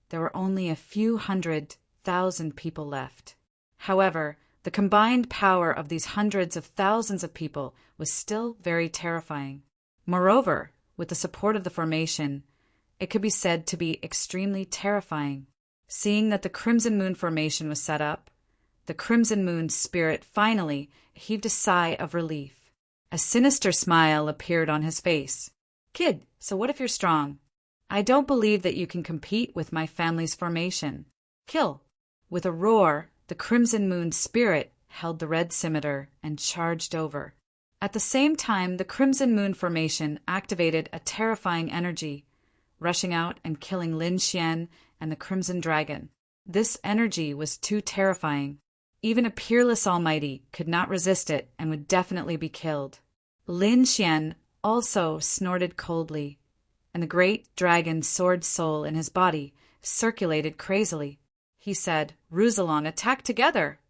there were only a few 100,000 people left. However, the combined power of these hundreds of thousands of people was still very terrifying. Moreover, with the support of the formation, it could be said to be extremely terrifying. Seeing that the Crimson Moon formation was set up, the Crimson Moon spirit finally heaved a sigh of relief. A sinister smile appeared on his face. "Kid, so what if you're strong? I don't believe that you can compete with my family's formation. Kill!" With a roar, the Crimson Moon spirit held the red scimitar and charged over. At the same time, the Crimson Moon formation activated a terrifying energy, rushing out and killing Lin Xian and the Crimson Dragon. This energy was too terrifying. Even a peerless almighty could not resist it and would definitely be killed. Lin Xian also snorted coldly, and the great dragon sword soul in his body circulated crazily. He said, "Rouxalong, attack together!"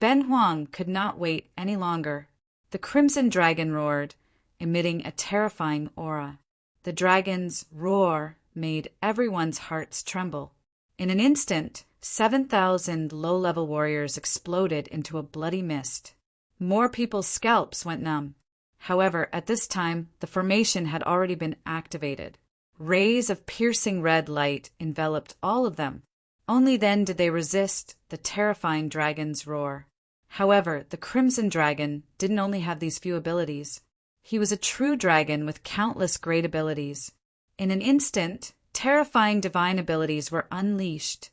Ben Huang could not wait any longer. The Crimson Dragon roared, emitting a terrifying aura. The dragon's roar made everyone's hearts tremble. In an instant, 7,000 low-level warriors exploded into a bloody mist. More people's scalps went numb. However, at this time, the formation had already been activated. Rays of piercing red light enveloped all of them. Only then did they resist the terrifying dragon's roar. However, the Crimson Dragon didn't only have these few abilities. He was a true dragon with countless great abilities. In an instant, terrifying divine abilities were unleashed,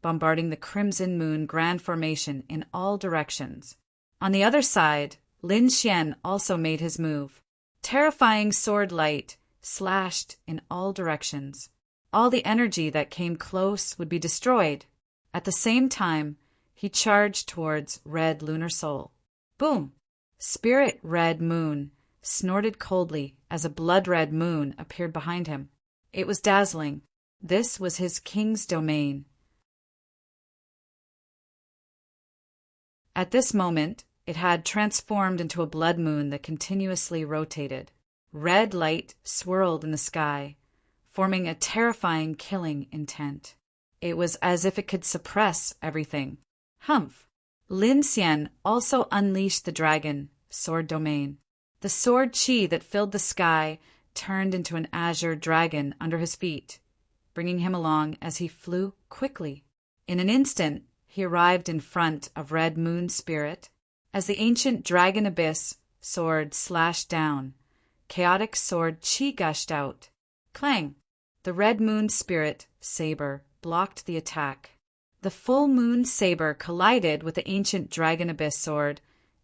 bombarding the Crimson Moon Grand Formation in all directions. On the other side, Lin Xian also made his move. Terrifying sword light slashed in all directions. All the energy that came close would be destroyed. At the same time, he charged towards Red Lunar Soul. Boom! Spirit Red Moon snorted coldly as a blood-red moon appeared behind him. It was dazzling. This was his king's domain. At this moment, it had transformed into a blood moon that continuously rotated. Red light swirled in the sky, forming a terrifying killing intent. It was as if it could suppress everything. Humph! Lin Xian also unleashed the dragon, sword domain. The sword chi that filled the sky turned into an azure dragon under his feet, bringing him along as he flew quickly. In an instant, he arrived in front of Red Moon Spirit. As the ancient dragon abyss sword slashed down, chaotic sword chi gushed out. Clang! The Red Moon Spirit saber blocked the attack. The full moon saber collided with the ancient dragon abyss sword,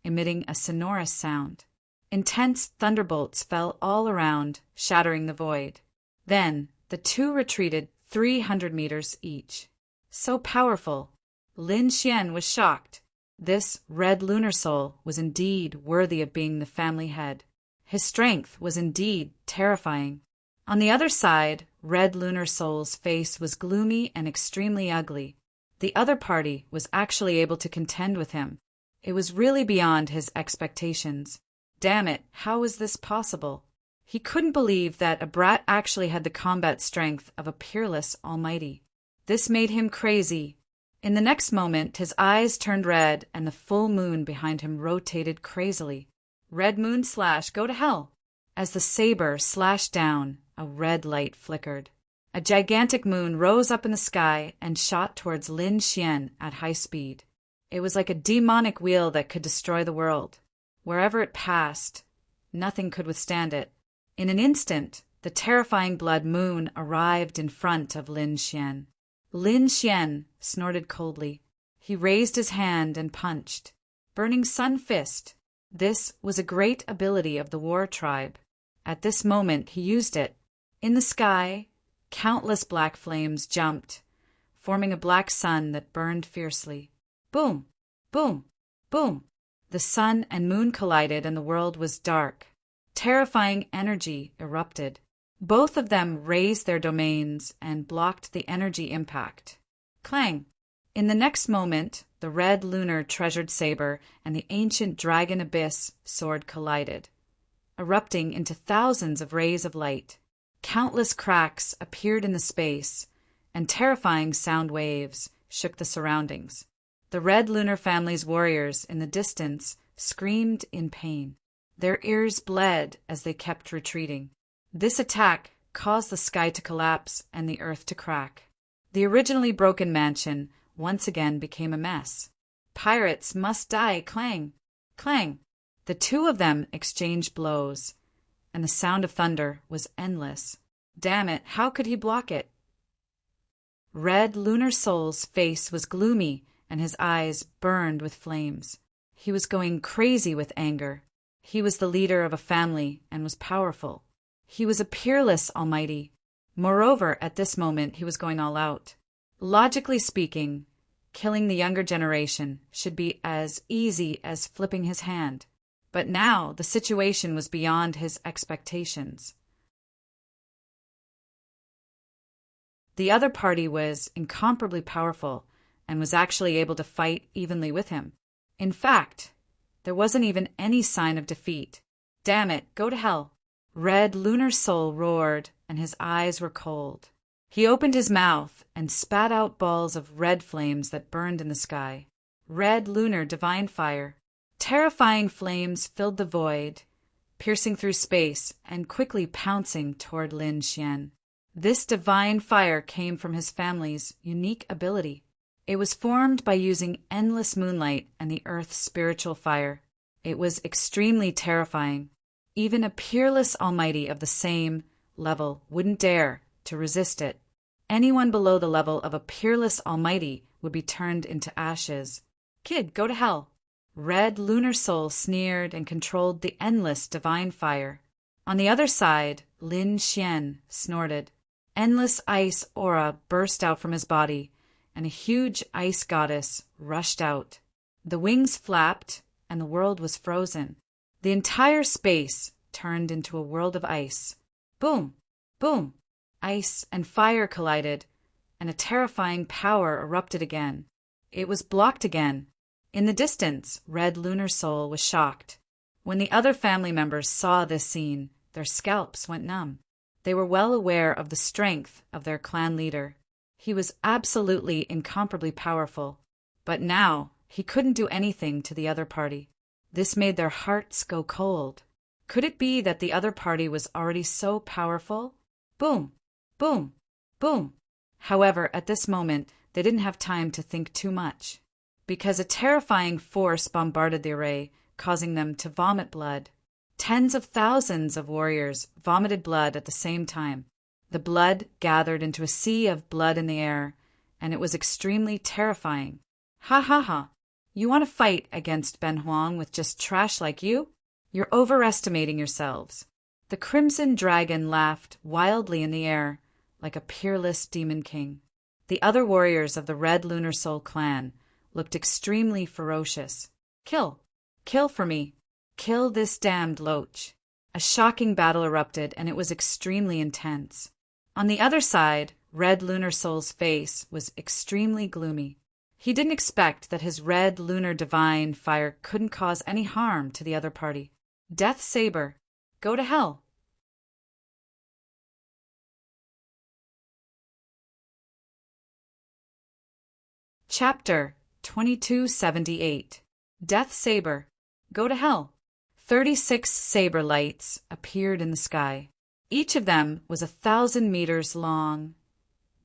emitting a sonorous sound. Intense thunderbolts fell all around, shattering the void. Then, the two retreated 300 meters each. So powerful! Lin Xian was shocked. This red lunar soul was indeed worthy of being the family head. His strength was indeed terrifying. On the other side, red lunar soul's face was gloomy and extremely ugly. The other party was actually able to contend with him. It was really beyond his expectations. Damn it, how was this possible? He couldn't believe that a brat actually had the combat strength of a peerless almighty. This made him crazy. In the next moment, his eyes turned red and the full moon behind him rotated crazily. Red moon / go to hell! As the saber slashed down, a red light flickered. A gigantic moon rose up in the sky and shot towards Lin Xian at high speed. It was like a demonic wheel that could destroy the world. Wherever it passed, nothing could withstand it. In an instant, the terrifying blood moon arrived in front of Lin Xian. Lin Xian snorted coldly. He raised his hand and punched. Burning Sun Fist. This was a great ability of the war tribe. At this moment, he used it. In the sky, countless black flames jumped, forming a black sun that burned fiercely. Boom! Boom! Boom! The sun and moon collided and the world was dark. Terrifying energy erupted. Both of them raised their domains and blocked the energy impact. Clang! In the next moment, the red lunar treasured saber and the ancient dragon abyss sword collided, erupting into thousands of rays of light. Countless cracks appeared in the space, and terrifying sound waves shook the surroundings. The red lunar family's warriors in the distance screamed in pain. Their ears bled as they kept retreating. This attack caused the sky to collapse and the earth to crack. The originally broken mansion once again became a mess. Pirates must die! Clang! Clang! The two of them exchanged blows, and the sound of thunder was endless. Damn it, how could he block it? Red Lunar Soul's face was gloomy, and his eyes burned with flames. He was going crazy with anger. He was the leader of a family and was powerful. He was a peerless almighty. Moreover, at this moment, he was going all out. Logically speaking, killing the younger generation should be as easy as flipping his hand. But now the situation was beyond his expectations. The other party was incomparably powerful and was actually able to fight evenly with him. In fact, there wasn't even any sign of defeat. Damn it, go to hell! Red Lunar Soul roared, and his eyes were cold. He opened his mouth and spat out balls of red flames that burned in the sky. Red Lunar Divine Fire. Terrifying flames filled the void, piercing through space and quickly pouncing toward Lin Xian. This divine fire came from his family's unique ability. It was formed by using endless moonlight and the earth's spiritual fire. It was extremely terrifying. Even a peerless almighty of the same level wouldn't dare to resist it. Anyone below the level of a peerless almighty would be turned into ashes. Kid, go to hell! Red Lunar Soul sneered and controlled the endless divine fire. On the other side, Lin Xian snorted. Endless ice aura burst out from his body, and a huge ice goddess rushed out. The wings flapped, and the world was frozen. The entire space turned into a world of ice. Boom! Boom! Ice and fire collided, and a terrifying power erupted again. It was blocked again. In the distance, Red Lunar Soul was shocked. When the other family members saw this scene, their scalps went numb. They were well aware of the strength of their clan leader. He was absolutely incomparably powerful, but now he couldn't do anything to the other party. This made their hearts go cold. Could it be that the other party was already so powerful? Boom! Boom! Boom! However, at this moment, they didn't have time to think too much, because a terrifying force bombarded the array, causing them to vomit blood. Tens of thousands of warriors vomited blood at the same time. The blood gathered into a sea of blood in the air, and it was extremely terrifying. Ha ha ha! You want to fight against Ben Huang with just trash like you? You're overestimating yourselves." The Crimson Dragon laughed wildly in the air, like a peerless demon king. The other warriors of the Red Lunar Soul clan looked extremely ferocious. "Kill! Kill for me! Kill this damned loach!" A shocking battle erupted, and it was extremely intense. On the other side, Red Lunar Soul's face was extremely gloomy. He didn't expect that his red lunar divine fire couldn't cause any harm to the other party. Death Saber, go to hell! Chapter 2278. Death Saber, go to hell! 36 saber lights appeared in the sky. Each of them was 1,000 meters long,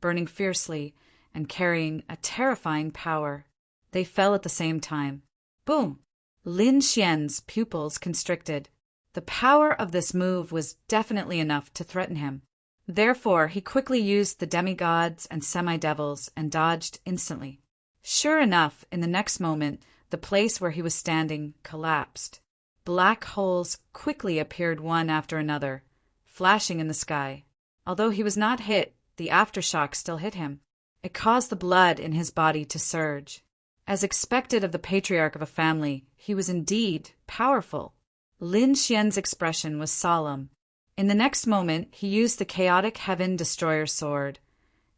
burning fiercely and carrying a terrifying power. They fell at the same time. Boom! Lin Xian's pupils constricted. The power of this move was definitely enough to threaten him. Therefore, he quickly used the demigods and semi-devils and dodged instantly. Sure enough, in the next moment, the place where he was standing collapsed. Black holes quickly appeared one after another, flashing in the sky. Although he was not hit, the aftershock still hit him. It caused the blood in his body to surge. As expected of the patriarch of a family, he was indeed powerful. Lin Xian's expression was solemn. In the next moment, he used the chaotic Heaven Destroyer sword,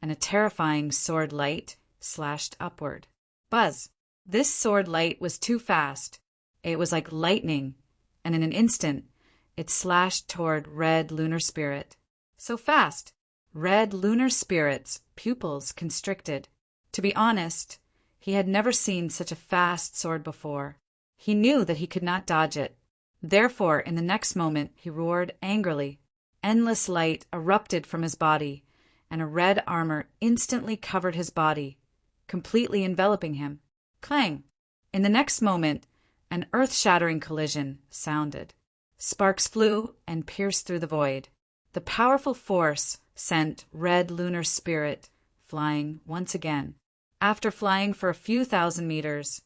and a terrifying sword light slashed upward. Buzz! This sword light was too fast. It was like lightning, and in an instant, it slashed toward Red Lunar Spirit. So fast! Red Lunar Spirit's pupils constricted. To be honest, he had never seen such a fast sword before. He knew that he could not dodge it. Therefore, in the next moment, he roared angrily. Endless light erupted from his body, and a red armor instantly covered his body, completely enveloping him. Clang! In the next moment, an earth-shattering collision sounded. Sparks flew and pierced through the void. The powerful force sent Red Lunar Spirit flying once again. After flying for a few thousand meters,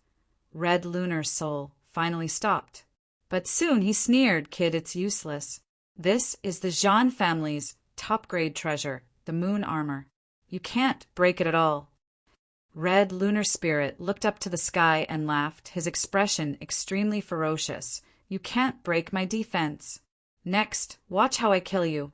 Red Lunar Soul finally stopped. But soon he sneered, "Kid, it's useless. This is the Zhan family's top-grade treasure, the moon armor. You can't break it at all." Red Lunar Spirit looked up to the sky and laughed, his expression extremely ferocious. "You can't break my defense. Next, watch how I kill you."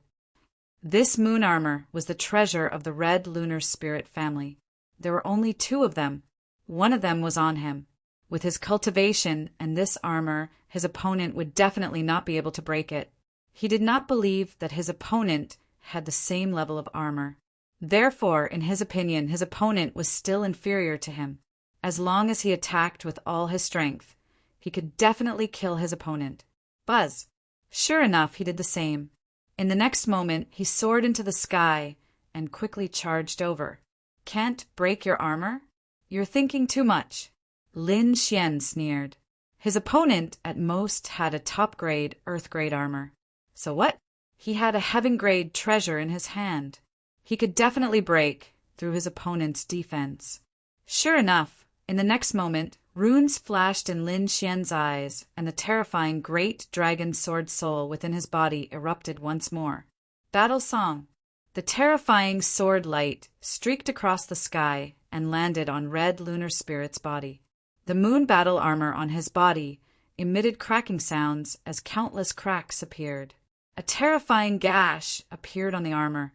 This moon armor was the treasure of the Red Lunar Spirit family. There were only 2 of them. One of them was on him. With his cultivation and this armor, his opponent would definitely not be able to break it. He did not believe that his opponent had the same level of armor. Therefore, in his opinion, his opponent was still inferior to him. As long as he attacked with all his strength, he could definitely kill his opponent. Buzz! Sure enough, he did the same. In the next moment, he soared into the sky and quickly charged over. "Can't break your armor? You're thinking too much." Lin Xian sneered. His opponent at most had a top-grade, earth-grade armor. So what? He had a heaven-grade treasure in his hand. He could definitely break through his opponent's defense. Sure enough, in the next moment, runes flashed in Lin Xian's eyes, and the terrifying great dragon sword soul within his body erupted once more. Battle song. The terrifying sword light streaked across the sky and landed on Red Lunar Spirit's body. The moon battle armor on his body emitted cracking sounds as countless cracks appeared. A terrifying gash appeared on the armor,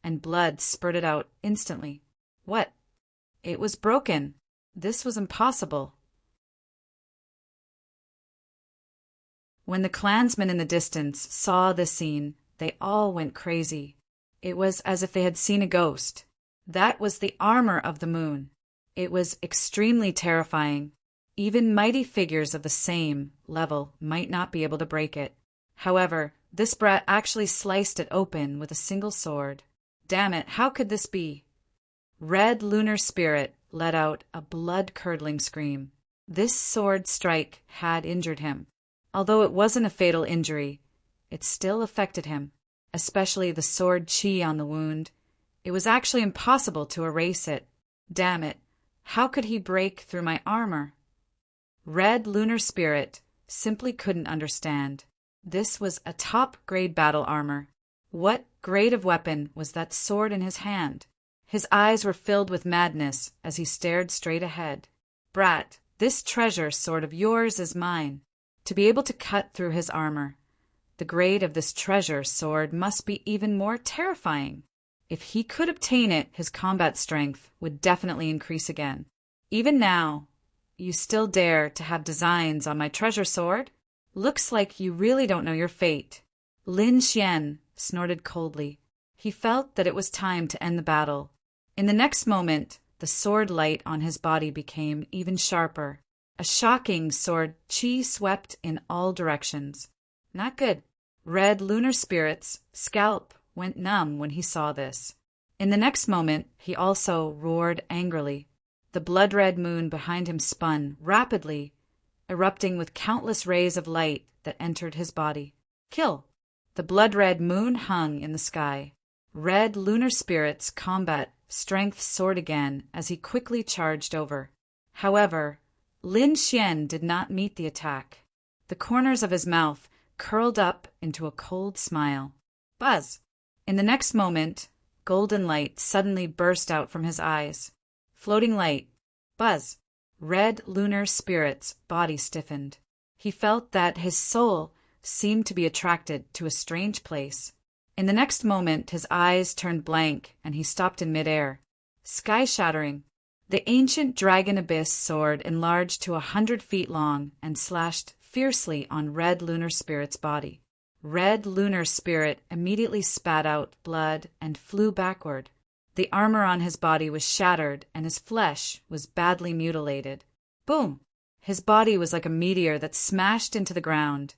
and blood spurted out instantly. What? It was broken. This was impossible. When the clansmen in the distance saw this scene, they all went crazy. It was as if they had seen a ghost. That was the armor of the moon. It was extremely terrifying. Even mighty figures of the same level might not be able to break it. However, this brat actually sliced it open with a single sword. Damn it, how could this be? Red Lunar Spirit let out a blood-curdling scream. This sword strike had injured him. Although it wasn't a fatal injury, it still affected him, especially the sword chi on the wound. It was actually impossible to erase it. Damn it, how could he break through my armor? Red Lunar Spirit simply couldn't understand. This was a top-grade battle armor. What grade of weapon was that sword in his hand? His eyes were filled with madness as he stared straight ahead. Brat, this treasure sword of yours is mine. To be able to cut through his armor. The grade of this treasure sword must be even more terrifying. If he could obtain it, his combat strength would definitely increase again. Even now, you still dare to have designs on my treasure sword? Looks like you really don't know your fate. Lin Xian snorted coldly. He felt that it was time to end the battle. In the next moment, the sword light on his body became even sharper. A shocking sword chi swept in all directions. Not good. Red Lunar Spirit's scalp went numb when he saw this. In the next moment, he also roared angrily. The blood-red moon behind him spun rapidly, erupting with countless rays of light that entered his body. Kill! The blood-red moon hung in the sky. Red Lunar Spirit's combat strength soared again as he quickly charged over. However, Lin Xian did not meet the attack. The corners of his mouth curled up into a cold smile. Buzz! In the next moment, golden light suddenly burst out from his eyes. Floating light. Buzz! Red Lunar Spirit's body stiffened. He felt that his soul seemed to be attracted to a strange place. In the next moment, his eyes turned blank and he stopped in midair. Sky-shattering. The ancient dragon abyss sword enlarged to 100 feet long and slashed fiercely on Red Lunar Spirit's body. Red Lunar Spirit immediately spat out blood and flew backward. The armor on his body was shattered and his flesh was badly mutilated. Boom! His body was like a meteor that smashed into the ground,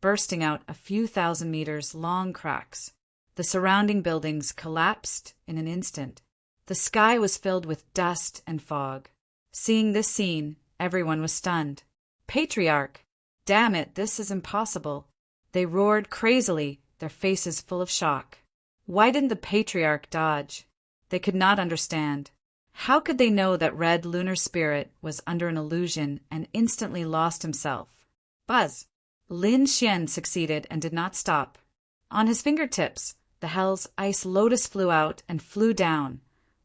bursting out a few thousand meters long cracks. The surrounding buildings collapsed in an instant. The sky was filled with dust and fog. Seeing this scene, everyone was stunned. Patriarch! Damn it, this is impossible. They roared crazily, their faces full of shock. Why didn't the Patriarch dodge? They could not understand. How could they know that Red Lunar Spirit was under an illusion and instantly lost himself? Buzz! Lin Xian succeeded and did not stop. On his fingertips, the Hell's Ice Lotus flew out and flew down,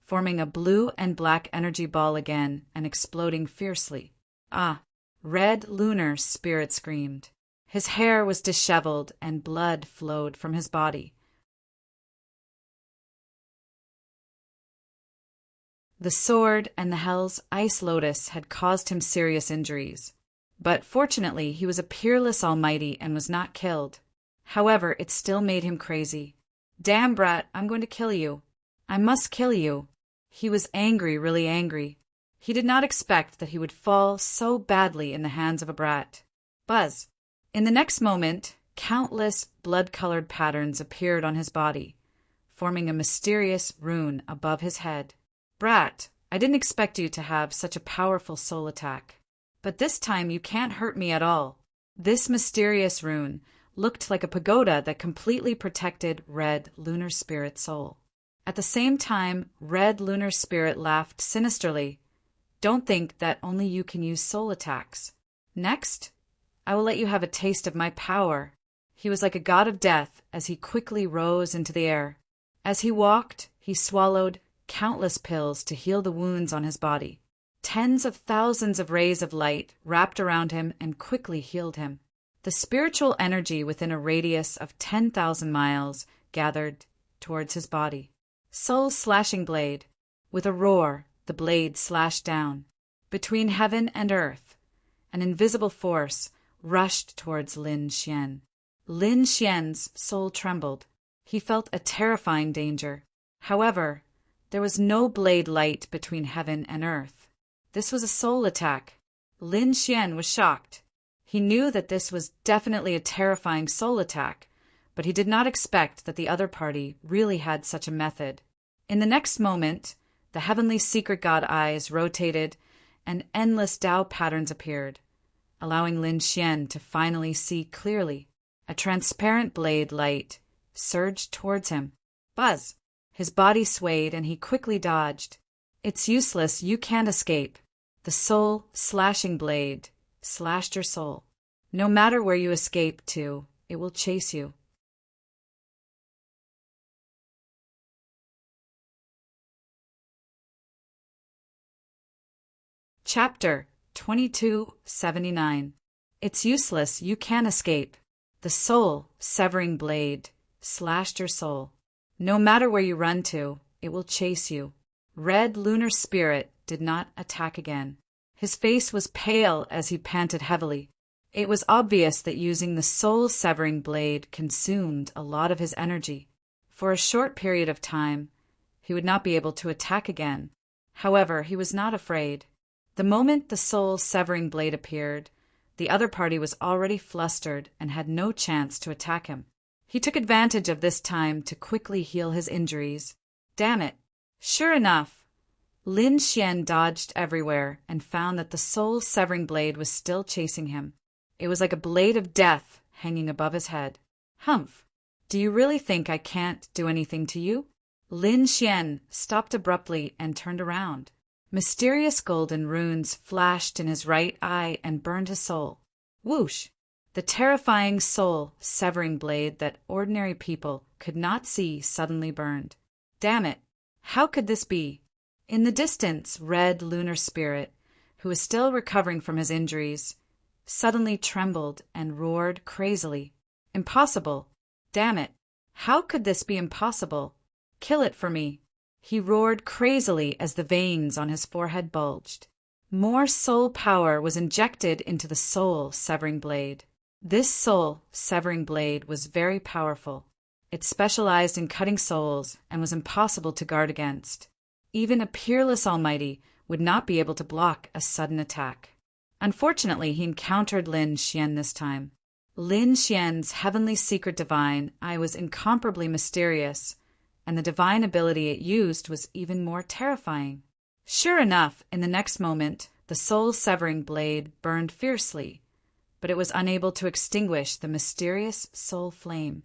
forming a blue and black energy ball again and exploding fiercely. Ah! Red Lunar Spirit screamed. His hair was disheveled and blood flowed from his body. The sword and the Hell's Ice Lotus had caused him serious injuries. But fortunately, he was a peerless almighty and was not killed. However, it still made him crazy. Damn, brat, I'm going to kill you. I must kill you. He was angry, really angry. He did not expect that he would fall so badly in the hands of a brat. Buzz! In the next moment, countless blood-colored patterns appeared on his body, forming a mysterious rune above his head. Brat, I didn't expect you to have such a powerful soul attack. But this time you can't hurt me at all. This mysterious rune looked like a pagoda that completely protected Red Lunar Spirit's soul. At the same time, Red Lunar Spirit laughed sinisterly. Don't think that only you can use soul attacks. Next, I will let you have a taste of my power. He was like a god of death as he quickly rose into the air. As he walked, he swallowed countless pills to heal the wounds on his body. Tens of thousands of rays of light wrapped around him and quickly healed him. The spiritual energy within a radius of 10,000 miles gathered towards his body. Soul-slashing blade. With a roar, the blade slashed down. Between heaven and earth, an invisible force rushed towards Lin Xian. Lin Xian's soul trembled. He felt a terrifying danger. However, there was no blade light between heaven and earth. This was a soul attack. Lin Xian was shocked. He knew that this was definitely a terrifying soul attack, but he did not expect that the other party really had such a method. In the next moment, the heavenly secret god eyes rotated and endless Tao patterns appeared, allowing Lin Xian to finally see clearly. A transparent blade light surged towards him. Buzz! His body swayed and he quickly dodged. It's useless, you can't escape. The soul-slashing blade slashed your soul. No matter where you escape to, it will chase you. Chapter 2279. It's useless, you can't escape. The soul-severing blade slashed your soul. No matter where you run to, it will chase you. Red lunar spirit did not attack again. His face was pale as he panted heavily. It was obvious that using the soul-severing blade consumed a lot of his energy. For a short period of time, he would not be able to attack again. However, he was not afraid. The moment the soul-severing blade appeared, the other party was already flustered and had no chance to attack him. He took advantage of this time to quickly heal his injuries. Damn it! Sure enough, Lin Xian dodged everywhere and found that the soul-severing blade was still chasing him. It was like a blade of death hanging above his head. Humph! Do you really think I can't do anything to you? Lin Xian stopped abruptly and turned around. Mysterious golden runes flashed in his right eye and burned his soul. Whoosh! The terrifying soul-severing blade that ordinary people could not see suddenly burned. Damn it! How could this be? In the distance, Red Lunar Spirit, who was still recovering from his injuries, suddenly trembled and roared crazily. Impossible! Damn it! How could this be impossible? Kill it for me! He roared crazily as the veins on his forehead bulged. More soul power was injected into the soul-severing blade. This soul-severing blade was very powerful. It specialized in cutting souls and was impossible to guard against. Even a peerless almighty would not be able to block a sudden attack. Unfortunately, he encountered Lin Xian this time. Lin Xian's heavenly secret divine eye was incomparably mysterious, and the divine ability it used was even more terrifying. Sure enough, in the next moment, the soul-severing blade burned fiercely, but it was unable to extinguish the mysterious soul flame.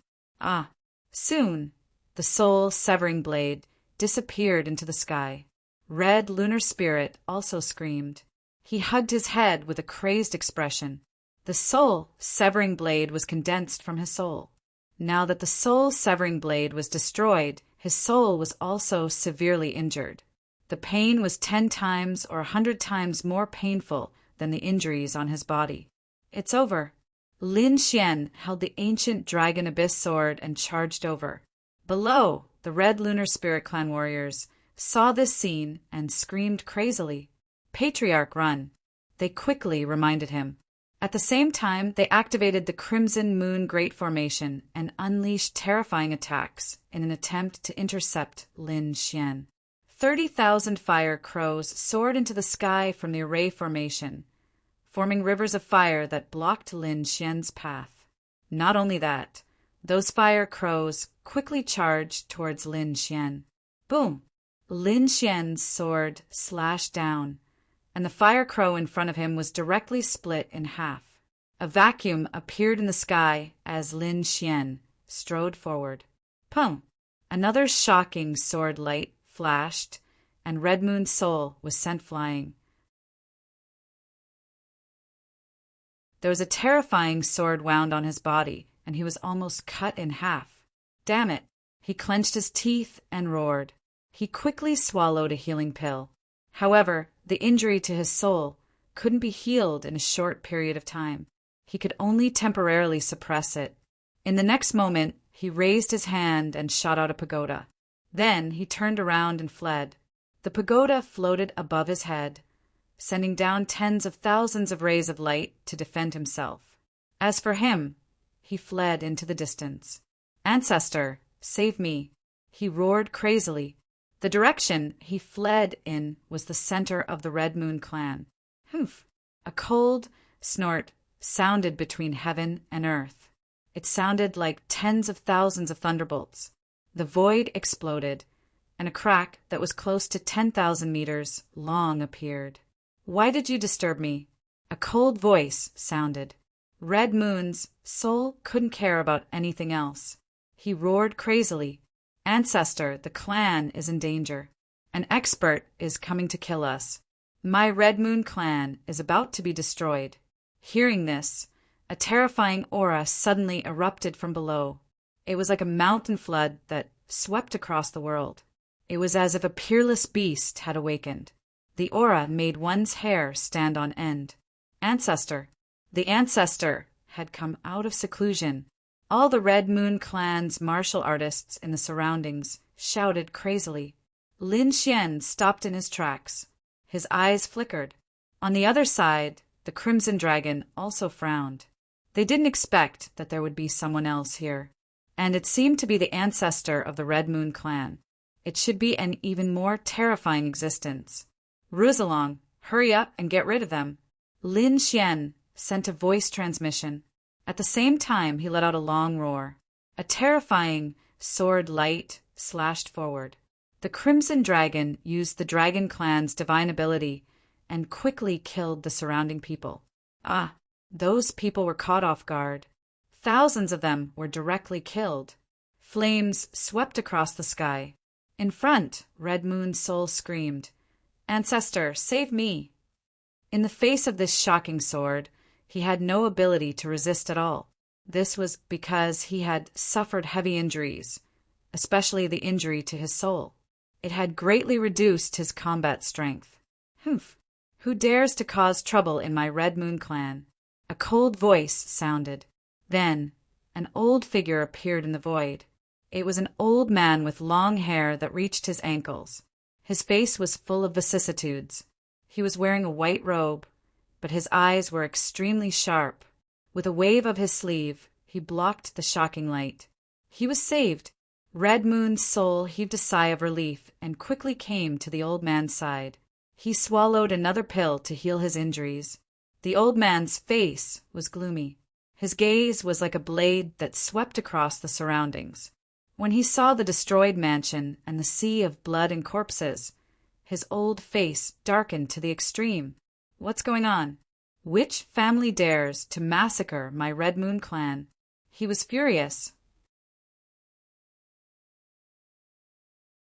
Soon, the soul-severing blade disappeared into the sky. Red Lunar Spirit also screamed. He hugged his head with a crazed expression. The soul-severing blade was condensed from his soul. Now that the soul-severing blade was destroyed, his soul was also severely injured. The pain was 10 times or 100 times more painful than the injuries on his body. It's over. Lin Xian held the ancient Dragon Abyss sword and charged over. Below, the Red Lunar Spirit Clan warriors saw this scene and screamed crazily. Patriarch, run! They quickly reminded him. At the same time, they activated the Crimson Moon Great Formation and unleashed terrifying attacks in an attempt to intercept Lin Xian. 30,000 fire crows soared into the sky from the Array Formation, forming rivers of fire that blocked Lin Xian's path. Not only that, those fire crows quickly charged towards Lin Xian. Boom! Lin Xian's sword slashed down, and the fire crow in front of him was directly split in half. A vacuum appeared in the sky as Lin Xian strode forward. Pum! Another shocking sword light flashed, and Red Moon's soul was sent flying. There was a terrifying sword wound on his body, and he was almost cut in half. Damn it! He clenched his teeth and roared. He quickly swallowed a healing pill. However, the injury to his soul couldn't be healed in a short period of time. He could only temporarily suppress it. In the next moment, he raised his hand and shot out a pagoda. Then he turned around and fled. The pagoda floated above his head, sending down tens of thousands of rays of light to defend himself. As for him, he fled into the distance. Ancestor, save me! He roared crazily. The direction he fled in was the center of the Red Moon clan. Humph! A cold snort sounded between heaven and earth. It sounded like tens of thousands of thunderbolts. The void exploded, and a crack that was close to 10,000 meters long appeared. Why did you disturb me? A cold voice sounded. Red Moon's soul couldn't care about anything else. He roared crazily. Ancestor, the clan is in danger. An expert is coming to kill us. My Red Moon clan is about to be destroyed. Hearing this, a terrifying aura suddenly erupted from below. It was like a mountain flood that swept across the world. It was as if a peerless beast had awakened. The aura made one's hair stand on end. Ancestor. The ancestor had come out of seclusion. All the Red Moon clan's martial artists in the surroundings shouted crazily. Lin Xian stopped in his tracks. His eyes flickered. On the other side, the Crimson Dragon also frowned. They didn't expect that there would be someone else here, and it seemed to be the ancestor of the Red Moon clan. It should be an even more terrifying existence. Ruzalong, hurry up and get rid of them. Lin Xian sent a voice transmission. At the same time, he let out a long roar. A terrifying sword light slashed forward. The Crimson Dragon used the Dragon Clan's divine ability and quickly killed the surrounding people. Ah, those people were caught off guard. Thousands of them were directly killed. Flames swept across the sky. In front, Red Moon's soul screamed, "Ancestor, save me!" In the face of this shocking sword, he had no ability to resist at all. This was because he had suffered heavy injuries, especially the injury to his soul. It had greatly reduced his combat strength. Humph! Who dares to cause trouble in my Red Moon clan? A cold voice sounded. Then, an old figure appeared in the void. It was an old man with long hair that reached his ankles. His face was full of vicissitudes. He was wearing a white robe, but his eyes were extremely sharp. With a wave of his sleeve, he blocked the shocking light. He was saved. Red Moon's soul heaved a sigh of relief and quickly came to the old man's side. He swallowed another pill to heal his injuries. The old man's face was gloomy. His gaze was like a blade that swept across the surroundings. When he saw the destroyed mansion and the sea of blood and corpses, his old face darkened to the extreme. What's going on? Which family dares to massacre my Red Moon clan? He was furious.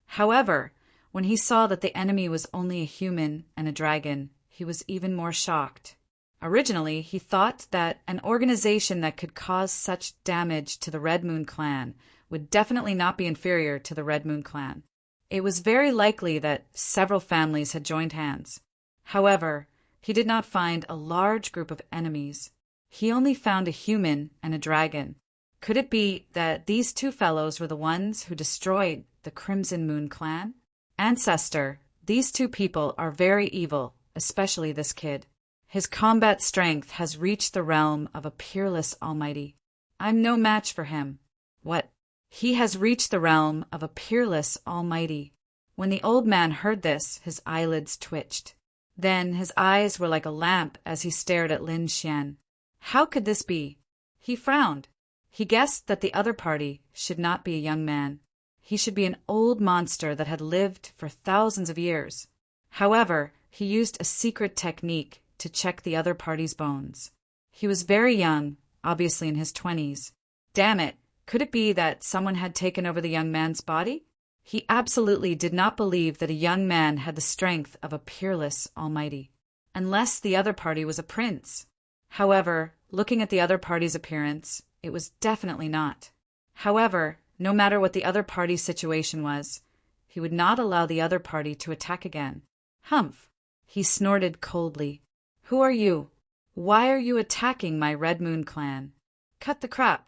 However, when he saw that the enemy was only a human and a dragon, he was even more shocked. Originally, he thought that an organization that could cause such damage to the Red Moon clan would definitely not be inferior to the Red Moon clan. It was very likely that several families had joined hands. However, he did not find a large group of enemies. He only found a human and a dragon. Could it be that these two fellows were the ones who destroyed the Crimson Moon clan? Ancestor, these two people are very evil, especially this kid. His combat strength has reached the realm of a peerless almighty. I'm no match for him. What? He has reached the realm of a peerless almighty. When the old man heard this, his eyelids twitched. Then his eyes were like a lamp as he stared at Lin Xian. How could this be? He frowned. He guessed that the other party should not be a young man. He should be an old monster that had lived for thousands of years. However, he used a secret technique to check the other party's bones. He was very young, obviously in his 20s. Damn it, could it be that someone had taken over the young man's body? He absolutely did not believe that a young man had the strength of a peerless almighty, unless the other party was a prince. However, looking at the other party's appearance, it was definitely not. However, no matter what the other party's situation was, he would not allow the other party to attack again. Humph! He snorted coldly. Who are you? Why are you attacking my Red Moon clan? Cut the crap!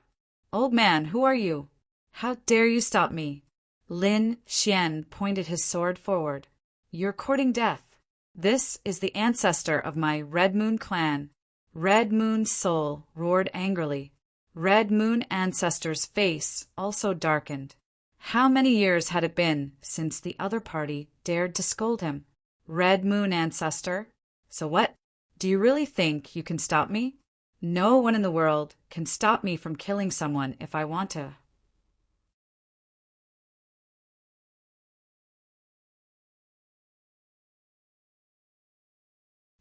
Old man, who are you? How dare you stop me? Lin Xian pointed his sword forward. You're courting death. This is the ancestor of my Red Moon clan. Red Moon's soul roared angrily. Red Moon ancestor's face also darkened. How many years had it been since the other party dared to scold him? Red Moon ancestor? So what? Do you really think you can stop me? No one in the world can stop me from killing someone if I want to.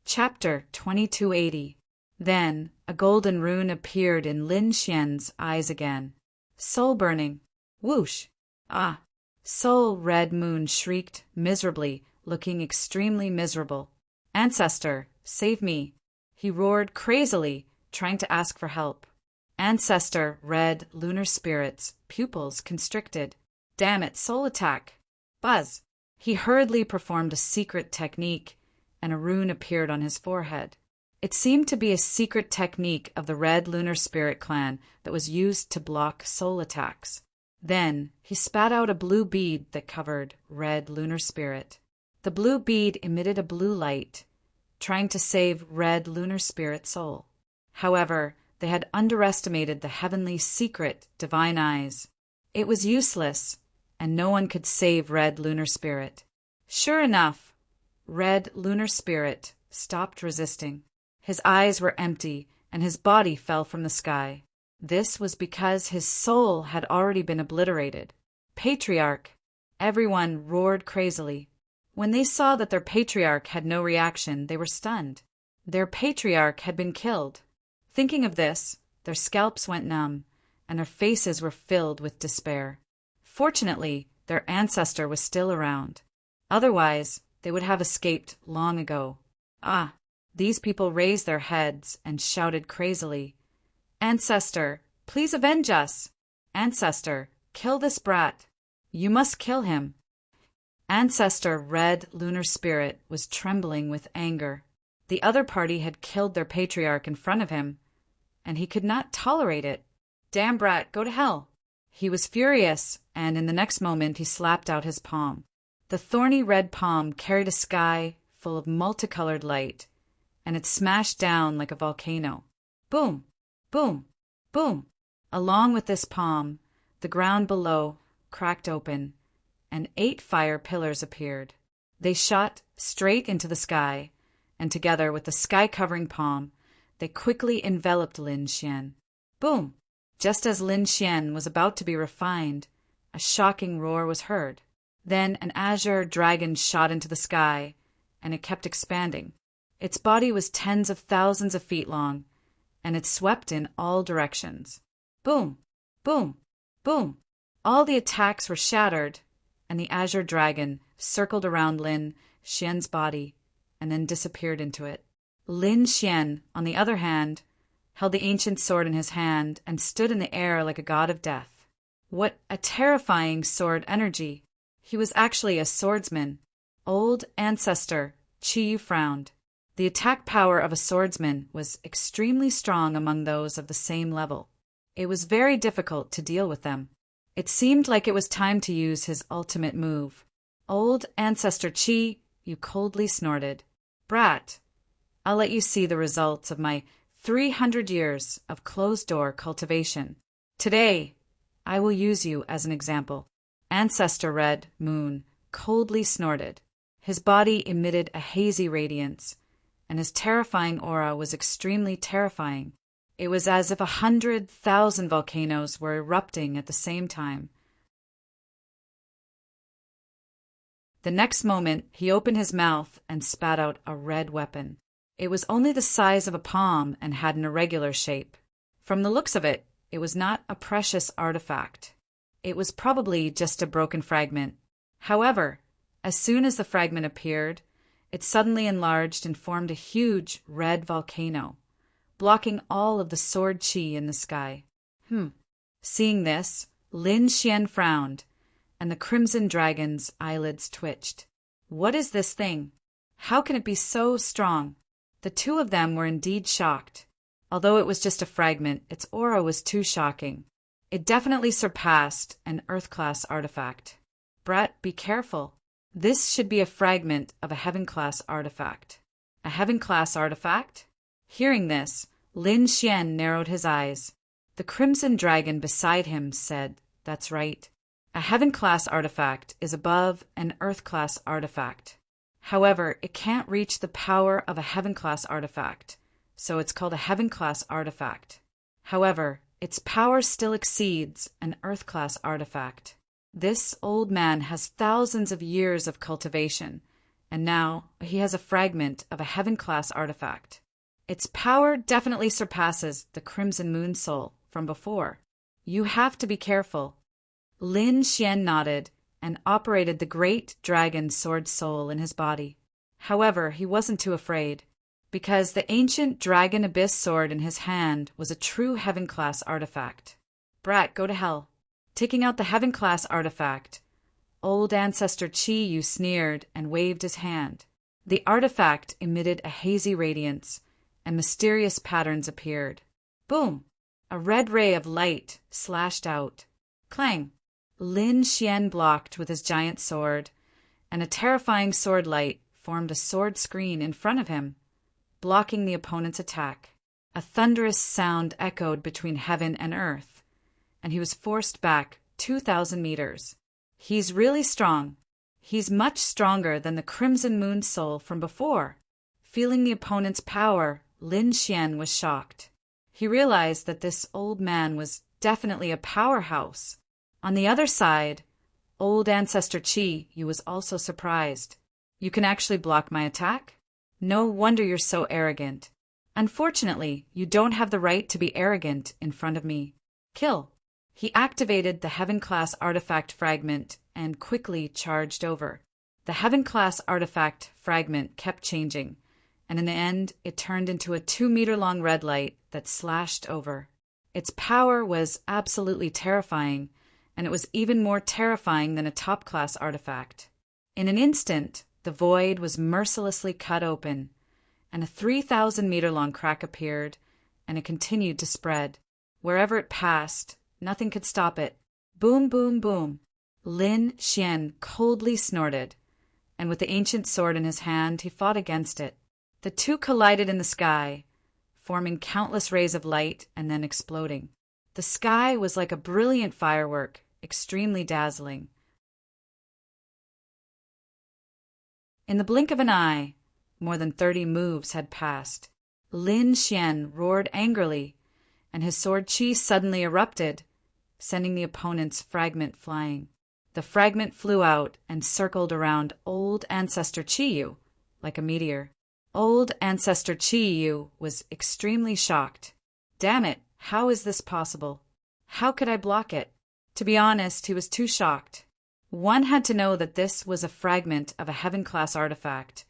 Chapter 2280. Then a golden rune appeared in Lin Xian's eyes again. Soul burning. Whoosh! Ah! Soul Red Moon shrieked miserably, looking extremely miserable. Ancestor, save me. He roared crazily, trying to ask for help. Ancestor red lunar spirit's pupils constricted. Damn it, soul attack. Buzz. He hurriedly performed a secret technique, and a rune appeared on his forehead. It seemed to be a secret technique of the Red Lunar Spirit clan that was used to block soul attacks. Then he spat out a blue bead that covered Red Lunar Spirit. The blue bead emitted a blue light, trying to save Red Lunar Spirit's soul. However, they had underestimated the heavenly secret divine eyes. It was useless, and no one could save Red Lunar Spirit. Sure enough, Red Lunar Spirit stopped resisting. His eyes were empty, and his body fell from the sky. This was because his soul had already been obliterated. Patriarch! Everyone roared crazily. When they saw that their patriarch had no reaction, they were stunned. Their patriarch had been killed. Thinking of this, their scalps went numb, and their faces were filled with despair. Fortunately, their ancestor was still around. Otherwise, they would have escaped long ago. These people raised their heads and shouted crazily, "Ancestor, please avenge us! Ancestor, kill this brat! You must kill him!" Ancestor Red Lunar Spirit was trembling with anger. The other party had killed their patriarch in front of him, and he could not tolerate it. "Damn brat, go to hell!" He was furious, and in the next moment he slapped out his palm. The thorny red palm carried a sky full of multicolored light, and it smashed down like a volcano. Boom! Boom! Boom! Along with this palm, the ground below cracked open, and 8 fire pillars appeared. They shot straight into the sky, and together with the sky-covering palm, they quickly enveloped Lin Xian. Boom! Just as Lin Xian was about to be refined, a shocking roar was heard. Then an azure dragon shot into the sky, and it kept expanding. Its body was tens of thousands of feet long, and it swept in all directions. Boom! Boom! Boom! All the attacks were shattered, and the azure dragon circled around Lin Xian's body and then disappeared into it. Lin Xian, on the other hand, held the ancient sword in his hand and stood in the air like a god of death. What a terrifying sword energy! He was actually a swordsman. Old ancestor Qi Yu frowned. The attack power of a swordsman was extremely strong among those of the same level. It was very difficult to deal with them. It seemed like it was time to use his ultimate move. Old ancestor Qi Yu coldly snorted. "Brat, I'll let you see the results of my 300 years of closed-door cultivation. Today, I will use you as an example." Ancestor Red Moon coldly snorted. His body emitted a hazy radiance, and his terrifying aura was extremely terrifying. It was as if 100,000 volcanoes were erupting at the same time. The next moment, he opened his mouth and spat out a red weapon. It was only the size of a palm and had an irregular shape. From the looks of it, it was not a precious artifact. It was probably just a broken fragment. However, as soon as the fragment appeared, it suddenly enlarged and formed a huge red volcano, blocking all of the sword chi in the sky. Seeing this, Lin Xian frowned, and the crimson dragon's eyelids twitched. What is this thing? How can it be so strong? The two of them were indeed shocked. Although it was just a fragment, its aura was too shocking. It definitely surpassed an Earth-class artifact. Brat, be careful. This should be a fragment of a Heaven-class artifact. A Heaven-class artifact? Hearing this, Lin Xian narrowed his eyes. The crimson dragon beside him said, "That's right. A Heaven-class artifact is above an Earth-class artifact. However, it can't reach the power of a Heaven-class artifact, so it's called a Heaven-class artifact. However, its power still exceeds an Earth-class artifact. This old man has thousands of years of cultivation, and now he has a fragment of a Heaven-class artifact. Its power definitely surpasses the Crimson Moon Soul from before. You have to be careful." Lin Xian nodded and operated the great dragon sword soul in his body. However, he wasn't too afraid, because the ancient dragon abyss sword in his hand was a true heaven-class artifact. Brat, go to hell. Taking out the heaven-class artifact, old ancestor Chi Yu sneered and waved his hand. The artifact emitted a hazy radiance, and mysterious patterns appeared. Boom! A red ray of light slashed out. Clang! Lin Xian blocked with his giant sword, and a terrifying sword light formed a sword screen in front of him, blocking the opponent's attack. A thunderous sound echoed between heaven and earth, and he was forced back 2,000 meters. He's really strong. He's much stronger than the Crimson Moon Soul from before. Feeling the opponent's power, Lin Xian was shocked. He realized that this old man was definitely a powerhouse. On the other side, old ancestor Chi Yu was also surprised. You can actually block my attack? No wonder you're so arrogant. Unfortunately, you don't have the right to be arrogant in front of me. Kill. He activated the Heaven-class artifact fragment and quickly charged over. The Heaven-class artifact fragment kept changing, and in the end, it turned into a 2-meter-long red light that slashed over. Its power was absolutely terrifying, and it was even more terrifying than a top-class artifact. In an instant, the void was mercilessly cut open, and a 3,000-meter-long crack appeared, and it continued to spread. Wherever it passed, nothing could stop it. Boom, boom, boom. Lin Xian coldly snorted, and with the ancient sword in his hand, he fought against it. The two collided in the sky, forming countless rays of light and then exploding. The sky was like a brilliant firework, extremely dazzling. In the blink of an eye, more than 30 moves had passed. Lin Xian roared angrily, and his sword chi suddenly erupted, sending the opponent's fragment flying. The fragment flew out and circled around old ancestor Chi Yu like a meteor. Old ancestor Chi Yu was extremely shocked. Damn it, how is this possible? How could I block it? To be honest, he was too shocked. One had to know that this was a fragment of a heaven-class artifact,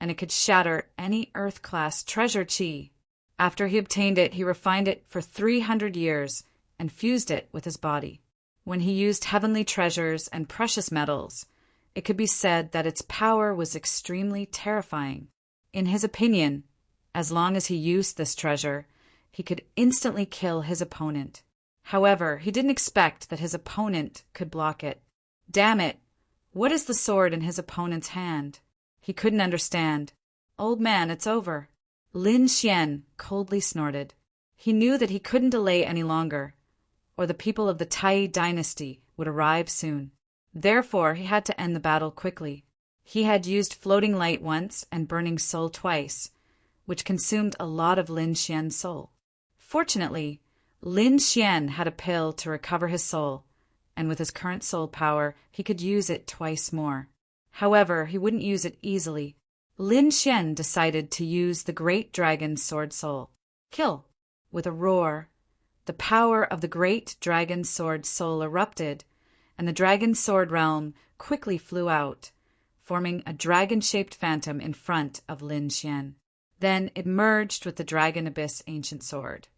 and it could shatter any Earth-class treasure chi. After he obtained it, he refined it for 300 years and fused it with his body. When he used heavenly treasures and precious metals, it could be said that its power was extremely terrifying. In his opinion, as long as he used this treasure, he could instantly kill his opponent. However, he didn't expect that his opponent could block it. Damn it! What is the sword in his opponent's hand? He couldn't understand. Old man, it's over. Lin Xian coldly snorted. He knew that he couldn't delay any longer, or the people of the Tai dynasty would arrive soon. Therefore, he had to end the battle quickly. He had used floating light once and burning soul twice, which consumed a lot of Lin Xian's soul. Fortunately, Lin Xian had a pill to recover his soul, and with his current soul power, he could use it twice more. However, he wouldn't use it easily. Lin Xian decided to use the great dragon's sword soul. Kill! With a roar, the power of the great dragon's sword soul erupted, and the dragon's sword realm quickly flew out, forming a dragon-shaped phantom in front of Lin Xian. Then it merged with the dragon abyss ancient sword.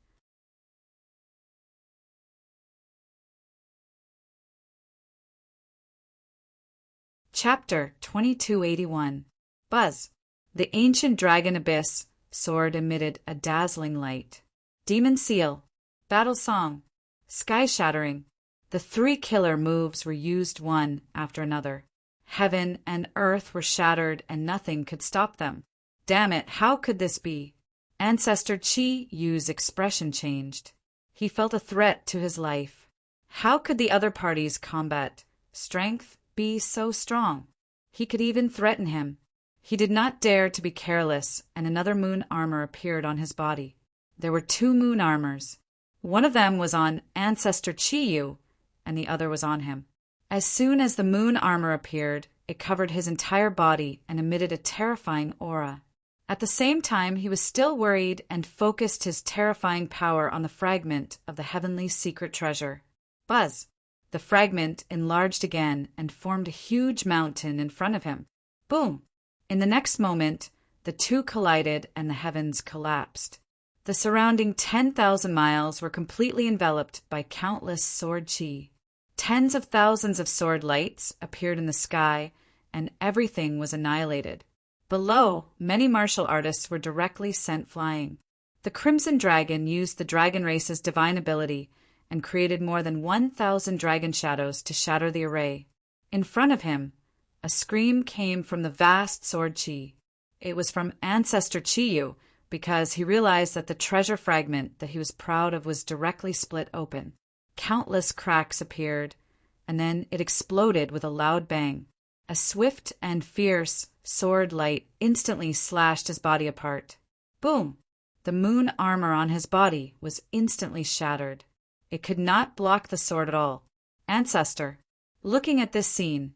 Chapter 2281. Buzz. The ancient dragon abyss sword emitted a dazzling light. Demon seal. Battle song. Sky shattering. The 3 killer moves were used one after another. Heaven and earth were shattered and nothing could stop them. Damn it, how could this be? Ancestor Chi Yu's expression changed. He felt a threat to his life. How could the other party's combat strength be so strong? He could even threaten him. He did not dare to be careless, and another moon armor appeared on his body. There were 2 moon armors. One of them was on Ancestor Chi Yu, and the other was on him. As soon as the moon armor appeared, it covered his entire body and emitted a terrifying aura. At the same time, he was still worried and focused his terrifying power on the fragment of the heavenly secret treasure. Buzz! The fragment enlarged again and formed a huge mountain in front of him. Boom! In the next moment, The two collided and the heavens collapsed. The surrounding 10,000 miles were completely enveloped by countless sword chi. Tens of thousands of sword lights appeared in the sky, and everything was annihilated. Below, many martial artists were directly sent flying. The Crimson Dragon used the dragon race's divine ability and created more than 1,000 dragon shadows to shatter the array. In front of him, a scream came from the vast sword chi. It was from Ancestor Chiyu, because he realized that the treasure fragment that he was proud of was directly split open. Countless cracks appeared, and then it exploded with a loud bang. A swift and fierce sword light instantly slashed his body apart. Boom! The moon armor on his body was instantly shattered. It could not block the sword at all. Ancestor. Looking at this scene,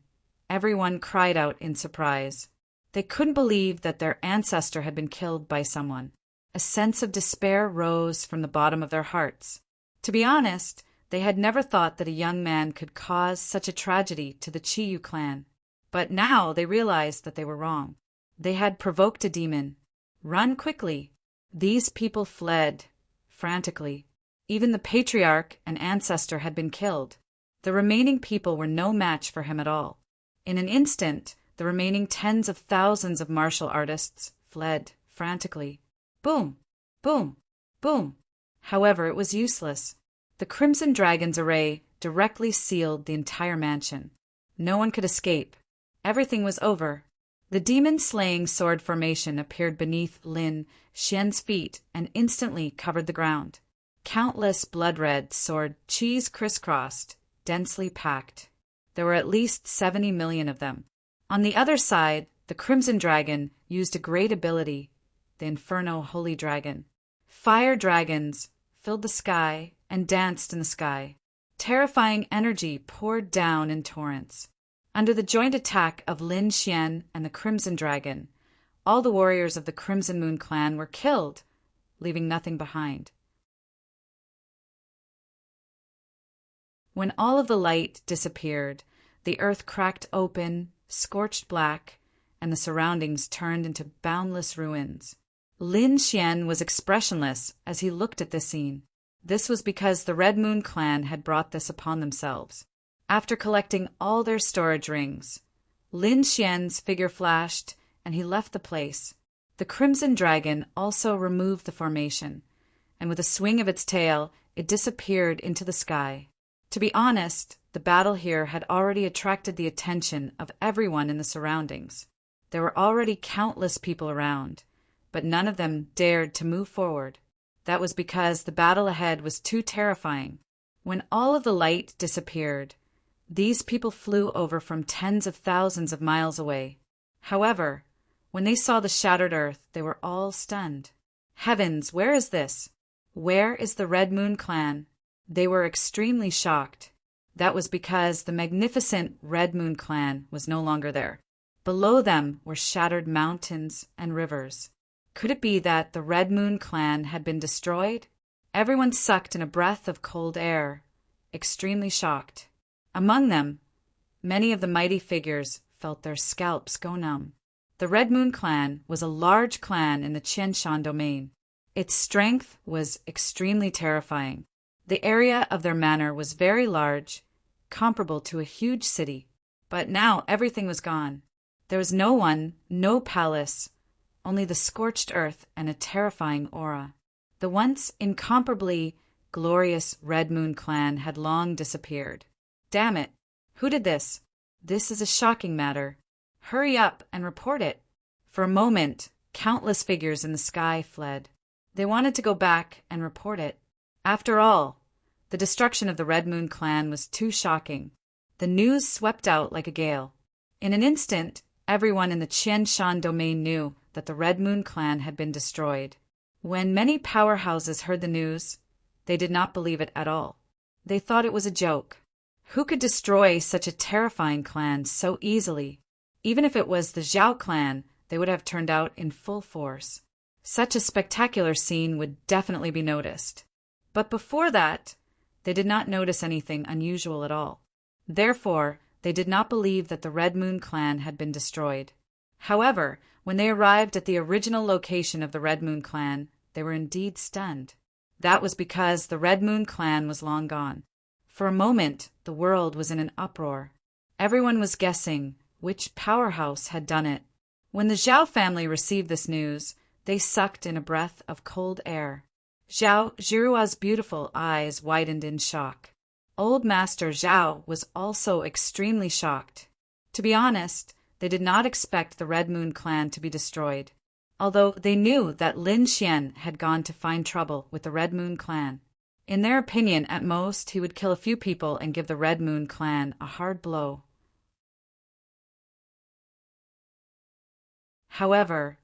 everyone cried out in surprise. They couldn't believe that their ancestor had been killed by someone. A sense of despair rose from the bottom of their hearts. To be honest, they had never thought that a young man could cause such a tragedy to the Chiyu clan. But now they realized that they were wrong. They had provoked a demon. Run quickly. These people fled, frantically. Even the patriarch and ancestor had been killed. The remaining people were no match for him at all. In an instant, the remaining tens of thousands of martial artists fled, frantically. Boom! Boom! Boom! However, it was useless. The Crimson Dragon's array directly sealed the entire mansion. No one could escape. Everything was over. The demon-slaying sword formation appeared beneath Lin Xian's feet and instantly covered the ground. Countless blood-red sword chis crisscrossed, densely packed. There were at least 70 million of them. On the other side, the Crimson Dragon used a great ability, the Inferno Holy Dragon. Fire dragons filled the sky and danced in the sky. Terrifying energy poured down in torrents. Under the joint attack of Lin Xian and the Crimson Dragon, all the warriors of the Crimson Moon clan were killed, leaving nothing behind. When all of the light disappeared, the earth cracked open, scorched black, and the surroundings turned into boundless ruins. Lin Xian was expressionless as he looked at this scene. This was because the Red Moon clan had brought this upon themselves. After collecting all their storage rings, Lin Xian's figure flashed, and he left the place. The Crimson Dragon also removed the formation, and with a swing of its tail, it disappeared into the sky. To be honest, the battle here had already attracted the attention of everyone in the surroundings. There were already countless people around, but none of them dared to move forward. That was because the battle ahead was too terrifying. When all of the light disappeared, these people flew over from tens of thousands of miles away. However, when they saw the shattered earth, they were all stunned. Heavens, where is this? Where is the Red Moon clan? They were extremely shocked. That was because the magnificent Red Moon clan was no longer there. Below them were shattered mountains and rivers. Could it be that the Red Moon clan had been destroyed? Everyone sucked in a breath of cold air, extremely shocked. Among them, many of the mighty figures felt their scalps go numb. The Red Moon clan was a large clan in the Qianshan domain. Its strength was extremely terrifying. The area of their manor was very large, comparable to a huge city. But now everything was gone. There was no one, no palace, only the scorched earth and a terrifying aura. The once incomparably glorious Red Moon clan had long disappeared. Damn it! Who did this? This is a shocking matter. Hurry up and report it. For a moment, countless figures in the sky fled. They wanted to go back and report it. After all, the destruction of the Red Moon clan was too shocking. The news swept out like a gale. In an instant, everyone in the Qianshan domain knew that the Red Moon clan had been destroyed. When many powerhouses heard the news, they did not believe it at all. They thought it was a joke. Who could destroy such a terrifying clan so easily? Even if it was the Zhao clan, they would have turned out in full force. Such a spectacular scene would definitely be noticed. But before that, they did not notice anything unusual at all. Therefore, they did not believe that the Red Moon clan had been destroyed. However, When they arrived at the original location of the Red Moon Clan, they were indeed stunned. That was because the Red Moon Clan was long gone. For a moment, the world was in an uproar. Everyone was guessing which powerhouse had done it. When the Zhao family received this news, they sucked in a breath of cold air. Zhao Zhirua's beautiful eyes widened in shock. Old Master Zhao was also extremely shocked. To be honest, they did not expect the Red Moon Clan to be destroyed, although they knew that Lin Xian had gone to find trouble with the Red Moon Clan. In their opinion, at most, he would kill a few people and give the Red Moon Clan a hard blow. However,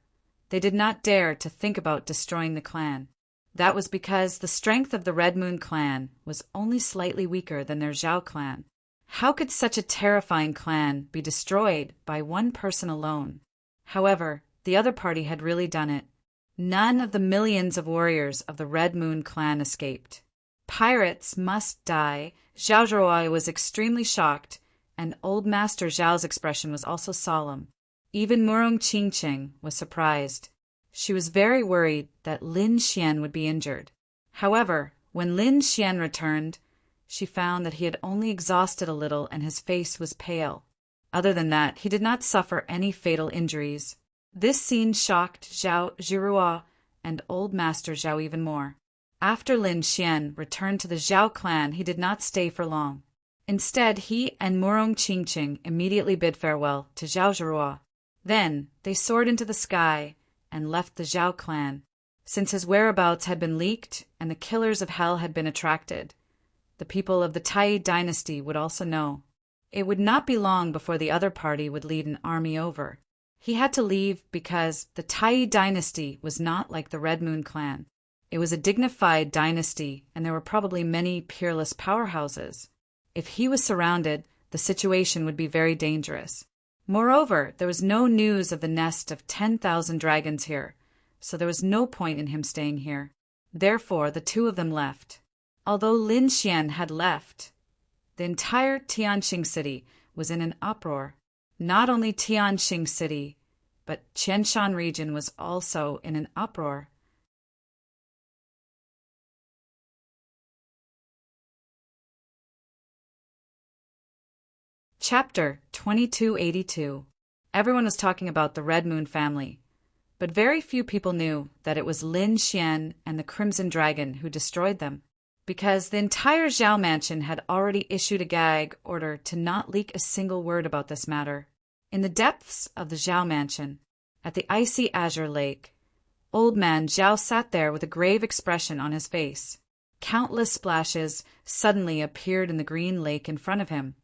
they did not dare to think about destroying the clan. That was because the strength of the Red Moon Clan was only slightly weaker than their Zhao clan. How could such a terrifying clan be destroyed by one person alone? However, the other party had really done it. None of the millions of warriors of the Red Moon Clan escaped. Pirates must die. Zhao Zhiruo was extremely shocked, and Old Master Zhao's expression was also solemn. Even Murong Qingqing was surprised. She was very worried that Lin Xian would be injured. However, when Lin Xian returned, she found that he had only exhausted a little and his face was pale. Other than that, he did not suffer any fatal injuries. This scene shocked Zhao Zhiruo and Old Master Zhao even more. After Lin Xian returned to the Zhao clan, he did not stay for long. Instead, he and Murong Qingqing immediately bid farewell to Zhao Zhiruo. Then they soared into the sky and left the Zhao clan. Since his whereabouts had been leaked and the killers of hell had been attracted, the people of the Tai dynasty would also know. It would not be long before the other party would lead an army over. He had to leave because the Tai dynasty was not like the Red Moon Clan. It was a dignified dynasty, and there were probably many peerless powerhouses. If he was surrounded, the situation would be very dangerous. Moreover, there was no news of the nest of 10,000 dragons here, so there was no point in him staying here. Therefore, the two of them left. Although Lin Xian had left, the entire Tianxing city was in an uproar. Not only Tianxing city, but Qianshan region was also in an uproar. Chapter 2282. Everyone was talking about the Red Moon family, but very few people knew that it was Lin Xian and the Crimson Dragon who destroyed them, because the entire Zhao mansion had already issued a gag order to not leak a single word about this matter. In the depths of the Zhao mansion, at the icy azure lake, old man Zhao sat there with a grave expression on his face. Countless splashes suddenly appeared in the green lake in front of him,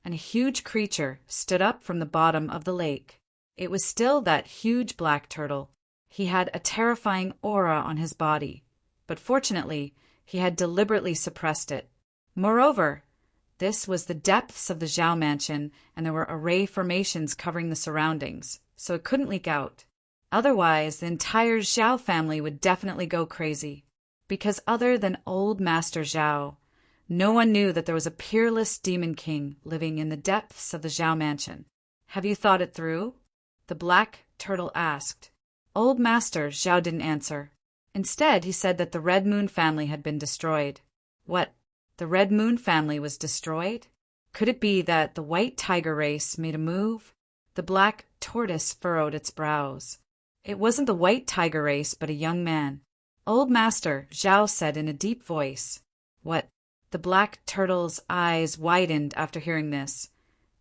and a huge creature stood up from the bottom of the lake. It was still that huge black turtle. He had a terrifying aura on his body, but fortunately, he had deliberately suppressed it. Moreover, this was the depths of the Zhao mansion, and there were array formations covering the surroundings, so it couldn't leak out. Otherwise, the entire Zhao family would definitely go crazy, because other than Old Master Zhao, no one knew that there was a peerless demon king living in the depths of the Zhao mansion. Have you thought it through? The black turtle asked. Old Master Zhao didn't answer. Instead, he said that the Red Moon family had been destroyed. What? The Red Moon family was destroyed? Could it be that the White Tiger race made a move? The black tortoise furrowed its brows. It wasn't the White Tiger race, but a young man. Old Master Zhao said in a deep voice. What? The black turtle's eyes widened after hearing this,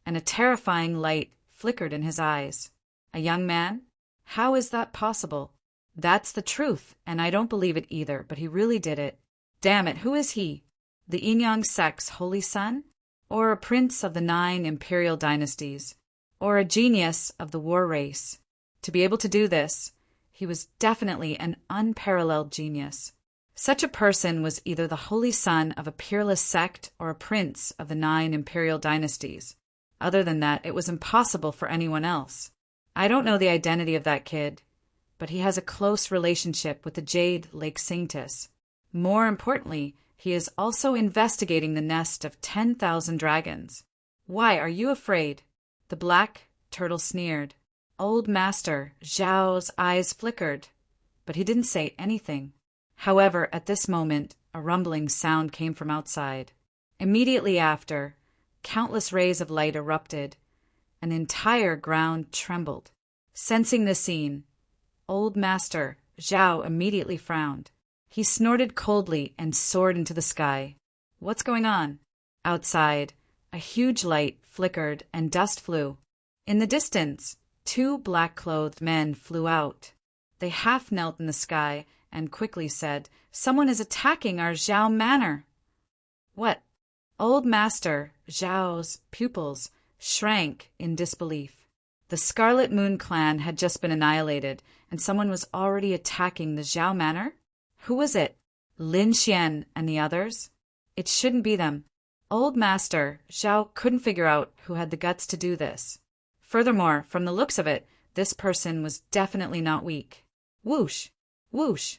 and a terrifying light flickered in his eyes. A young man? How is that possible? That's the truth, and I don't believe it either, but he really did it. Damn it, who is he? The Yin-Yang sect's holy son? Or a prince of the 9 imperial dynasties? Or a genius of the war race? To be able to do this, he was definitely an unparalleled genius. Such a person was either the holy son of a peerless sect or a prince of the 9 imperial dynasties. Other than that, it was impossible for anyone else. I don't know the identity of that kid, but he has a close relationship with the Jade Lake Saintess. More importantly, he is also investigating the nest of 10,000 dragons. Why are you afraid? The black turtle sneered. Old Master Zhao's eyes flickered, but he didn't say anything. However, at this moment, a rumbling sound came from outside. Immediately after, countless rays of light erupted, and the entire ground trembled. Sensing the scene, Old Master Zhao immediately frowned. He snorted coldly and soared into the sky. What's going on? Outside, a huge light flickered and dust flew. In the distance, 2 black-clothed men flew out. They half knelt in the sky and quickly said, "Someone is attacking our Zhao manor." What? Old Master Zhao's pupils shrank in disbelief. The Scarlet Moon clan had just been annihilated, and someone was already attacking the Zhao manor? Who was it? Lin Xian and the others? It shouldn't be them. Old Master Zhao couldn't figure out who had the guts to do this. Furthermore, from the looks of it, this person was definitely not weak. Whoosh! Whoosh!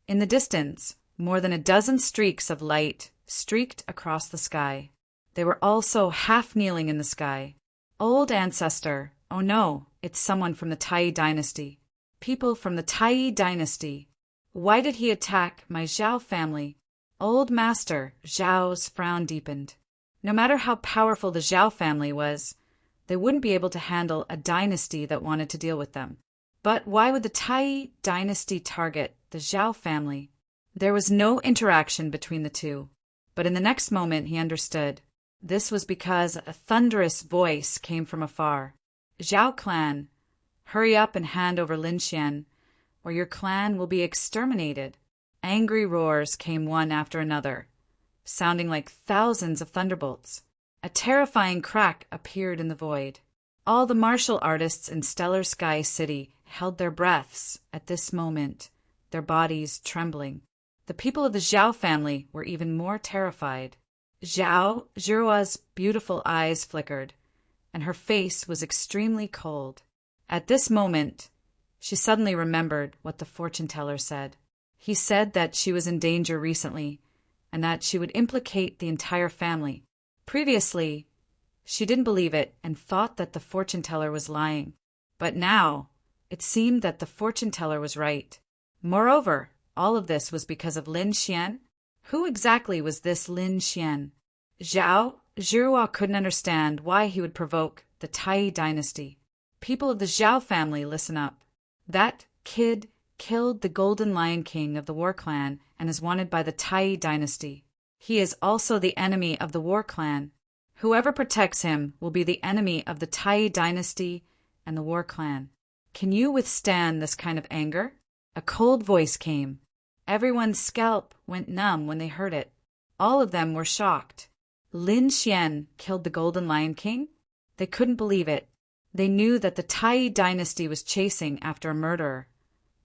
In the distance, more than a dozen streaks of light streaked across the sky. They were also half kneeling in the sky. Old ancestor, oh no, it's someone from the Tai dynasty. People from the Tai dynasty. Why did he attack my Zhao family? Old Master Zhao's frown deepened. No matter how powerful the Zhao family was, they wouldn't be able to handle a dynasty that wanted to deal with them. But why would the Tai dynasty target the Zhao family? There was no interaction between the two, but in the next moment he understood. This was because a thunderous voice came from afar. "Zhao clan, hurry up and hand over Lin Xian, or your clan will be exterminated." Angry roars came one after another, sounding like thousands of thunderbolts. A terrifying crack appeared in the void. All the martial artists in Stellar Sky City held their breaths at this moment, their bodies trembling. The people of the Zhao family were even more terrified. Zhao Zhirua's beautiful eyes flickered, and her face was extremely cold. At this moment, she suddenly remembered what the fortune teller said. He said that she was in danger recently, and that she would implicate the entire family. Previously, she didn't believe it and thought that the fortune teller was lying. But now, it seemed that the fortune teller was right. Moreover, all of this was because of Lin Xian. Who exactly was this Lin Xian? Zhao Zhirua couldn't understand why he would provoke the Tai dynasty. People of the Zhao family, listen up. That kid killed the Golden Lion King of the War Clan and is wanted by the Tai dynasty. He is also the enemy of the War Clan. Whoever protects him will be the enemy of the Tai dynasty and the War Clan. Can you withstand this kind of anger? A cold voice came. Everyone's scalp went numb when they heard it. All of them were shocked. Lin Xian killed the Golden Lion King? They couldn't believe it. They knew that the Tai dynasty was chasing after a murderer,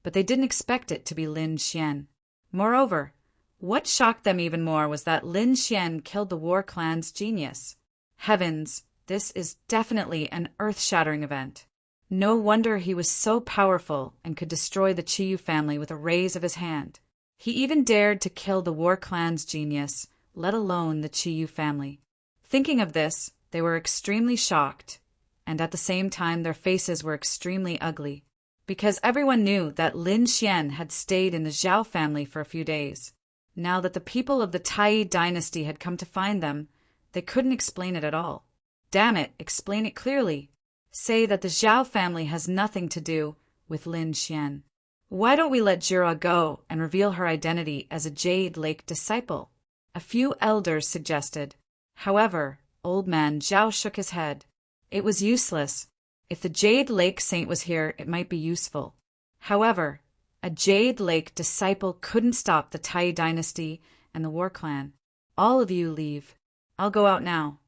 but they didn't expect it to be Lin Xian. Moreover, what shocked them even more was that Lin Xian killed the War Clan's genius. Heavens, this is definitely an earth-shattering event. No wonder he was so powerful and could destroy the Qiyu family with a raise of his hand. He even dared to kill the War Clan's genius, let alone the Qiyu family. Thinking of this, they were extremely shocked, and at the same time their faces were extremely ugly, because everyone knew that Lin Xian had stayed in the Zhao family for a few days. Now that the people of the Tai dynasty had come to find them, they couldn't explain it at all. Damn it, explain it clearly. Say that the Zhao family has nothing to do with Lin Xian. Why don't we let Jira go and reveal her identity as a Jade Lake disciple? A few elders suggested. However, old man Zhao shook his head. It was useless. If the Jade Lake saint was here, it might be useful. However, a Jade Lake disciple couldn't stop the Tai dynasty and the War Clan. All of you leave. I'll go out now.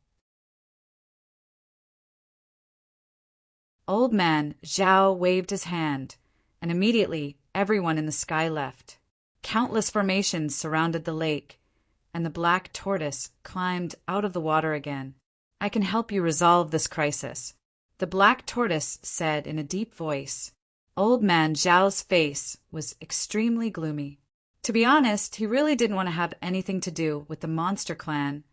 Old man Zhao waved his hand, and immediately everyone in the sky left. Countless formations surrounded the lake, and the black tortoise climbed out of the water again. I can help you resolve this crisis, the black tortoise said in a deep voice. Old man Zhao's face was extremely gloomy. To be honest, he really didn't want to have anything to do with the monster clan,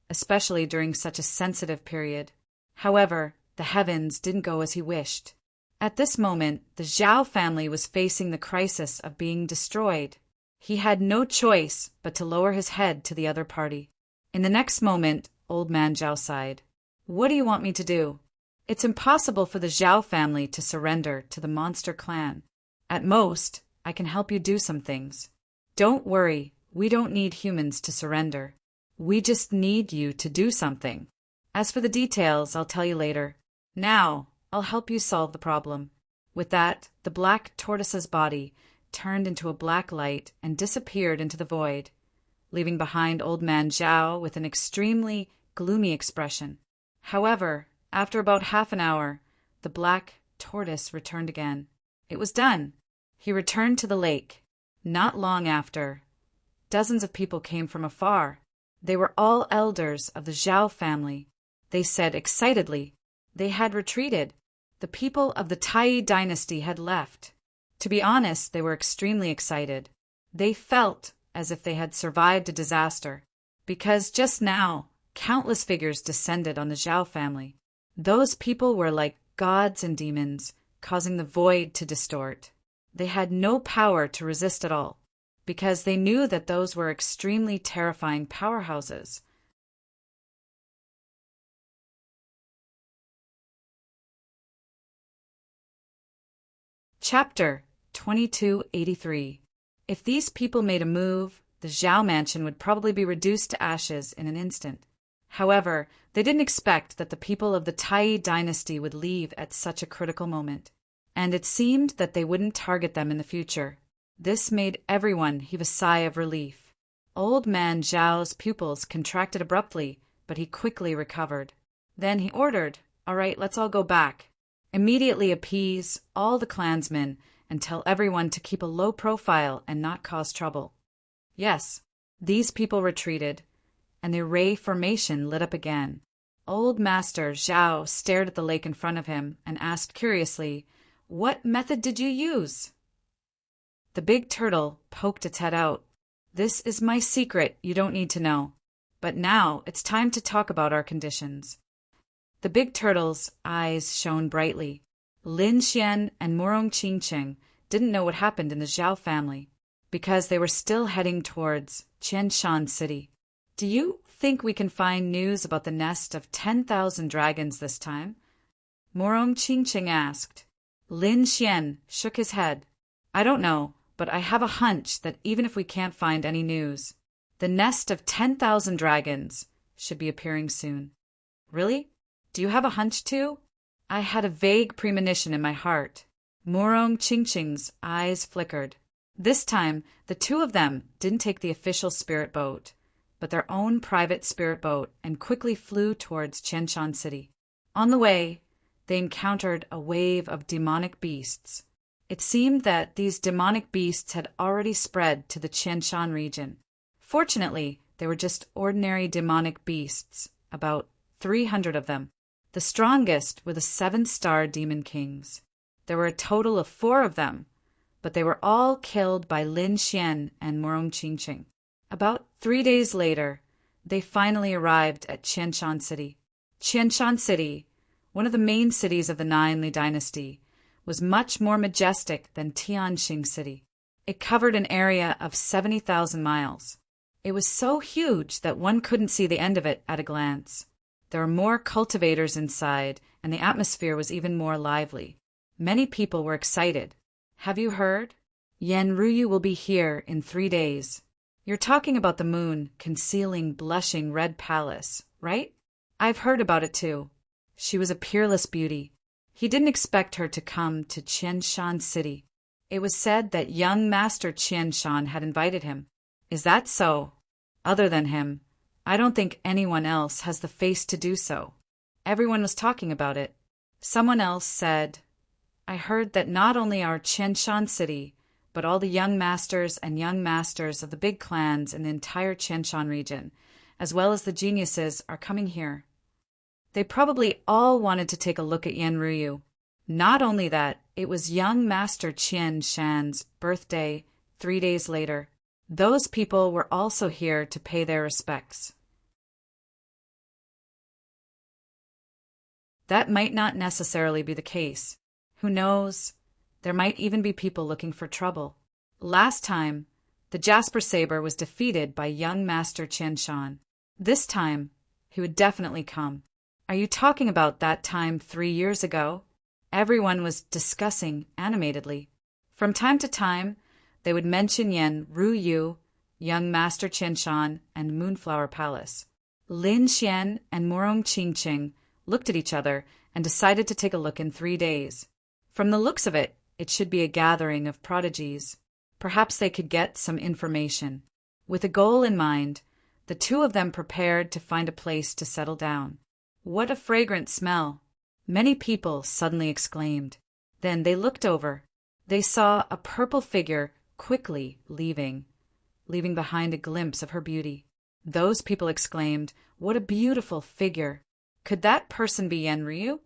especially during such a sensitive period. However, the heavens didn't go as he wished. At this moment, the Zhao family was facing the crisis of being destroyed. He had no choice but to lower his head to the other party. In the next moment, Old Man Zhao sighed. What do you want me to do? It's impossible for the Zhao family to surrender to the monster clan. At most, I can help you do some things. Don't worry, we don't need humans to surrender. We just need you to do something. As for the details, I'll tell you later. Now, I'll help you solve the problem. With that, the black tortoise's body turned into a black light and disappeared into the void, leaving behind Old Man Zhao with an extremely gloomy expression. However, after about half an hour, the black tortoise returned again. It was done. He returned to the lake. Not long after, dozens of people came from afar. They were all elders of the Zhao family. They said excitedly they had retreated. The people of the Tai dynasty had left. To be honest, they were extremely excited. They felt as if they had survived a disaster, because just now, countless figures descended on the Zhao family. Those people were like gods and demons, causing the void to distort. They had no power to resist at all, because they knew that those were extremely terrifying powerhouses. Chapter 2283. If these people made a move, the Zhao mansion would probably be reduced to ashes in an instant. However, they didn't expect that the people of the Tai dynasty would leave at such a critical moment, and it seemed that they wouldn't target them in the future. This made everyone heave a sigh of relief. Old Man Zhao's pupils contracted abruptly, but he quickly recovered. Then he ordered, "All right, let's all go back. Immediately appease all the clansmen and tell everyone to keep a low profile and not cause trouble." Yes, these people retreated, and the ray formation lit up again. Old Master Zhao stared at the lake in front of him and asked curiously, "What method did you use?" The big turtle poked its head out. "This is my secret, you don't need to know. But now it's time to talk about our conditions." The big turtle's eyes shone brightly. Lin Xian and Morong Qingqing didn't know what happened in the Zhao family, because they were still heading towards Qianshan City. "Do you think we can find news about the nest of 10,000 dragons this time?" Morong Qingqing asked. Lin Xian shook his head. "I don't know, but I have a hunch that even if we can't find any news, the nest of 10,000 dragons should be appearing soon." "Really? Do you have a hunch too?" "I had a vague premonition in my heart." Morong Qingqing's eyes flickered. This time, the two of them didn't take the official spirit boat, but their own private spirit boat, and quickly flew towards Qianshan City. On the way, they encountered a wave of demonic beasts. It seemed that these demonic beasts had already spread to the Qianshan region. Fortunately, they were just ordinary demonic beasts, about 300 of them. The strongest were the 7-star demon kings. There were a total of 4 of them, but they were all killed by Lin Xian and Morong Qingqing. About 3 days later, they finally arrived at Qianshan City. Qianshan City, one of the main cities of the Nine Li dynasty, was much more majestic than Tianxing City. It covered an area of 70,000 miles. It was so huge that one couldn't see the end of it at a glance. There were more cultivators inside, and the atmosphere was even more lively. Many people were excited. "Have you heard? Yan Ruyu will be here in 3 days. You're talking about the moon concealing blushing red palace, right? I've heard about it too. She was a peerless beauty. He didn't expect her to come to Qianshan City. It was said that young Master Qianshan had invited him. Is that so? Other than him, I don't think anyone else has the face to do so." Everyone was talking about it. Someone else said, "I heard that not only our Qianshan City, but all the young masters and young masters of the big clans in the entire Qianshan region, as well as the geniuses, are coming here. They probably all wanted to take a look at Yan Ruyu. Not only that, it was young Master Qian Shan's birthday 3 days later. Those people were also here to pay their respects." That might not necessarily be the case. Who knows? There might even be people looking for trouble. Last time, the Jasper Saber was defeated by young Master Qianshan. This time, he would definitely come. Are you talking about that time 3 years ago? Everyone was discussing animatedly. From time to time, they would mention Yan Ruyu, young Master Qianshan, and Moonflower Palace. Lin Xian and Morong Qingqing looked at each other and decided to take a look in 3 days. From the looks of it, it should be a gathering of prodigies. Perhaps they could get some information. With a goal in mind, the two of them prepared to find a place to settle down. What a fragrant smell! Many people suddenly exclaimed. Then they looked over. They saw a purple figure quickly leaving behind a glimpse of her beauty. Those people exclaimed, "What a beautiful figure! Could that person be Yenryu?"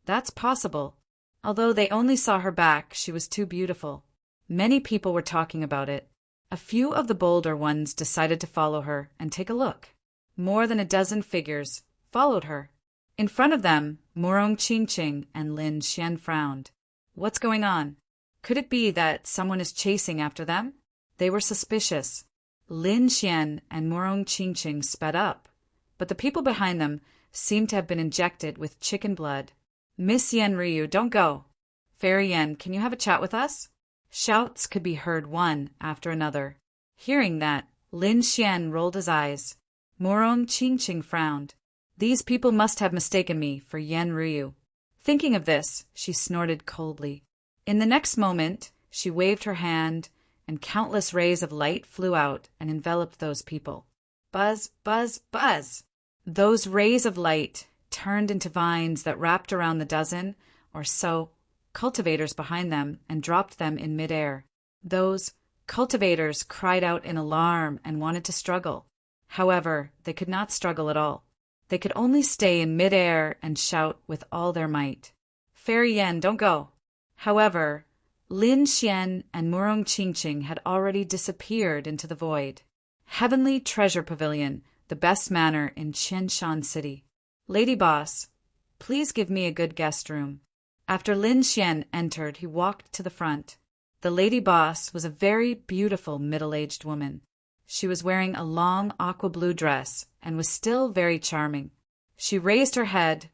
That's possible. Although they only saw her back, she was too beautiful. Many people were talking about it. A few of the bolder ones decided to follow her and take a look. More than a dozen figures followed her. In front of them, Morong Qingqing and Lin Xian frowned. What's going on? Could it be that someone is chasing after them? They were suspicious. Lin Xian and Morong Qingqing sped up, but the people behind them seemed to have been injected with chicken blood. "Miss Yen Ryu, don't go. Fairy Yen, can you have a chat with us?" Shouts could be heard one after another. Hearing that, Lin Xian rolled his eyes. Morong Qingqing frowned. These people must have mistaken me for Yen Ryu. Thinking of this, she snorted coldly. In the next moment, she waved her hand, and countless rays of light flew out and enveloped those people. Buzz, buzz, buzz! Those rays of light turned into vines that wrapped around the dozen or so cultivators behind them and dropped them in midair. Those cultivators cried out in alarm and wanted to struggle. However, they could not struggle at all. They could only stay in midair and shout with all their might. "Fairy Yen, don't go." However, Lin Xian and Morong Qingqing had already disappeared into the void. Heavenly Treasure Pavilion, the best manor in Qianshan City. "Lady Boss, please give me a good guest room." After Lin Xian entered, he walked to the front. The Lady Boss was a very beautiful middle-aged woman. She was wearing a long aqua blue dress and was still very charming. She raised her head,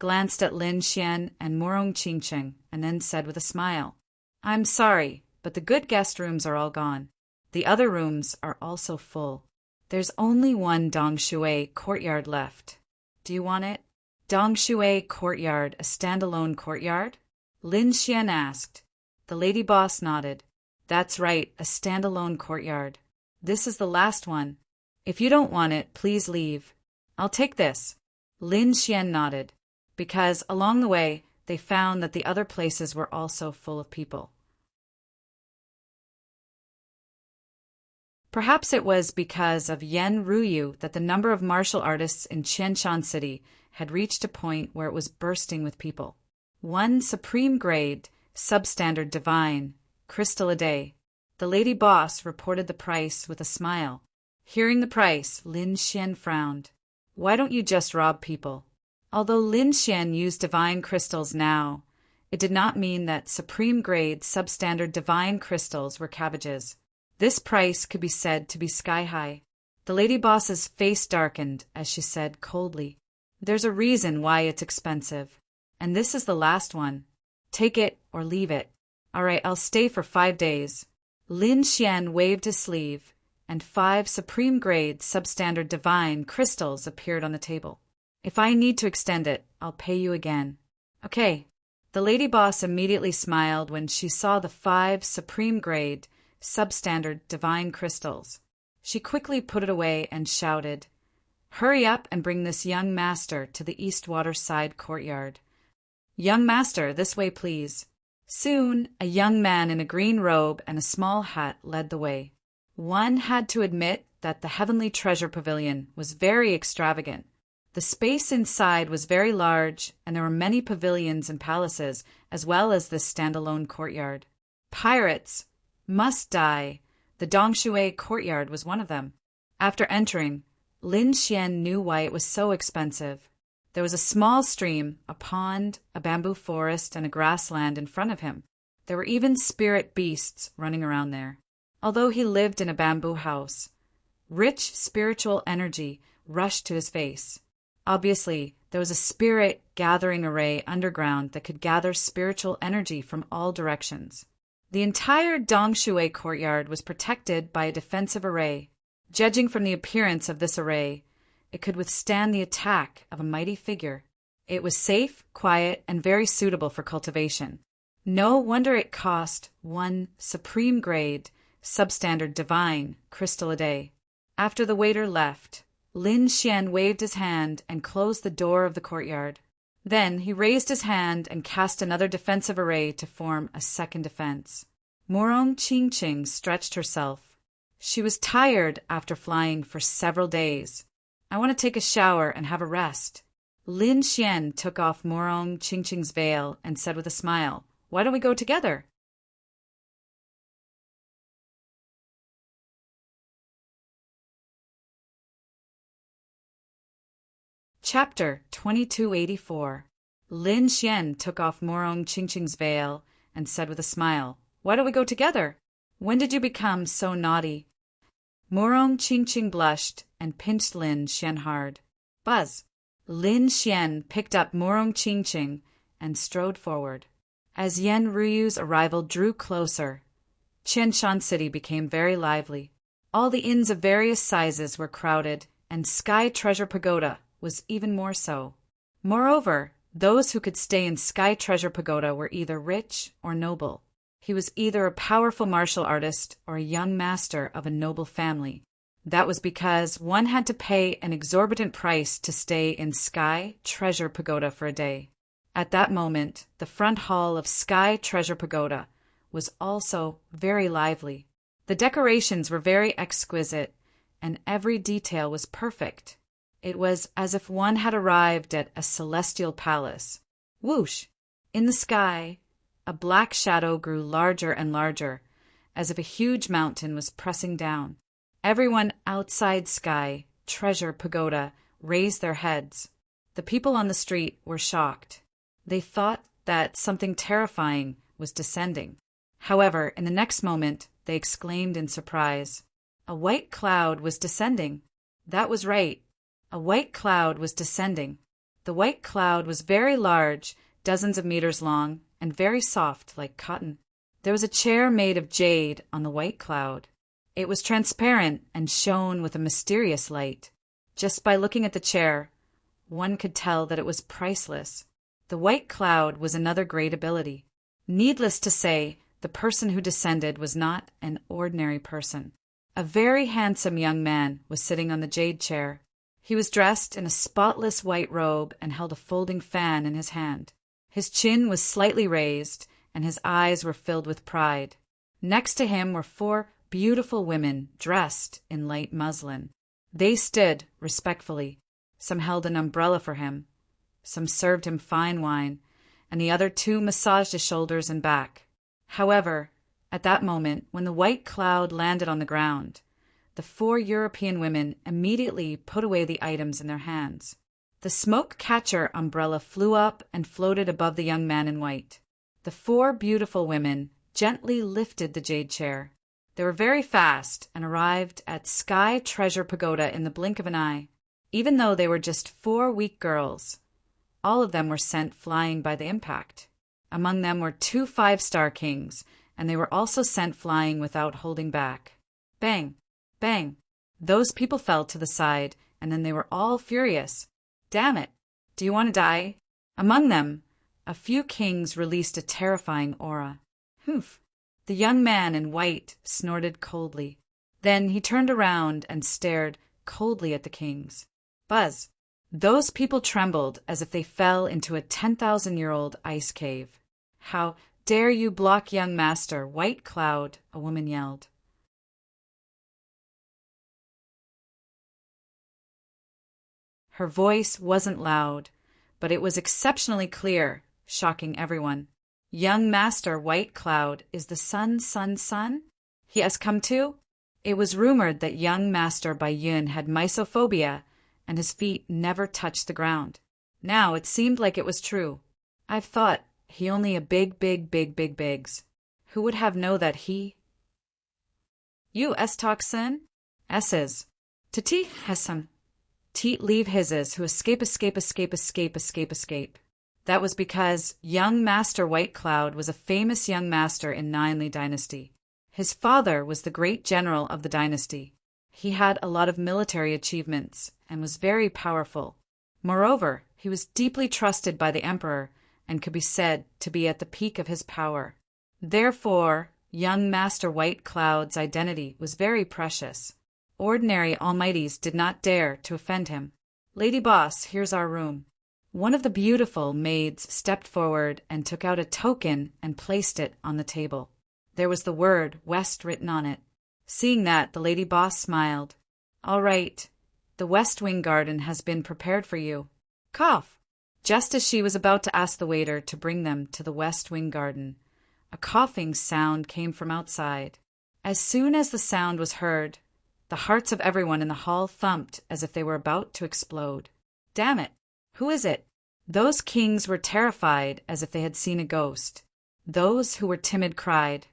glanced at Lin Xian and Morong Qingqing, and then said with a smile, "I'm sorry, but the good guest rooms are all gone. The other rooms are also full. There's only one Dongshui courtyard left. Do you want it?" "Dongshui courtyard, a standalone courtyard?" Lin Xian asked. The Lady Boss nodded. "That's right, a standalone courtyard. This is the last one. If you don't want it, please leave." "I'll take this." Lin Xian nodded, because along the way they found that the other places were also full of people. Perhaps it was because of Yen Ruyu that the number of martial artists in Qianshan City had reached a point where it was bursting with people. 1 supreme grade, substandard divine, crystal a day. The Lady Boss reported the price with a smile. Hearing the price, Lin Xian frowned. "Why don't you just rob people?" Although Lin Xian used divine crystals now, it did not mean that supreme grade, substandard divine crystals were cabbages. This price could be said to be sky-high. The Lady Boss's face darkened as she said coldly, "There's a reason why it's expensive, and this is the last one. Take it or leave it." "All right, I'll stay for 5 days." Lin Xian waved his sleeve, and 5 supreme grade, substandard divine crystals appeared on the table. "If I need to extend it, I'll pay you again." "Okay." The Lady Boss immediately smiled when she saw the 5 supreme grade, substandard divine crystals. She quickly put it away and shouted, "Hurry up and bring this young master to the Eastwater side courtyard." "Young master, this way, please." Soon, a young man in a green robe and a small hat led the way. One had to admit that the Heavenly Treasure Pavilion was very extravagant. The space inside was very large, and there were many pavilions and palaces, as well as this standalone courtyard. Pirates must die. The Dongshui courtyard was one of them. After entering, Lin Xian knew why it was so expensive. There was a small stream, a pond, a bamboo forest, and a grassland in front of him. There were even spirit beasts running around there. Although he lived in a bamboo house, rich spiritual energy rushed to his face. Obviously, there was a spirit gathering array underground that could gather spiritual energy from all directions. The entire Dongshui courtyard was protected by a defensive array. Judging from the appearance of this array, it could withstand the attack of a mighty figure. It was safe, quiet, and very suitable for cultivation. No wonder it cost 1 supreme grade, substandard divine crystal a day. After the waiter left, Lin Xian waved his hand and closed the door of the courtyard. Then he raised his hand and cast another defensive array to form a second defense. Morong Qingqing stretched herself. She was tired after flying for several days. I want to take a shower and have a rest. Lin Xian took off Morong Qingqing's veil and said with a smile, "Why don't we go together?" Chapter 2284. Lin Xian took off Morong Qingqing's veil and said with a smile, "Why don't we go together? When did you become so naughty?" Morong Qingqing blushed and pinched Lin Xian hard. Buzz! Lin Xian picked up Morong Qingqing and strode forward. As Yan Ruyu's arrival drew closer, Qianshan City became very lively. All the inns of various sizes were crowded, and Sky Treasure Pagoda was even more so. Moreover, those who could stay in Sky Treasure Pagoda were either rich or noble. He was either a powerful martial artist or a young master of a noble family. That was because one had to pay an exorbitant price to stay in Sky Treasure Pagoda for a day. At that moment, the front hall of Sky Treasure Pagoda was also very lively. The decorations were very exquisite, and every detail was perfect. It was as if one had arrived at a celestial palace. Whoosh! In the sky, a black shadow grew larger and larger, as if a huge mountain was pressing down. Everyone outside Sky Treasure Pagoda raised their heads. The people on the street were shocked. They thought that something terrifying was descending. However, in the next moment, they exclaimed in surprise. A white cloud was descending. That was right. A white cloud was descending. The white cloud was very large, dozens of meters long, and very soft like cotton. There was a chair made of jade on the white cloud. It was transparent and shone with a mysterious light. Just by looking at the chair, one could tell that it was priceless. The white cloud was another great ability. Needless to say, the person who descended was not an ordinary person. A very handsome young man was sitting on the jade chair. He was dressed in a spotless white robe and held a folding fan in his hand. His chin was slightly raised, and his eyes were filled with pride. Next to him were 4 beautiful women dressed in light muslin. They stood respectfully. Some held an umbrella for him. Some served him fine wine, and the other 2 massaged his shoulders and back. However, at that moment, when the white cloud landed on the ground, the 4 European women immediately put away the items in their hands. The smoke catcher umbrella flew up and floated above the young man in white. The 4 beautiful women gently lifted the jade chair. They were very fast and arrived at Sky Treasure Pagoda in the blink of an eye. Even though they were just 4 weak girls, all of them were sent flying by the impact. Among them were 2 5-star kings, and they were also sent flying without holding back. Bang! Bang! Those people fell to the side, and then they were all furious. Damn it! Do you want to die? Among them, a few kings released a terrifying aura. Humph! The young man in white snorted coldly. Then he turned around and stared coldly at the kings. Buzz! Those people trembled as if they fell into a 10,000-year-old ice cave. How dare you block young master, White Cloud, a woman yelled. Her voice wasn't loud, but it was exceptionally clear, shocking everyone. Young Master White Cloud is the son? He has come too? It was rumored that young Master Baiyun had mysophobia, and his feet never touched the ground. Now it seemed like it was true. I've thought he only a big bigs. Who would have know that he? You toxin? S's. Tati hesam. Teat leave his's who escape. That was because young Master White Cloud was a famous young master in Ninely Dynasty. His father was the great general of the dynasty. He had a lot of military achievements and was very powerful. Moreover, he was deeply trusted by the emperor and could be said to be at the peak of his power. Therefore, young Master White Cloud's identity was very precious. Ordinary almighties did not dare to offend him. Lady Boss, here's our room. One of the beautiful maids stepped forward and took out a token and placed it on the table. There was the word West written on it. Seeing that, the Lady Boss smiled. All right, the West Wing garden has been prepared for you. Cough! Just as she was about to ask the waiter to bring them to the West Wing garden, a coughing sound came from outside. As soon as the sound was heard, the hearts of everyone in the hall thumped as if they were about to explode. Damn it! Who is it? Those kings were terrified as if they had seen a ghost. Those who were timid cried,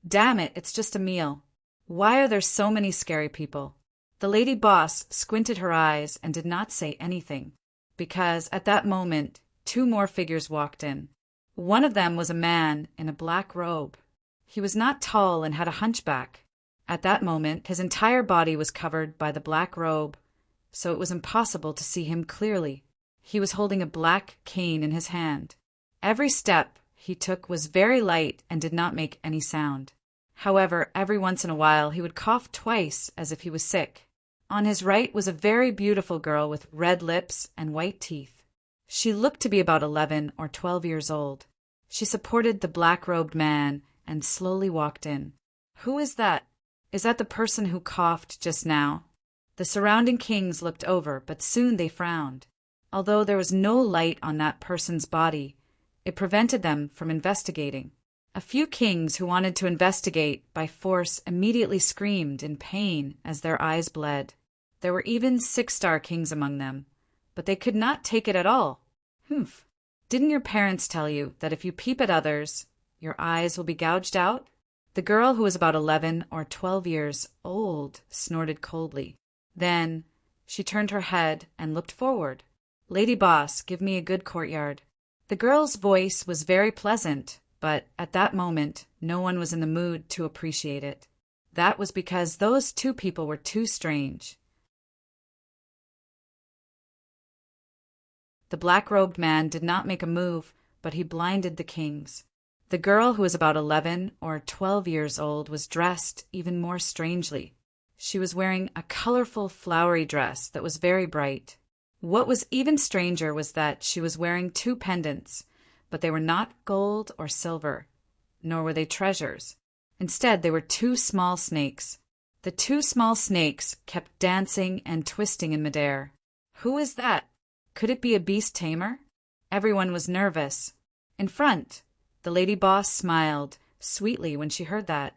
Damn it, it's just a meal. Why are there so many scary people? The Lady Boss squinted her eyes and did not say anything, because at that moment 2 more figures walked in. One of them was a man in a black robe. He was not tall and had a hunchback. At that moment his entire body was covered by the black robe, so it was impossible to see him clearly. He was holding a black cane in his hand. Every step he took was very light and did not make any sound. However, every once in a while he would cough twice as if he was sick. On his right was a very beautiful girl with red lips and white teeth. She looked to be about 11 or 12 years old. She supported the black-robed man and slowly walked in. Who is that? Is that the person who coughed just now? The surrounding kings looked over, but soon they frowned. Although there was no light on that person's body, it prevented them from investigating. A few kings who wanted to investigate by force immediately screamed in pain as their eyes bled. There were even 6-star kings among them, but they could not take it at all. Humph! Didn't your parents tell you that if you peep at others, your eyes will be gouged out? The girl, who was about 11 or 12 years old, snorted coldly. Then she turned her head and looked forward. Lady Boss, give me a good courtyard. The girl's voice was very pleasant, but at that moment no one was in the mood to appreciate it. That was because those 2 people were too strange. The black-robed man did not make a move, but he blinded the kings. The girl, who was about 11 or 12 years old, was dressed even more strangely. She was wearing a colorful flowery dress that was very bright. What was even stranger was that she was wearing 2 pendants, but they were not gold or silver, nor were they treasures. Instead, they were 2 small snakes. The 2 small snakes kept dancing and twisting in midair. Who is that? Could it be a beast tamer? Everyone was nervous. In front, the Lady Boss smiled sweetly when she heard that.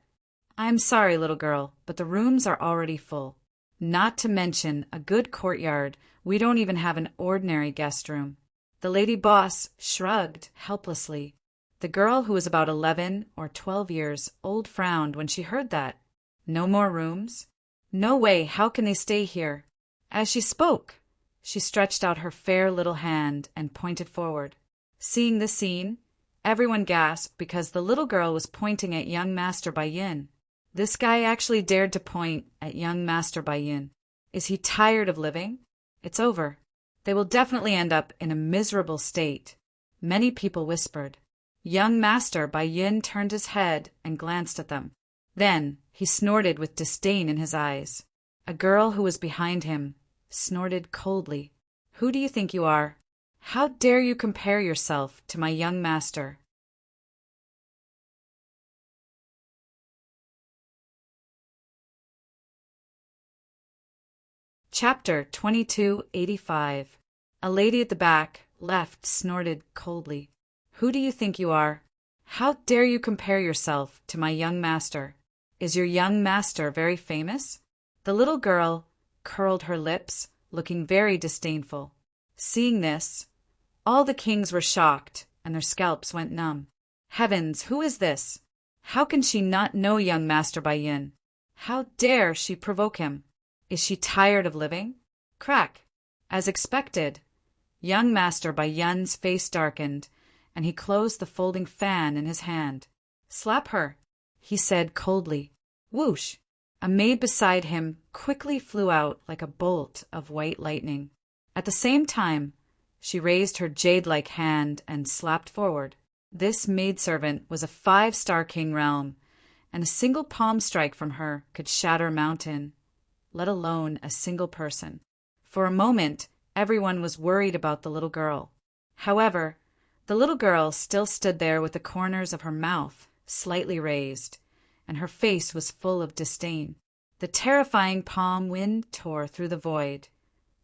I'm sorry, little girl, but the rooms are already full. Not to mention a good courtyard, we don't even have an ordinary guest room. The Lady Boss shrugged helplessly. The girl, who was about 11 or 12 years old, frowned when she heard that. No more rooms? No way, how can they stay here? As she spoke, she stretched out her fair little hand and pointed forward. Seeing this scene, everyone gasped because the little girl was pointing at young Master Bayin. This guy actually dared to point at young Master Bayin. Is he tired of living? It's over. They will definitely end up in a miserable state. Many people whispered. Young Master Bayin turned his head and glanced at them. Then he snorted with disdain in his eyes. A girl who was behind him snorted coldly. Who do you think you are? How dare you compare yourself to my young master? Chapter 2285. A lady at the back, left, snorted coldly. Who do you think you are? How dare you compare yourself to my young master? Is your young master very famous? The little girl curled her lips, looking very disdainful. Seeing this, All the kings were shocked, and their scalps went numb. Heavens, who is this? How can she not know young Master Bai Yin? How dare she provoke him? Is she tired of living? Crack! As expected, young Master Bai Yin's face darkened, and he closed the folding fan in his hand. Slap her, he said coldly. Whoosh! A maid beside him quickly flew out like a bolt of white lightning. At the same time, she raised her jade-like hand and slapped forward. This maidservant was a 5-star king realm, and a single palm strike from her could shatter a mountain, let alone a single person. For a moment, everyone was worried about the little girl. However, the little girl still stood there with the corners of her mouth slightly raised, and her face was full of disdain. The terrifying palm wind tore through the void,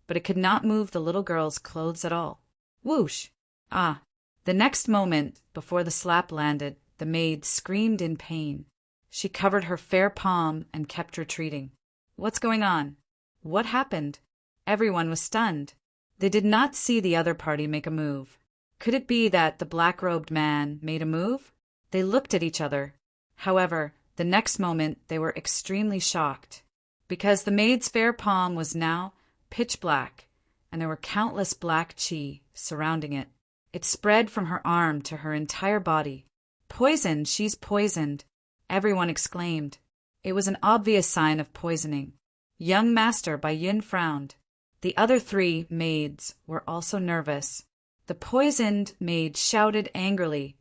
but it could not move the little girl's clothes at all. Whoosh! Ah! The next moment, before the slap landed, the maid screamed in pain. She covered her fair palm and kept retreating. What's going on? What happened? Everyone was stunned. They did not see the other party make a move. Could it be that the black-robed man made a move? They looked at each other. However, the next moment they were extremely shocked, because the maid's fair palm was now pitch black, and there were countless black chi surrounding it. It spread from her arm to her entire body. Poison! She's poisoned! Everyone exclaimed. It was an obvious sign of poisoning. Young Master Bai Yin frowned. The other 3 maids were also nervous. The poisoned maid shouted angrily,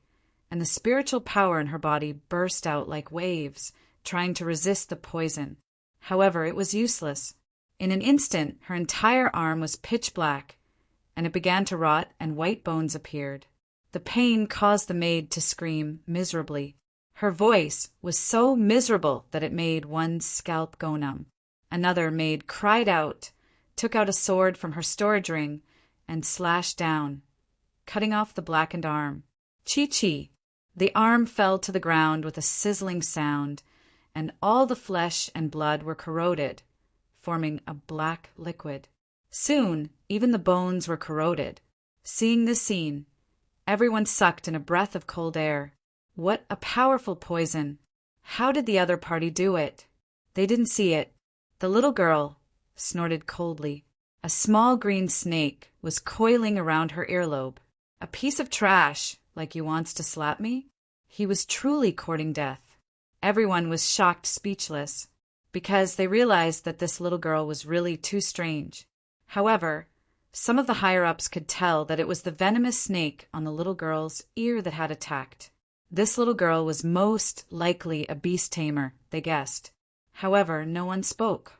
and the spiritual power in her body burst out like waves, trying to resist the poison. However, it was useless. In an instant, her entire arm was pitch black, and it began to rot, and white bones appeared. The pain caused the maid to scream miserably. Her voice was so miserable that it made one's scalp go numb. Another maid cried out, took out a sword from her storage ring, and slashed down, cutting off the blackened arm. Chi-chi! The arm fell to the ground with a sizzling sound, and all the flesh and blood were corroded, forming a black liquid. Soon, even the bones were corroded. Seeing this scene, everyone sucked in a breath of cold air. What a powerful poison! How did the other party do it? They didn't see it. The little girl snorted coldly. A small green snake was coiling around her earlobe. A piece of trash, like you wants to slap me? He was truly courting death. Everyone was shocked speechless, because they realized that this little girl was really too strange. However, some of the higher-ups could tell that it was the venomous snake on the little girl's ear that had attacked. This little girl was most likely a beast tamer, they guessed. However, no one spoke.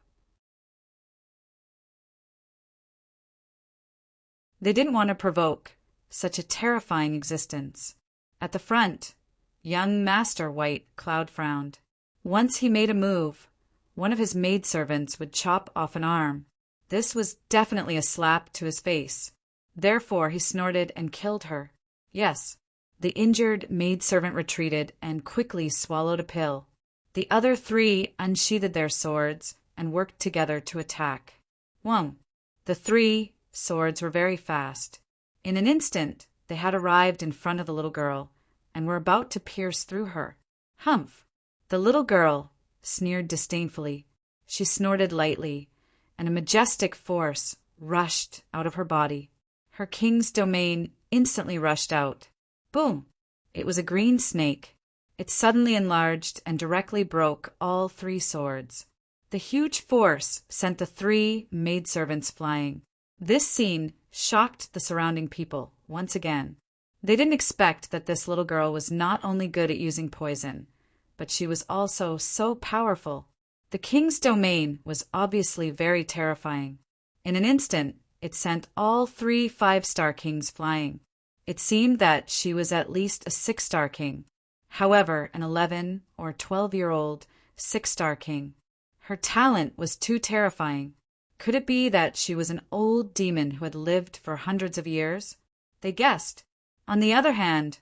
They didn't want to provoke such a terrifying existence. At the front, young Master White Cloud frowned. Once he made a move, one of his maidservants would chop off an arm. This was definitely a slap to his face. Therefore, he snorted and killed her. Yes, the injured maidservant retreated and quickly swallowed a pill. The other 3 unsheathed their swords and worked together to attack. Whoa! The 3 swords were very fast. In an instant, they had arrived in front of the little girl and were about to pierce through her. Humph! The little girl sneered disdainfully. She snorted lightly, and a majestic force rushed out of her body. Her king's domain instantly rushed out. Boom! It was a green snake. It suddenly enlarged and directly broke all 3 swords. The huge force sent the 3 maidservants flying. This scene shocked the surrounding people once again. They didn't expect that this little girl was not only good at using poison, but she was also so powerful. The king's domain was obviously very terrifying. In an instant, it sent all 3 5-star kings flying. It seemed that she was at least a 6-star king. However, an 11 or 12-year-old 6-star king. Her talent was too terrifying. Could it be that she was an old demon who had lived for hundreds of years? They guessed. On the other hand,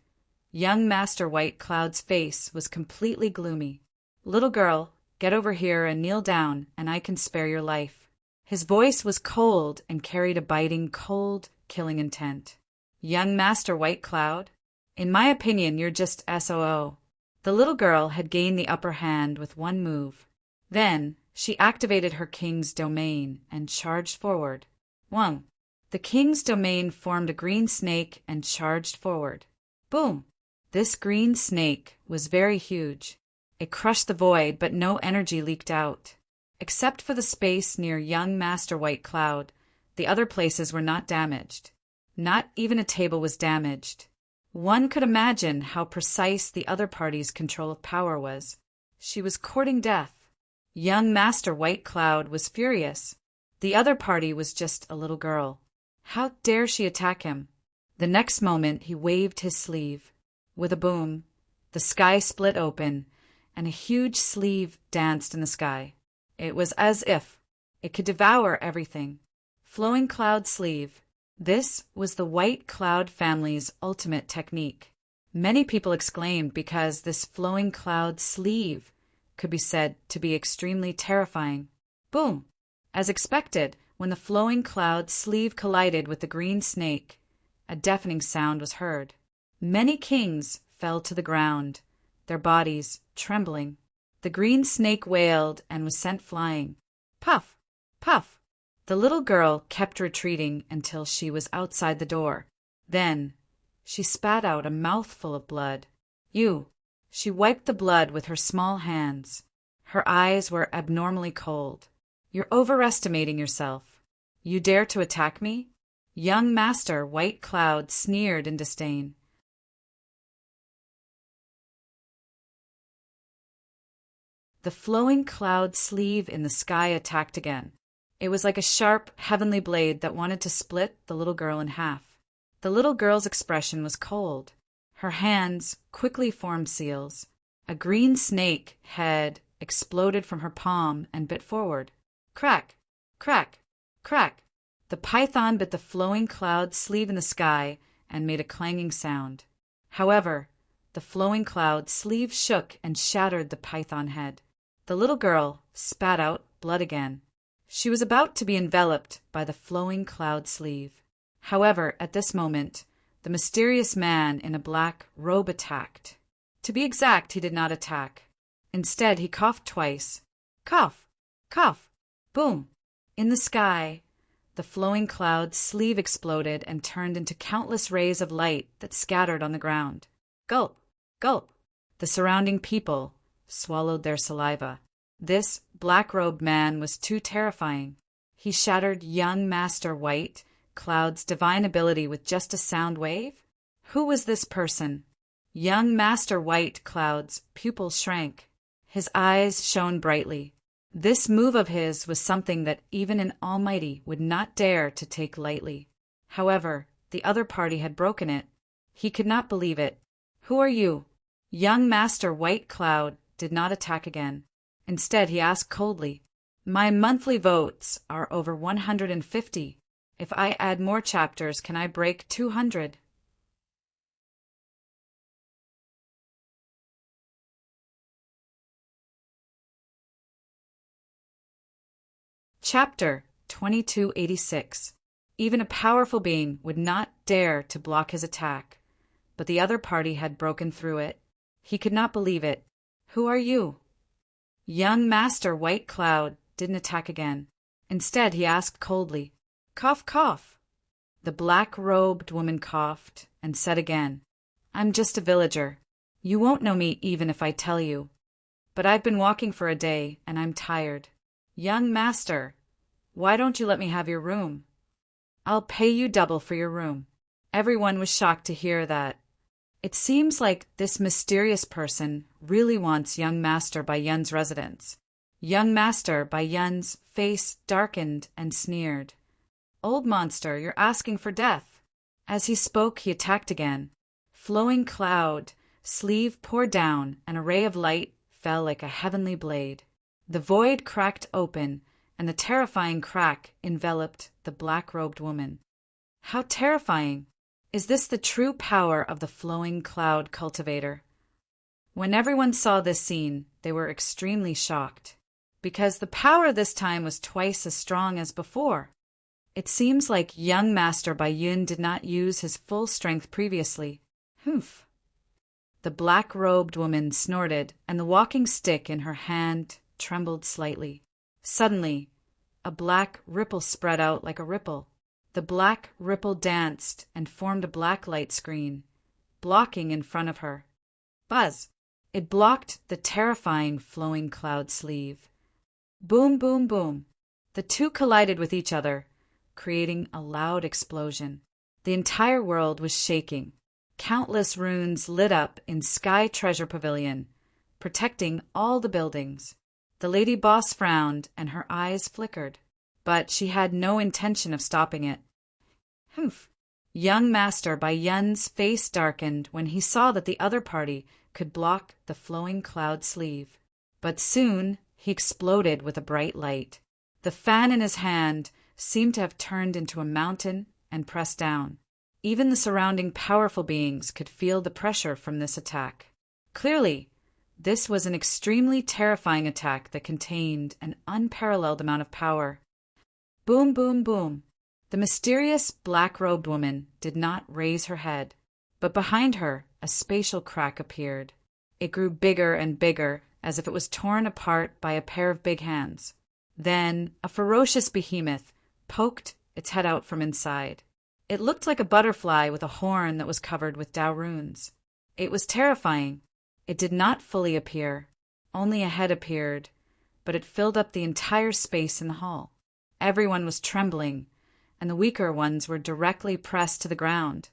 young Master White Cloud's face was completely gloomy. Little girl, get over here and kneel down, and I can spare your life. His voice was cold and carried a biting, cold, killing intent. Young Master White Cloud? In my opinion, you're just SOO. The little girl had gained the upper hand with one move. Then, she activated her king's domain and charged forward. 1. The king's domain formed a green snake and charged forward. Boom! This green snake was very huge. It crushed the void, but no energy leaked out. Except for the space near young Master White Cloud, the other places were not damaged. Not even a table was damaged. One could imagine how precise the other party's control of power was. She was courting death. Young Master White Cloud was furious. The other party was just a little girl. How dare she attack him? The next moment he waved his sleeve. With a boom, the sky split open, and a huge sleeve danced in the sky. It was as if it could devour everything. Flowing Cloud Sleeve. This was the White Cloud family's ultimate technique. Many people exclaimed because this Flowing Cloud Sleeve could be said to be extremely terrifying. Boom! As expected, when the Flowing Cloud Sleeve collided with the green snake, a deafening sound was heard. Many kings fell to the ground, their bodies trembling. The green snake wailed and was sent flying. Puff! Puff! The little girl kept retreating until she was outside the door. Then she spat out a mouthful of blood. She wiped the blood with her small hands. Her eyes were abnormally cold. You're overestimating yourself. You dare to attack me? Young Master White Cloud sneered in disdain. The Flowing Cloud Sleeve in the sky attacked again. It was like a sharp, heavenly blade that wanted to split the little girl in half. The little girl's expression was cold. Her hands quickly formed seals. A green snake head exploded from her palm and bit forward. Crack! Crack! Crack! The python bit the Flowing Cloud Sleeve in the sky and made a clanging sound. However, the Flowing Cloud Sleeve shook and shattered the python head. The little girl spat out blood again. She was about to be enveloped by the Flowing Cloud Sleeve. However, at this moment, the mysterious man in a black robe attacked. To be exact, he did not attack. Instead, he coughed twice. Cough! Cough! Boom! In the sky, the Flowing Cloud Sleeve exploded and turned into countless rays of light that scattered on the ground. Gulp! Gulp! The surrounding people swallowed their saliva. This black-robed man was too terrifying. He shattered young Master White Cloud's divine ability with just a sound wave? Who was this person? Young Master White Cloud's pupils shrank. His eyes shone brightly. This move of his was something that even an Almighty would not dare to take lightly. However, the other party had broken it. He could not believe it. Who are you? Young Master White Cloud did not attack again. Instead, he asked coldly, My monthly votes are over 150. If I add more chapters, can I break 200? Chapter 2286. Even a powerful being would not dare to block his attack, but the other party had broken through it. He could not believe it. Who are you? Young Master White Cloud didn't attack again. Instead, he asked coldly, Cough, cough. The black-robed woman coughed and said again, I'm just a villager. You won't know me even if I tell you. But I've been walking for a day, and I'm tired. Young Master, why don't you let me have your room? I'll pay you double for your room. Everyone was shocked to hear that. It seems like this mysterious person really wants Young Master Baiyun's residence. Young Master Baiyun's face darkened and sneered. Old monster, you're asking for death. As he spoke, he attacked again. Flowing Cloud Sleeve poured down, and a ray of light fell like a heavenly blade. The void cracked open, and the terrifying crack enveloped the black-robed woman. How terrifying! Is this the true power of the Flowing Cloud Cultivator? When everyone saw this scene, they were extremely shocked, because the power this time was twice as strong as before. It seems like young Master Bai Yun did not use his full strength previously. Humph. The black-robed woman snorted, and the walking stick in her hand trembled slightly. Suddenly, a black ripple spread out like a ripple. The black ripple danced and formed a black light screen, blocking in front of her. Buzz! It blocked the terrifying flowing cloud sleeve. Boom, boom, boom. The two collided with each other, creating a loud explosion. The entire world was shaking. Countless runes lit up in Sky Treasure Pavilion, protecting all the buildings. The lady boss frowned and her eyes flickered, but she had no intention of stopping it. Humph! Young Master Bai Yun's face darkened when he saw that the other party could block the flowing cloud sleeve. But soon he exploded with a bright light. The fan in his hand seemed to have turned into a mountain and pressed down. Even the surrounding powerful beings could feel the pressure from this attack. Clearly, this was an extremely terrifying attack that contained an unparalleled amount of power. Boom, boom, boom. The mysterious black-robed woman did not raise her head, but behind her a spatial crack appeared. It grew bigger and bigger, as if it was torn apart by a pair of big hands. Then a ferocious behemoth poked its head out from inside. It looked like a butterfly with a horn that was covered with Dao runes. It was terrifying. It did not fully appear. Only a head appeared, but it filled up the entire space in the hall. Everyone was trembling, and the weaker ones were directly pressed to the ground,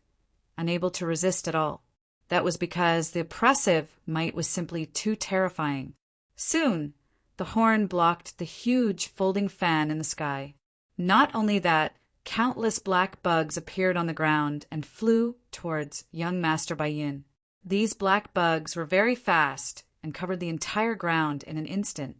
unable to resist at all. That was because the oppressive might was simply too terrifying. Soon, the horn blocked the huge folding fan in the sky. Not only that, countless black bugs appeared on the ground and flew towards young Master Bai Yun. These black bugs were very fast and covered the entire ground in an instant.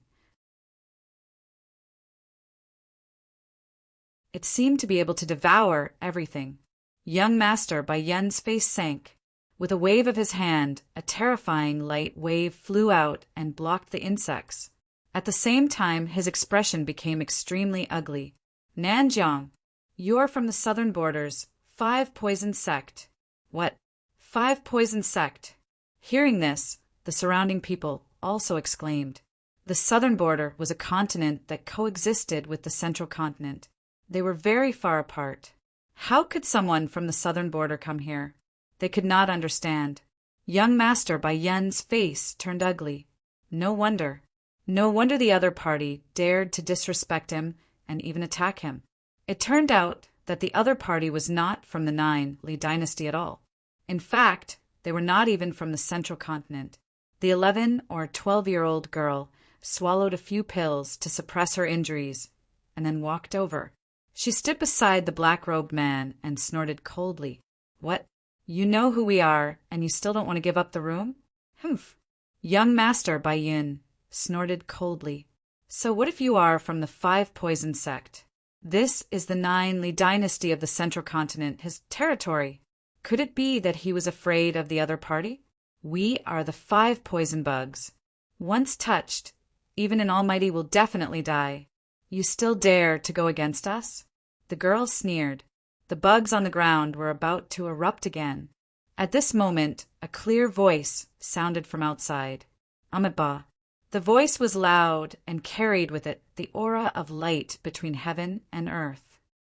It seemed to be able to devour everything. Young Master Bai Yun's face sank. With a wave of his hand, a terrifying light wave flew out and blocked the insects. At the same time, his expression became extremely ugly. Nanjiang, you're from the southern borders, 5 Poison Sect. What? 5 Poison Sect? Hearing this, the surrounding people also exclaimed. The southern border was a continent that coexisted with the central continent. They were very far apart. How could someone from the southern border come here? They could not understand. Young Master Bai Yun's face turned ugly. No wonder. No wonder the other party dared to disrespect him and even attack him. It turned out that the other party was not from the 9 Li dynasty at all. In fact, they were not even from the central continent. The 11 or 12-year-old girl swallowed a few pills to suppress her injuries and then walked over. She stood beside the black-robed man and snorted coldly. What? You know who we are, and you still don't want to give up the room? Humph. Young Master Bai Yun snorted coldly. So what if you are from the 5 Poison Sect? This is the 9 Li dynasty of the central continent, his territory. Could it be that he was afraid of the other party? We are the 5 poison bugs. Once touched, even an almighty will definitely die. You still dare to go against us? The girl sneered. The bugs on the ground were about to erupt again. At this moment, a clear voice sounded from outside. Amitabha. The voice was loud and carried with it the aura of light between heaven and earth.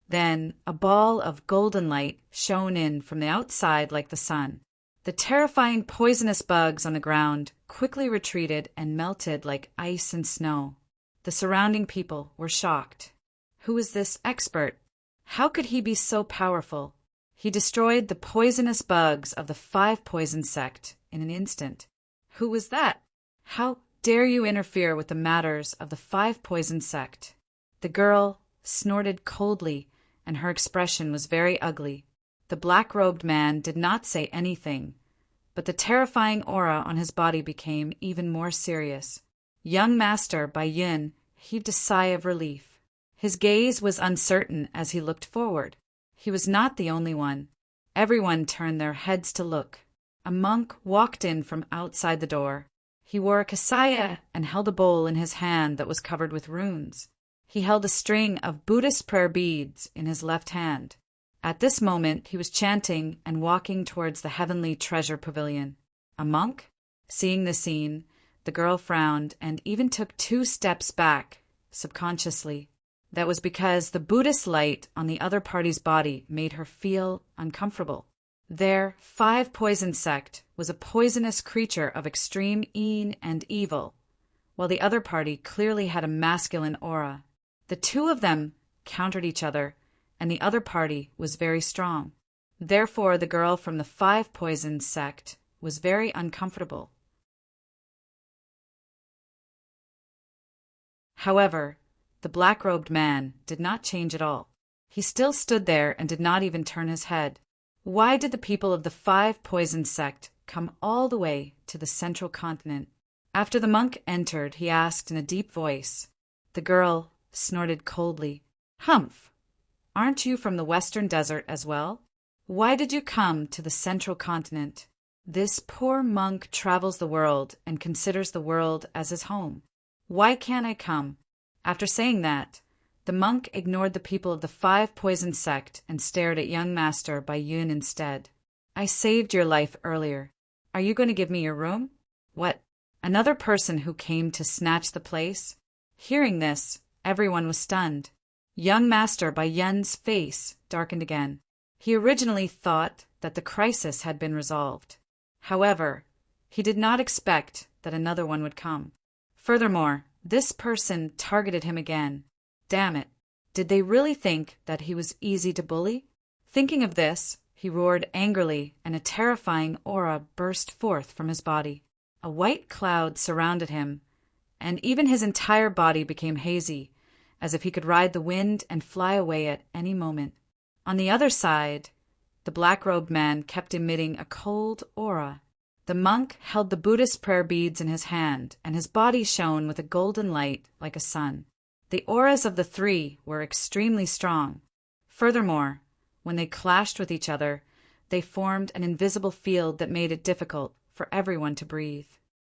Then a ball of golden light shone in from the outside like the sun. The terrifying poisonous bugs on the ground quickly retreated and melted like ice and snow. The surrounding people were shocked. Who is this expert? How could he be so powerful? He destroyed the poisonous bugs of the 5 Poison Sect in an instant. Who was that? How dare you interfere with the matters of the 5 Poison Sect? The girl snorted coldly, and her expression was very ugly. The black-robed man did not say anything, but the terrifying aura on his body became even more serious. Young Master Bai Yun heaved a sigh of relief. His gaze was uncertain as he looked forward. He was not the only one. Everyone turned their heads to look. A monk walked in from outside the door. He wore a kasaya and held a bowl in his hand that was covered with runes. He held a string of Buddhist prayer beads in his left hand. At this moment, he was chanting and walking towards the heavenly treasure pavilion. A monk? Seeing the scene, the girl frowned and even took 2 steps back, subconsciously. That was because the Buddhist light on the other party's body made her feel uncomfortable. Their 5 poison sect was a poisonous creature of extreme een and evil, while the other party clearly had a masculine aura. The 2 of them countered each other, and the other party was very strong. Therefore, the girl from the 5 poison sect was very uncomfortable. However, the black-robed man did not change at all. He still stood there and did not even turn his head. Why did the people of the 5 poison sect come all the way to the central continent? After the monk entered, he asked in a deep voice. The girl snorted coldly. Humph! Aren't you from the western desert as well? Why did you come to the central continent? This poor monk travels the world and considers the world as his home. Why can't I come? After saying that, the monk ignored the people of the 5 poison sect and stared at young master Bai Yun instead. I saved your life earlier. Are you going to give me your room? What? Another person who came to snatch the place? Hearing this, everyone was stunned. Young master Bai Yun's face darkened again. He originally thought that the crisis had been resolved. However, he did not expect that another one would come. Furthermore, this person targeted him again. Damn it. Did they really think that he was easy to bully? Thinking of this, he roared angrily, and a terrifying aura burst forth from his body. A white cloud surrounded him, and even his entire body became hazy, as if he could ride the wind and fly away at any moment. On the other side, the black-robed man kept emitting a cold aura. The monk held the Buddhist prayer beads in his hand, and his body shone with a golden light like a sun. The auras of the 3 were extremely strong. Furthermore, when they clashed with each other, they formed an invisible field that made it difficult for everyone to breathe.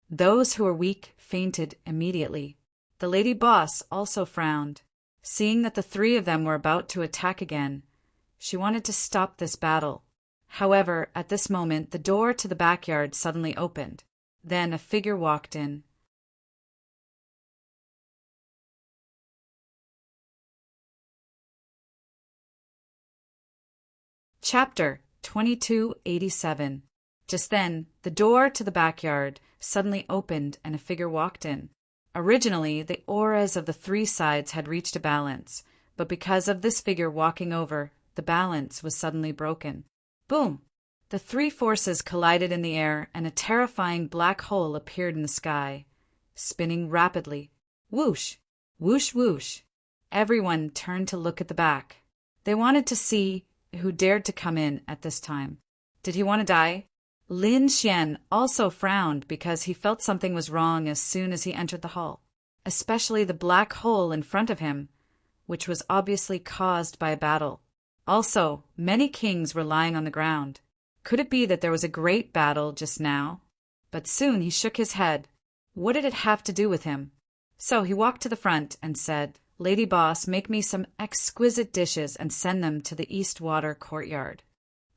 Those who were weak fainted immediately. The lady boss also frowned. Seeing that the 3 of them were about to attack again, she wanted to stop this battle. However, at this moment, the door to the backyard suddenly opened. Then a figure walked in. Chapter 2287. Just then, the door to the backyard suddenly opened and a figure walked in. Originally, the auras of the 3 sides had reached a balance, but because of this figure walking over, the balance was suddenly broken. Boom! The 3 forces collided in the air, and a terrifying black hole appeared in the sky, spinning rapidly. Whoosh! Whoosh whoosh! Everyone turned to look at the back. They wanted to see who dared to come in at this time. Did he want to die? Lin Xian also frowned because he felt something was wrong as soon as he entered the hall, especially the black hole in front of him, which was obviously caused by a battle. Also, many kings were lying on the ground. Could it be that there was a great battle just now? But soon he shook his head. What did it have to do with him? So he walked to the front and said, Lady Boss, make me some exquisite dishes and send them to the Eastwater courtyard.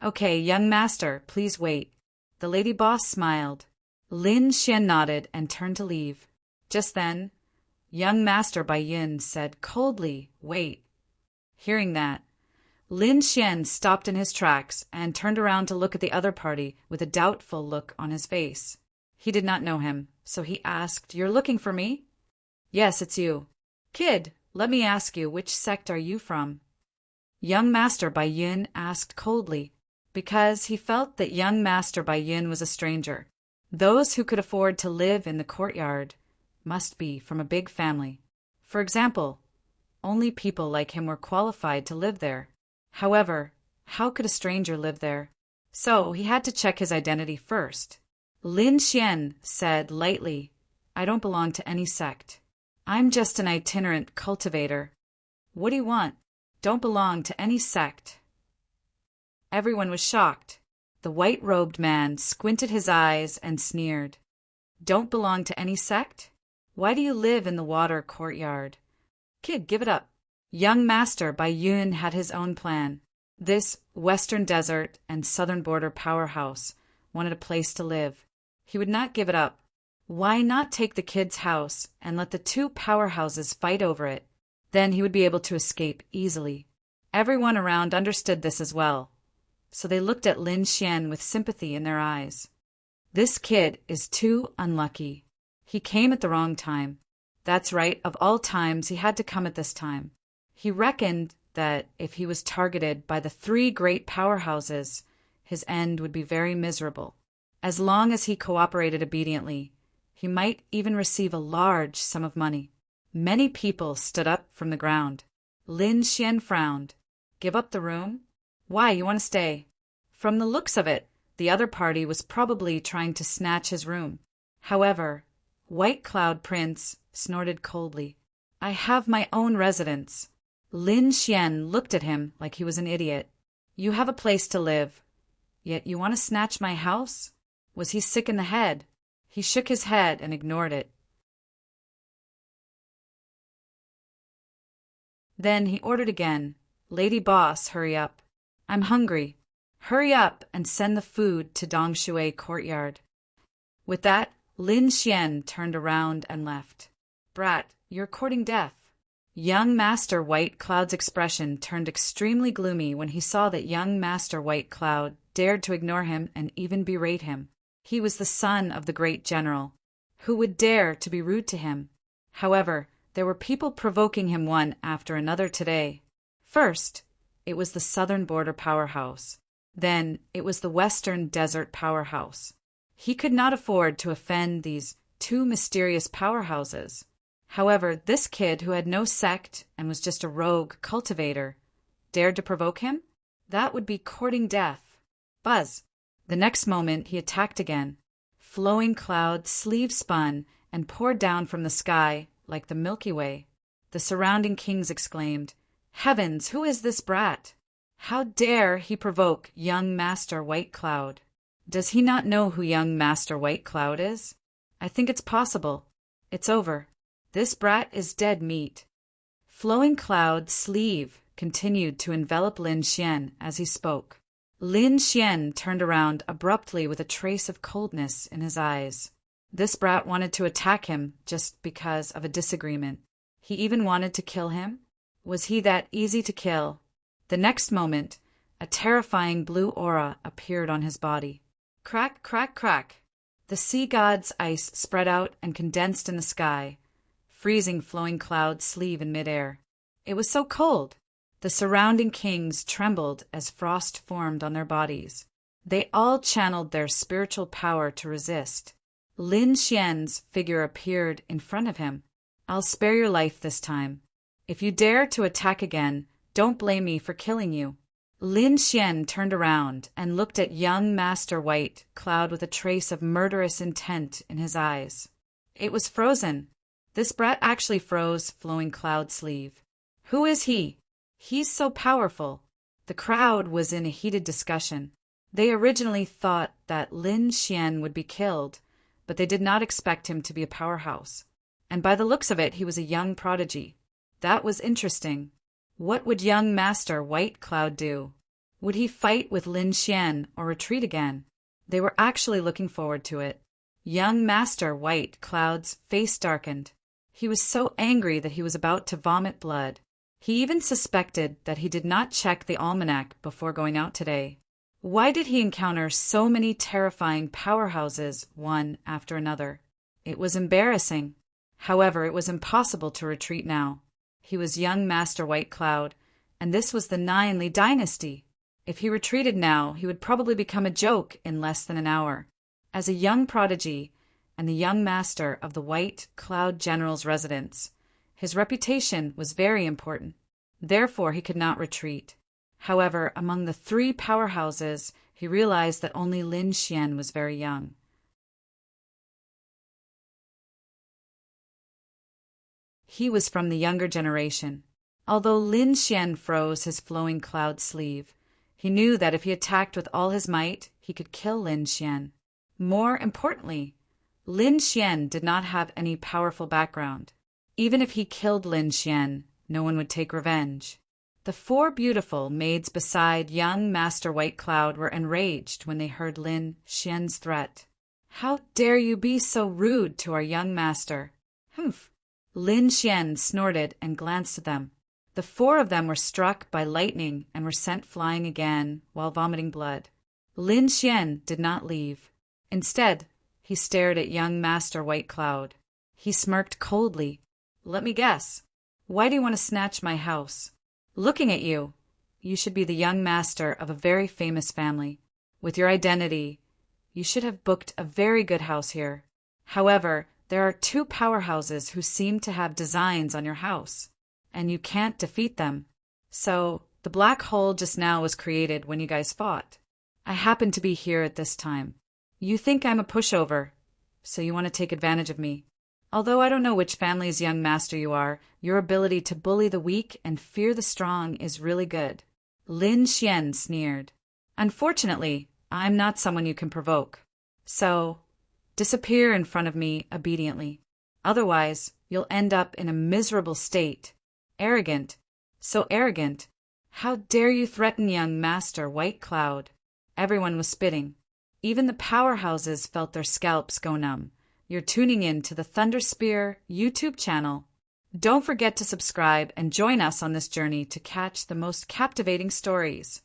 Okay, young master, please wait. The lady boss smiled. Lin Xian nodded and turned to leave. Just then, young master Bai Yun said coldly, wait. Hearing that, Lin Xian stopped in his tracks and turned around to look at the other party with a doubtful look on his face. He did not know him, so he asked, You're looking for me? Yes, it's you. Kid, let me ask you, which sect are you from? Young master Bai Yun asked coldly, because he felt that young master Bai Yun was a stranger. Those who could afford to live in the courtyard must be from a big family. For example, only people like him were qualified to live there. However, how could a stranger live there? So he had to check his identity first. Lin Xian said lightly, I don't belong to any sect. I'm just an itinerant cultivator. What do you want? Don't belong to any sect. Everyone was shocked. The white-robed man squinted his eyes and sneered. Don't belong to any sect? Why do you live in the water courtyard? Kid, give it up. Young Master Bai Yun had his own plan. This Western Desert and Southern Border powerhouse wanted a place to live. He would not give it up. Why not take the kid's house and let the two powerhouses fight over it? Then he would be able to escape easily. Everyone around understood this as well, so they looked at Lin Xian with sympathy in their eyes. This kid is too unlucky. He came at the wrong time. That's right, of all times he had to come at this time. He reckoned that if he was targeted by the three great powerhouses, his end would be very miserable. As long as he cooperated obediently, he might even receive a large sum of money. Many people stood up from the ground. Lin Xian frowned. Give up the room? Why, you want to stay? From the looks of it, the other party was probably trying to snatch his room. However, White Cloud Prince snorted coldly. I have my own residence. Lin Xian looked at him like he was an idiot. You have a place to live, yet you want to snatch my house? Was he sick in the head? He shook his head and ignored it. Then he ordered again, Lady Boss, hurry up. I'm hungry. Hurry up and send the food to Dongshui courtyard. With that, Lin Xian turned around and left. Brat, you're courting death. Young Master White Cloud's expression turned extremely gloomy when he saw that young Master White Cloud dared to ignore him and even berate him. He was the son of the great general. Who would dare to be rude to him? However, there were people provoking him one after another today. First, it was the Southern Border powerhouse. Then, it was the Western Desert powerhouse. He could not afford to offend these two mysterious powerhouses. However, this kid who had no sect and was just a rogue cultivator dared to provoke him? That would be courting death. Buzz! The next moment he attacked again. Flowing clouds sleeve spun and poured down from the sky like the Milky Way. The surrounding kings exclaimed, Heavens, who is this brat? How dare he provoke young Master White Cloud? Does he not know who young Master White Cloud is? I think it's possible. It's over. This brat is dead meat. Flowing cloud sleeve continued to envelop Lin Xian as he spoke. Lin Xian turned around abruptly with a trace of coldness in his eyes. This brat wanted to attack him just because of a disagreement. He even wanted to kill him? Was he that easy to kill? The next moment, a terrifying blue aura appeared on his body. Crack, crack, crack. The sea god's ice spread out and condensed in the sky, freezing flowing cloud sleeve in midair. It was so cold. The surrounding kings trembled as frost formed on their bodies. They all channeled their spiritual power to resist. Lin Xian's figure appeared in front of him. I'll spare your life this time. If you dare to attack again, don't blame me for killing you. Lin Xian turned around and looked at young Master White Cloud with a trace of murderous intent in his eyes. It was frozen. This brat actually froze flowing cloud sleeve. Who is he? He's so powerful. The crowd was in a heated discussion. They originally thought that Lin Xian would be killed, but they did not expect him to be a powerhouse. And by the looks of it, he was a young prodigy. That was interesting. What would young Master White Cloud do? Would he fight with Lin Xian or retreat again? They were actually looking forward to it. Young Master White Cloud's face darkened. He was so angry that he was about to vomit blood. He even suspected that he did not check the almanac before going out today. Why did he encounter so many terrifying powerhouses one after another? It was embarrassing. However, it was impossible to retreat now. He was young Master White Cloud, and this was the Nianli dynasty. If he retreated now, he would probably become a joke in less than an hour. As a young prodigy and the young master of the White Cloud General's residence, his reputation was very important. Therefore, he could not retreat. However, among the three powerhouses, he realized that only Lin Xian was very young. He was from the younger generation. Although Lin Xian froze his flowing cloud sleeve, he knew that if he attacked with all his might, he could kill Lin Xian. More importantly, Lin Xian did not have any powerful background. Even if he killed Lin Xian, no one would take revenge. The four beautiful maids beside young Master White Cloud were enraged when they heard Lin Xian's threat. "How dare you be so rude to our young master?" "Humph!" Lin Xian snorted and glanced at them. The four of them were struck by lightning and were sent flying again while vomiting blood. Lin Xian did not leave. Instead, he stared at young Master White Cloud. He smirked coldly. "Let me guess. Why do you want to snatch my house? Looking at you, you should be the young master of a very famous family. With your identity, you should have booked a very good house here. However, there are two powerhouses who seem to have designs on your house, and you can't defeat them. So, the black hole just now was created when you guys fought. I happen to be here at this time. You think I'm a pushover, so you want to take advantage of me. Although I don't know which family's young master you are, your ability to bully the weak and fear the strong is really good." Lin Xian sneered. "Unfortunately, I'm not someone you can provoke. So, disappear in front of me obediently. Otherwise, you'll end up in a miserable state. Arrogant. So arrogant. How dare you threaten young Master White Cloud?" Everyone was spitting. Even the powerhouses felt their scalps go numb. You're tuning in to the Thunder Spear YouTube channel. Don't forget to subscribe and join us on this journey to catch the most captivating stories.